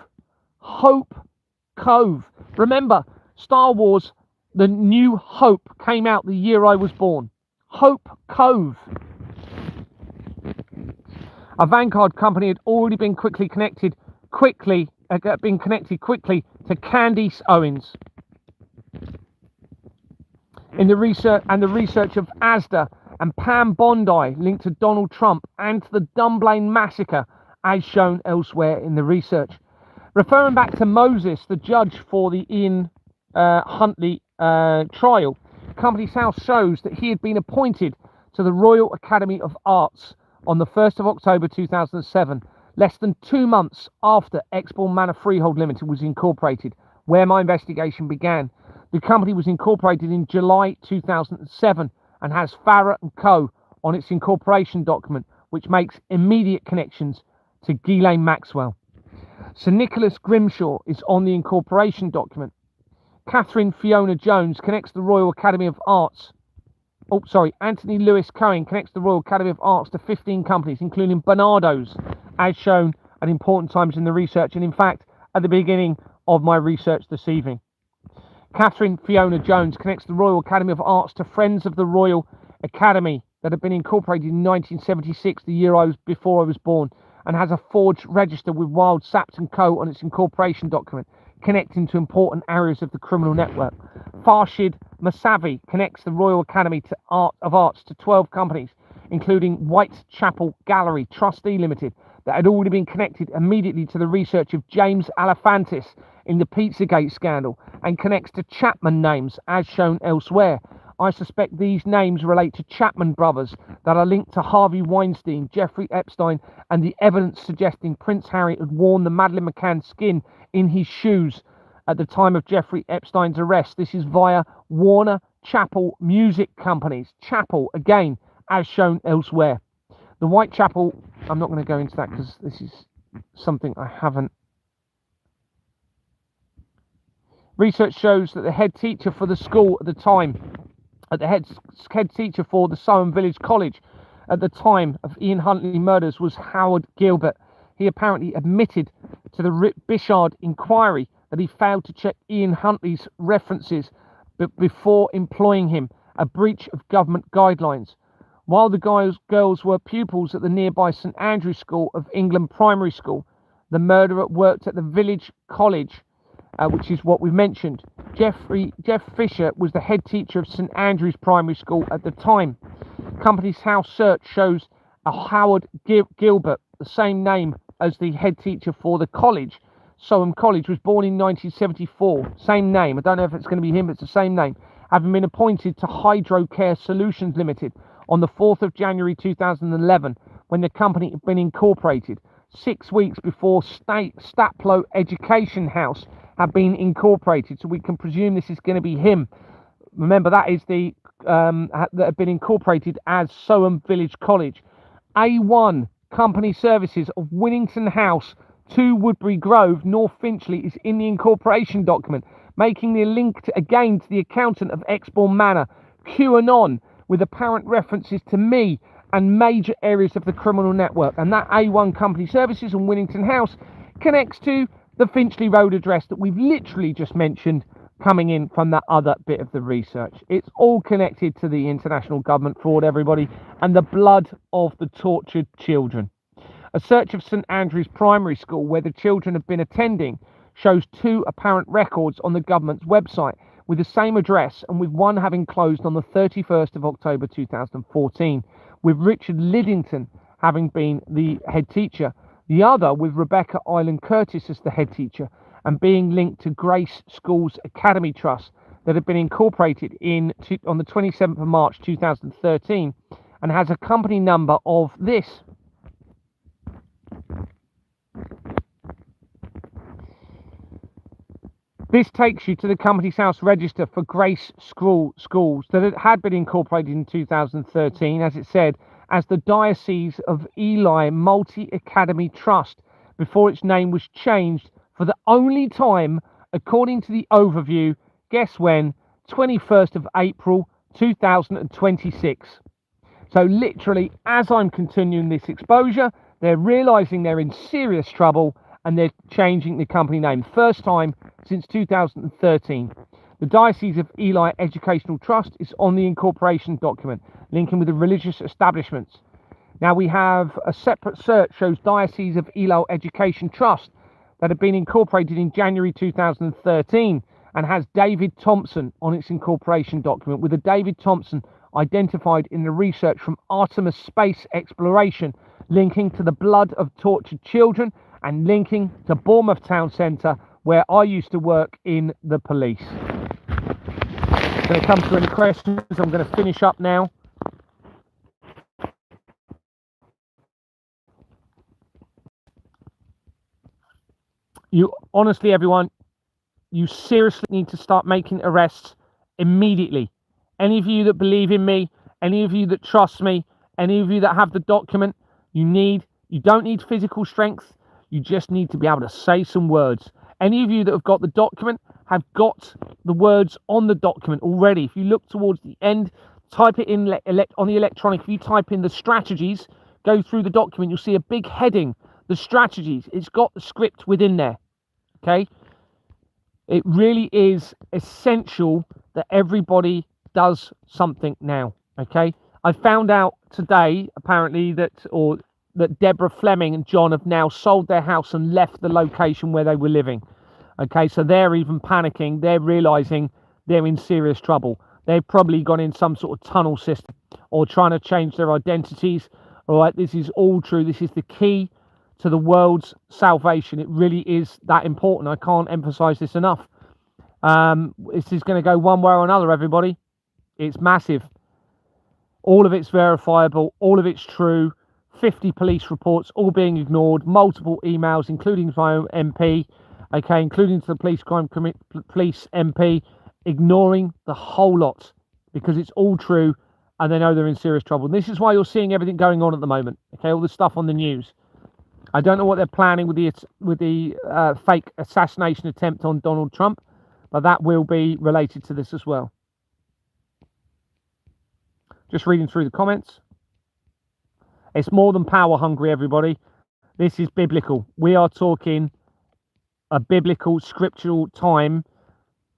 Hope Cove. Remember, Star Wars, The New Hope came out the year I was born. Hope Cove. A Vanguard company had already been connected quickly to Candice Owens. In the research of Asda and Pam Bondi linked to Donald Trump and to the Dunblane massacre, as shown elsewhere in the research. Referring back to Moses, the judge for the Ian Huntley trial, Company's House shows that he had been appointed to the Royal Academy of Arts on the 1st of October 2007, less than 2 months after Exborn Manor Freehold Limited was incorporated, where my investigation began. The company was incorporated in July 2007 and has Farrer & Co. on its incorporation document, which makes immediate connections to Ghislaine Maxwell. Sir Nicholas Grimshaw is on the incorporation document. Catherine Fiona Jones connects the Royal Academy of Arts. Anthony Lewis Cohen connects the Royal Academy of Arts to 15 companies, including Barnardo's, as shown at important times in the research, and in fact, at the beginning of my research this evening. Catherine Fiona Jones connects the Royal Academy of Arts to Friends of the Royal Academy that had been incorporated in 1976, the year before I was born, and has a forged register with Wild Sapt & Co. on its incorporation document, connecting to important areas of the criminal network. Farshid Masavi connects the Royal Academy of Arts to 12 companies, including Whitechapel Gallery Trustee Limited, that had already been connected immediately to the research of James Alefantis in the Pizzagate scandal, and connects to Chapman names as shown elsewhere. I suspect these names relate to Chapman brothers that are linked to Harvey Weinstein, Jeffrey Epstein, and the evidence suggesting Prince Harry had worn the Madeleine McCann skin in his shoes at the time of Jeffrey Epstein's arrest. This is via Warner Chappell Music Companies. Chappell, again, as shown elsewhere. The Whitechapel, I'm not going to go into that because this is something I haven't. Research shows that the head teacher for the school at the time, the head teacher for the Soham Village College at the time of Ian Huntley murders was Howard Gilbert. He apparently admitted to the Bishard inquiry that he failed to check Ian Huntley's references before employing him, a breach of government guidelines. While the girls were pupils at the nearby St Andrew's School of England Primary School, the murderer worked at the village college, which is what we mentioned. Jeff Fisher was the head teacher of St Andrew's Primary School at the time. Company's house search shows a Howard Gilbert, the same name as the head teacher for the college. Soham College, was born in 1974. Same name. I don't know if it's going to be him, but it's the same name. Having been appointed to Hydrocare Solutions Limited on the 4th of January 2011, when the company had been incorporated, 6 weeks before Staplow Education House had been incorporated. So we can presume this is going to be him. Remember, that is the that had been incorporated as Soham Village College. A1 Company Services of Winnington House, 2 Woodbury Grove, North Finchley, is in the incorporation document, making the link again to the accountant of Exbourne Manor, QAnon, with apparent references to me and major areas of the criminal network. And that A1 Company Services and Winnington House connects to the Finchley Road address that we've literally just mentioned, coming in from that other bit of the research. It's all connected to the international government fraud, everybody, and the blood of the tortured children. A search of St Andrew's Primary School, where the children have been attending, shows 2 apparent records on the government's website with the same address, and with one having closed on the 31st of October 2014, with Richard Liddington having been the head teacher, the other with Rebecca Island Curtis as the head teacher, and being linked to Grace Schools Academy Trust that had been incorporated on the 27th of March 2013, and has a company number of this. This takes you to the Company's House register for Grace Schools that had been incorporated in 2013, as it said, as the Diocese of Ely Multi-Academy Trust, before its name was changed for the only time, according to the overview, guess when? 21st of April 2026. So literally, as I'm continuing this exposure, they're realizing they're in serious trouble and they're changing the company name. First time since 2013. The Diocese of Ely Educational Trust is on the incorporation document, linking with the religious establishments. Now we have a separate search shows Diocese of Ely Education Trust that had been incorporated in January 2013 and has David Thompson on its incorporation document, with a David Thompson identified in the research from Artemis Space Exploration, linking to the blood of tortured children and linking to Bournemouth Town Centre, where I used to work in the police. When it comes to any questions, I'm going to finish up now. You honestly, everyone, you seriously need to start making arrests immediately. Any of you that believe in me, any of you that trust me, any of you that have the document, you don't need physical strength. You just need to be able to say some words. Any of you that have got the document have got the words on the document already. If you look towards the end, type it in on the electronic. If you type in the strategies, go through the document, you'll see a big heading, the strategies. It's got the script within there. Okay. It really is essential that everybody does something now. Okay. I found out today, apparently, that Deborah Fleming and John have now sold their house and left the location where they were living. Okay, so they're even panicking. They're realizing they're in serious trouble. They've probably gone in some sort of tunnel system or trying to change their identities. All right, this is all true. This is the key to the world's salvation. It really is that important. I can't emphasize this enough. This is going to go one way or another, everybody. It's massive. All of it's verifiable. All of it's true. 50 police reports, all being ignored. Multiple emails, including my own MP. Okay, including to the police MP, ignoring the whole lot because it's all true and they know they're in serious trouble. And this is why you're seeing everything going on at the moment. Okay, all the stuff on the news. I don't know what they're planning with the fake assassination attempt on Donald Trump, but that will be related to this as well. Just reading through the comments. It's more than power hungry, everybody. This is biblical. We are talking a biblical, scriptural time,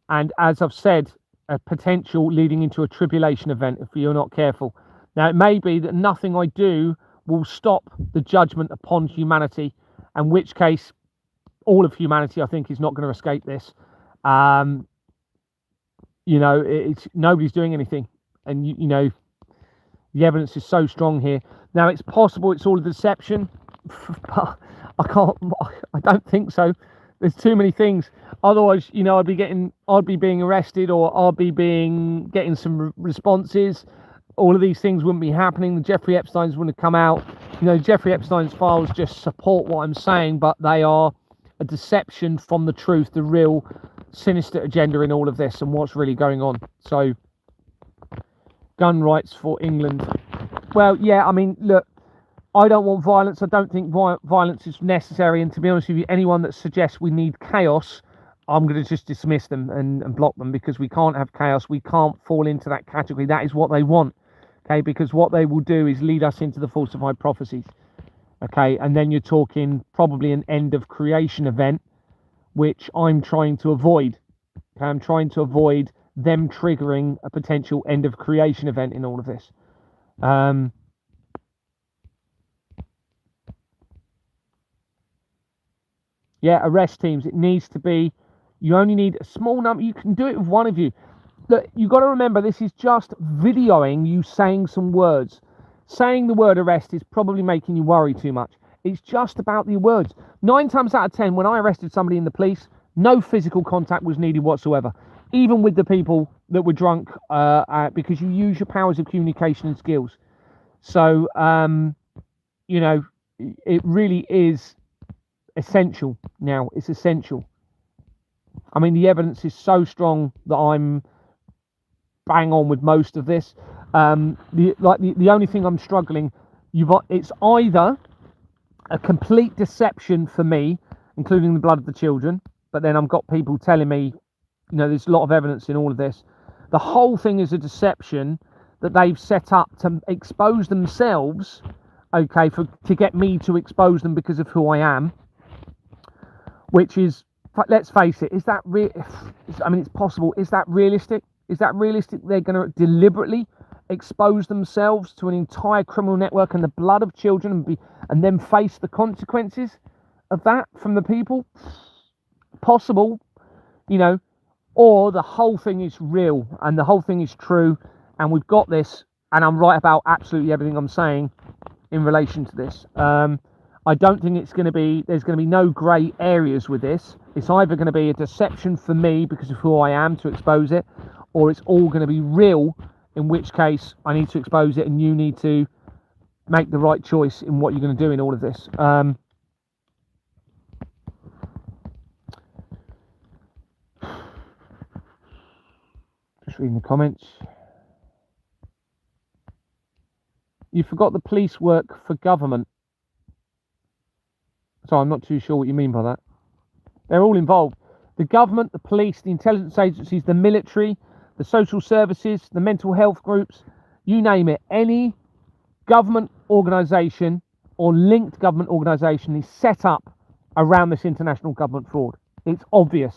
and as I've said, a potential leading into a tribulation event if you're not careful. Now, it may be that nothing I do will stop the judgment upon humanity, in which case all of humanity, I think, is not going to escape this. It's nobody's doing anything, and the evidence is so strong here. Now, it's possible it's all a deception, but I don't think so. There's too many things. Otherwise, I'd be being arrested, or I'd be getting some responses. All of these things wouldn't be happening. The Jeffrey Epsteins wouldn't have come out. Jeffrey Epstein's files just support what I'm saying, but they are a deception from the truth, the real sinister agenda in all of this and what's really going on. So, gun rights for England. Well, yeah, I mean, look, I don't want violence. I don't think violence is necessary. And to be honest with you, anyone that suggests we need chaos, I'm going to just dismiss them and block them, because we can't have chaos. We can't fall into that category. That is what they want, okay? Because what they will do is lead us into the falsified prophecies, okay? And then you're talking probably an end of creation event, which I'm trying to avoid. Okay? I'm trying to avoid them triggering a potential end of creation event in all of this. Yeah, arrest teams. It needs to be, you only need a small number. You can do it with one of you. Look, you've got to remember, this is just videoing you saying some words. Saying the word arrest is probably making you worry too much. It's just about the words. 9 times out of 10, when I arrested somebody in the police, no physical contact was needed whatsoever. Even with the people that were drunk, because you use your powers of communication and skills. So, it really is essential now. It's essential. I mean, the evidence is so strong that I'm bang on with most of this. The only thing I'm struggling, it's either a complete deception for me, including the blood of the children, but then I've got people telling me, there's a lot of evidence in all of this. The whole thing is a deception that they've set up to expose themselves, okay, to get me to expose them because of who I am, which is, let's face it, is that real? I mean, it's possible. Is that realistic? Is that realistic? They're going to deliberately expose themselves to an entire criminal network and the blood of children and then face the consequences of that from the people? Possible, or the whole thing is real and the whole thing is true, and we've got this, and I'm right about absolutely everything I'm saying in relation to this. I don't think there's going to be no grey areas with this. It's either going to be a deception for me because of who I am to expose it, or it's all going to be real, in which case I need to expose it and you need to make the right choice in what you're going to do in all of this. Just reading the comments. You forgot the police work for government. So I'm not too sure what you mean by that. They're all involved. The government, the police, the intelligence agencies, the military, the social services, the mental health groups, you name it. Any government organisation or linked government organisation is set up around this international government fraud. It's obvious.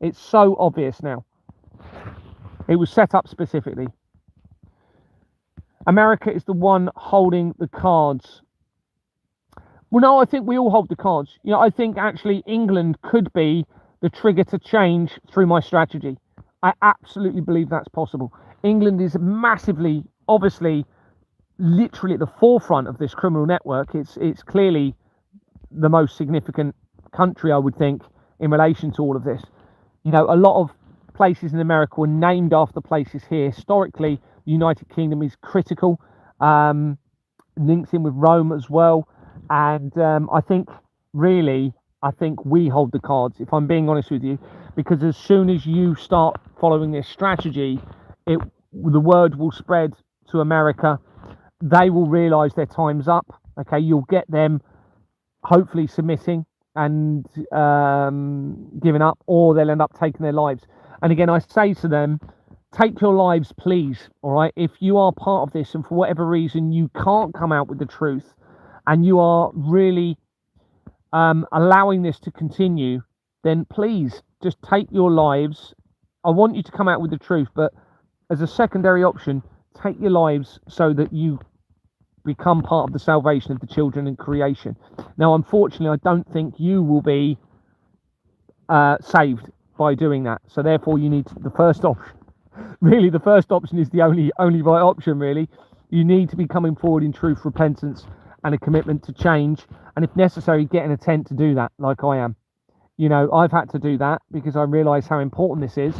It's so obvious now. It was set up specifically. America is the one holding the cards. Well, no, I think we all hold the cards. You know, I think actually England could be the trigger to change through my strategy. I absolutely believe that's possible. England is massively, obviously, literally at the forefront of this criminal network. It's clearly the most significant country, I would think, in relation to all of this. You know, a lot of places in America were named after places here. Historically, the United Kingdom is critical. Links in with Rome as well. And I think we hold the cards, if I'm being honest with you, because as soon as you start following this strategy, the word will spread to America. They will realise their time's up. Okay, you'll get them hopefully submitting and giving up, or they'll end up taking their lives. And again, I say to them, take your lives, please. All right, if you are part of this and for whatever reason you can't come out with the truth, and you are really allowing this to continue, then please just take your lives. I want you to come out with the truth, but as a secondary option, take your lives so that you become part of the salvation of the children in creation. Now, unfortunately, I don't think you will be saved by doing that. So therefore, you need the first option. Really, the first option is the only right option, really. You need to be coming forward in truth, repentance, and a commitment to change, and if necessary, get in a tent to do that, like I am. You know, I've had to do that because I realise how important this is,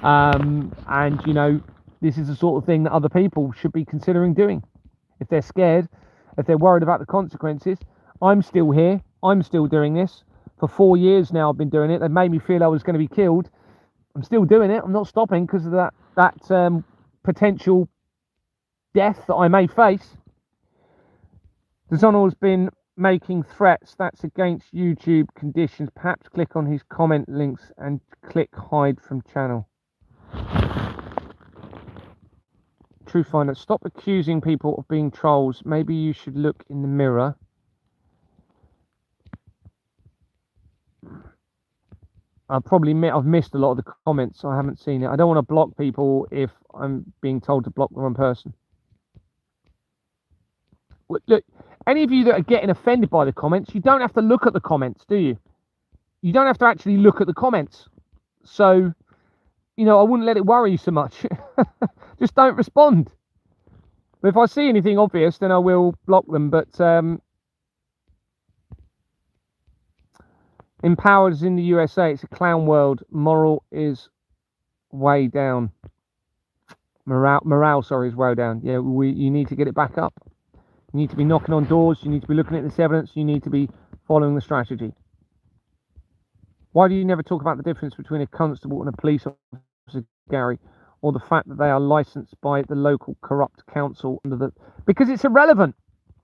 and you know, this is the sort of thing that other people should be considering doing. If they're scared, if they're worried about the consequences, I'm still here. I'm still doing this. For 4 years now, I've been doing it. They made me feel I was going to be killed. I'm still doing it. I'm not stopping because of that potential death that I may face. Donald's been making threats. That's against YouTube conditions. Perhaps click on his comment links and click hide from channel. Truth Finder, stop accusing people of being trolls. Maybe you should look in the mirror. I've missed a lot of the comments, so I haven't seen it. I don't want to block people if I'm being told to block the wrong person. Look, any of you that are getting offended by the comments, you don't have to look at the comments, do you? You don't have to actually look at the comments. So, you know, I wouldn't let it worry you so much. Just don't respond. But if I see anything obvious, then I will block them. But empowered is in the USA. It's a clown world. Moral is way down. Morale, sorry, is way down. Yeah, you need to get it back up. You need to be knocking on doors. You need to be looking at this evidence. You need to be following the strategy. Why do you never talk about the difference between a constable and a police officer, Gary, or the fact that they are licensed by the local corrupt council? Because it's irrelevant.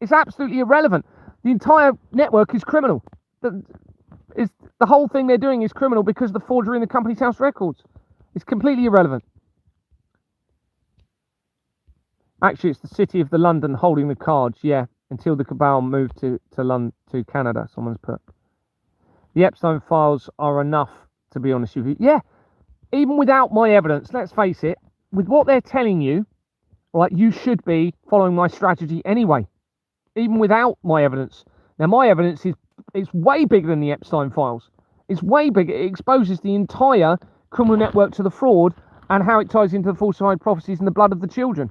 It's absolutely irrelevant. The entire network is criminal. The whole thing they're doing is criminal because of the forgery in the company's house records. It's completely irrelevant. Actually, it's the city of the London holding the cards, yeah, until the cabal moved to Canada, someone's put. The Epstein files are enough, to be honest with you. Yeah, even without my evidence, let's face it, with what they're telling you, right, you should be following my strategy anyway, even without my evidence. Now, my evidence is way bigger than the Epstein files. It's way bigger. It exposes the entire criminal network to the fraud and how it ties into the falsified prophecies and the blood of the children.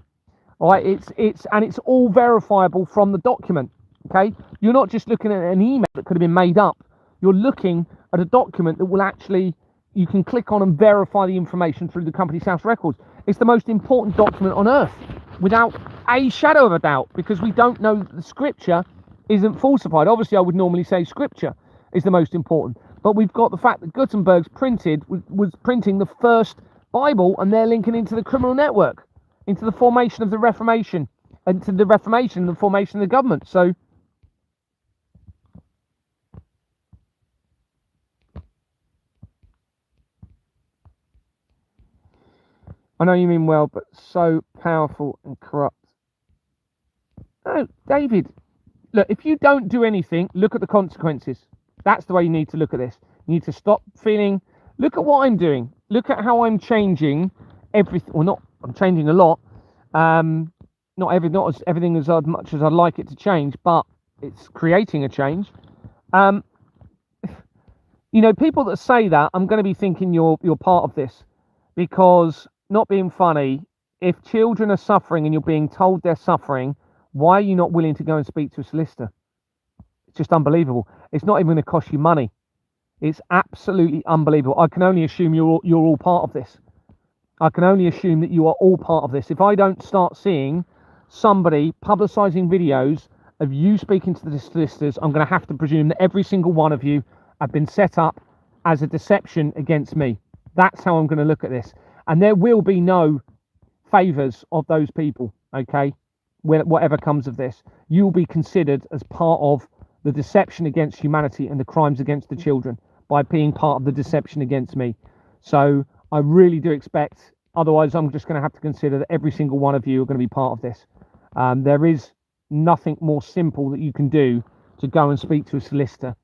All right, it's all verifiable from the document. Okay, you're not just looking at an email that could have been made up. You're looking at a document that will actually, you can click on and verify the information through the company's house records. It's the most important document on earth, without a shadow of a doubt, because we don't know that the scripture isn't falsified. Obviously, I would normally say scripture is the most important, but we've got the fact that Gutenberg's was printing the first Bible, and they're linking into the criminal network, into the formation of the Reformation, and to the Reformation and the formation of the government. So I know you mean well, but so powerful and corrupt. No, David, look, if you don't do anything, look at the consequences. That's the way you need to look at this. You need to stop feeling, look at what I'm doing. Look at how I'm changing everything. Well, not, I'm changing a lot. Not everything as much as I'd like it to change, but it's creating a change. You know, people that say that, I'm going to be thinking you're part of this, because, not being funny, if children are suffering and you're being told they're suffering, why are you not willing to go and speak to a solicitor? It's just unbelievable. It's not even going to cost you money. It's absolutely unbelievable. I can only assume you're all part of this. I can only assume that you are all part of this. If I don't start seeing somebody publicising videos of you speaking to the solicitors, I'm going to have to presume that every single one of you have been set up as a deception against me. That's how I'm going to look at this. And there will be no favours of those people, okay? Whatever comes of this, you will be considered as part of the deception against humanity and the crimes against the children by being part of the deception against me. So I really do expect, otherwise I'm just going to have to consider that every single one of you are going to be part of this. There is nothing more simple that you can do to go and speak to a solicitor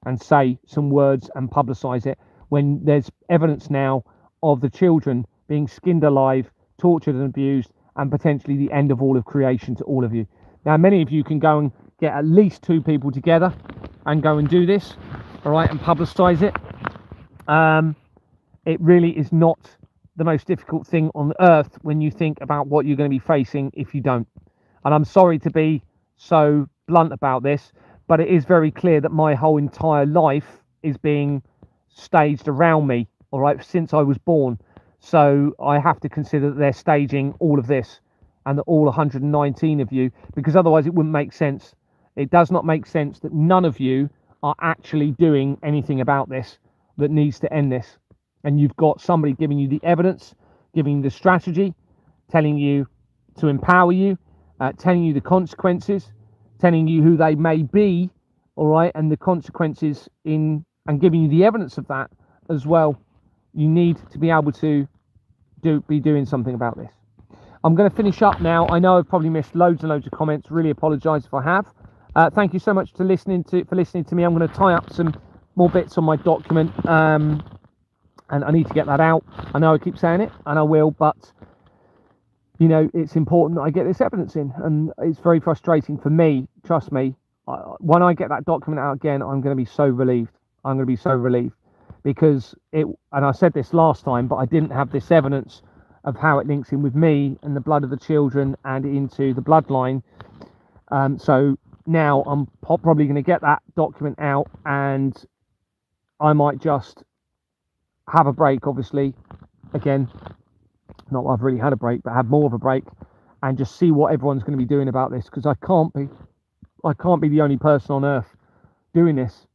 and say some words and publicise it, when there's evidence now of the children being skinned alive, tortured and abused, and potentially the end of all of creation to all of you. Now, many of you can go and get at least 2 people together and go and do this, all right, and publicise it. It really is not the most difficult thing on earth when you think about what you're going to be facing if you don't. And I'm sorry to be so blunt about this, but it is very clear that my whole entire life is being staged around me, all right, since I was born. So I have to consider that they're staging all of this, and that all 119 of you, because otherwise it wouldn't make sense. It does not make sense that none of you are actually doing anything about this that needs to end this. And you've got somebody giving you the evidence, giving you the strategy, telling you to empower you, telling you the consequences, telling you who they may be, all right, and the consequences and giving you the evidence of that as well. You need to be able to be doing something about this. I'm going to finish up now. I know I've probably missed loads and loads of comments. Really apologise if I have. Thank you so much for listening to me. I'm going to tie up some more bits on my document, and I need to get that out. I know I keep saying it, and I will, but you know, it's important that I get this evidence in, and it's very frustrating for me. Trust me, when I get that document out again, I'm going to be so relieved. I'm going to be so relieved, because and I said this last time, but I didn't have this evidence of how it links in with me and the blood of the children and into the bloodline. So now I'm probably going to get that document out, and I might just have a break, obviously, again, not that I've really had a break, but have more of a break, and just see what everyone's going to be doing about this, because I can't be the only person on earth doing this.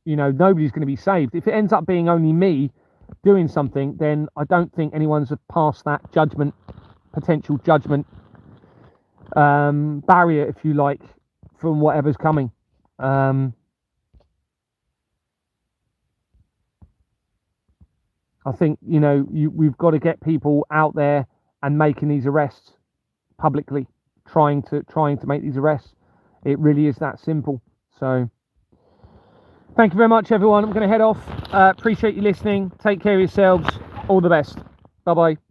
You know, nobody's going to be saved. If it ends up being only me doing something, then I don't think anyone's past that potential judgment barrier, if you like, from whatever's coming. I think, you know, we've got to get people out there and making these arrests publicly, trying to make these arrests. It really is that simple. So thank you very much, everyone. I'm going to head off. Appreciate you listening. Take care of yourselves. All the best. Bye bye.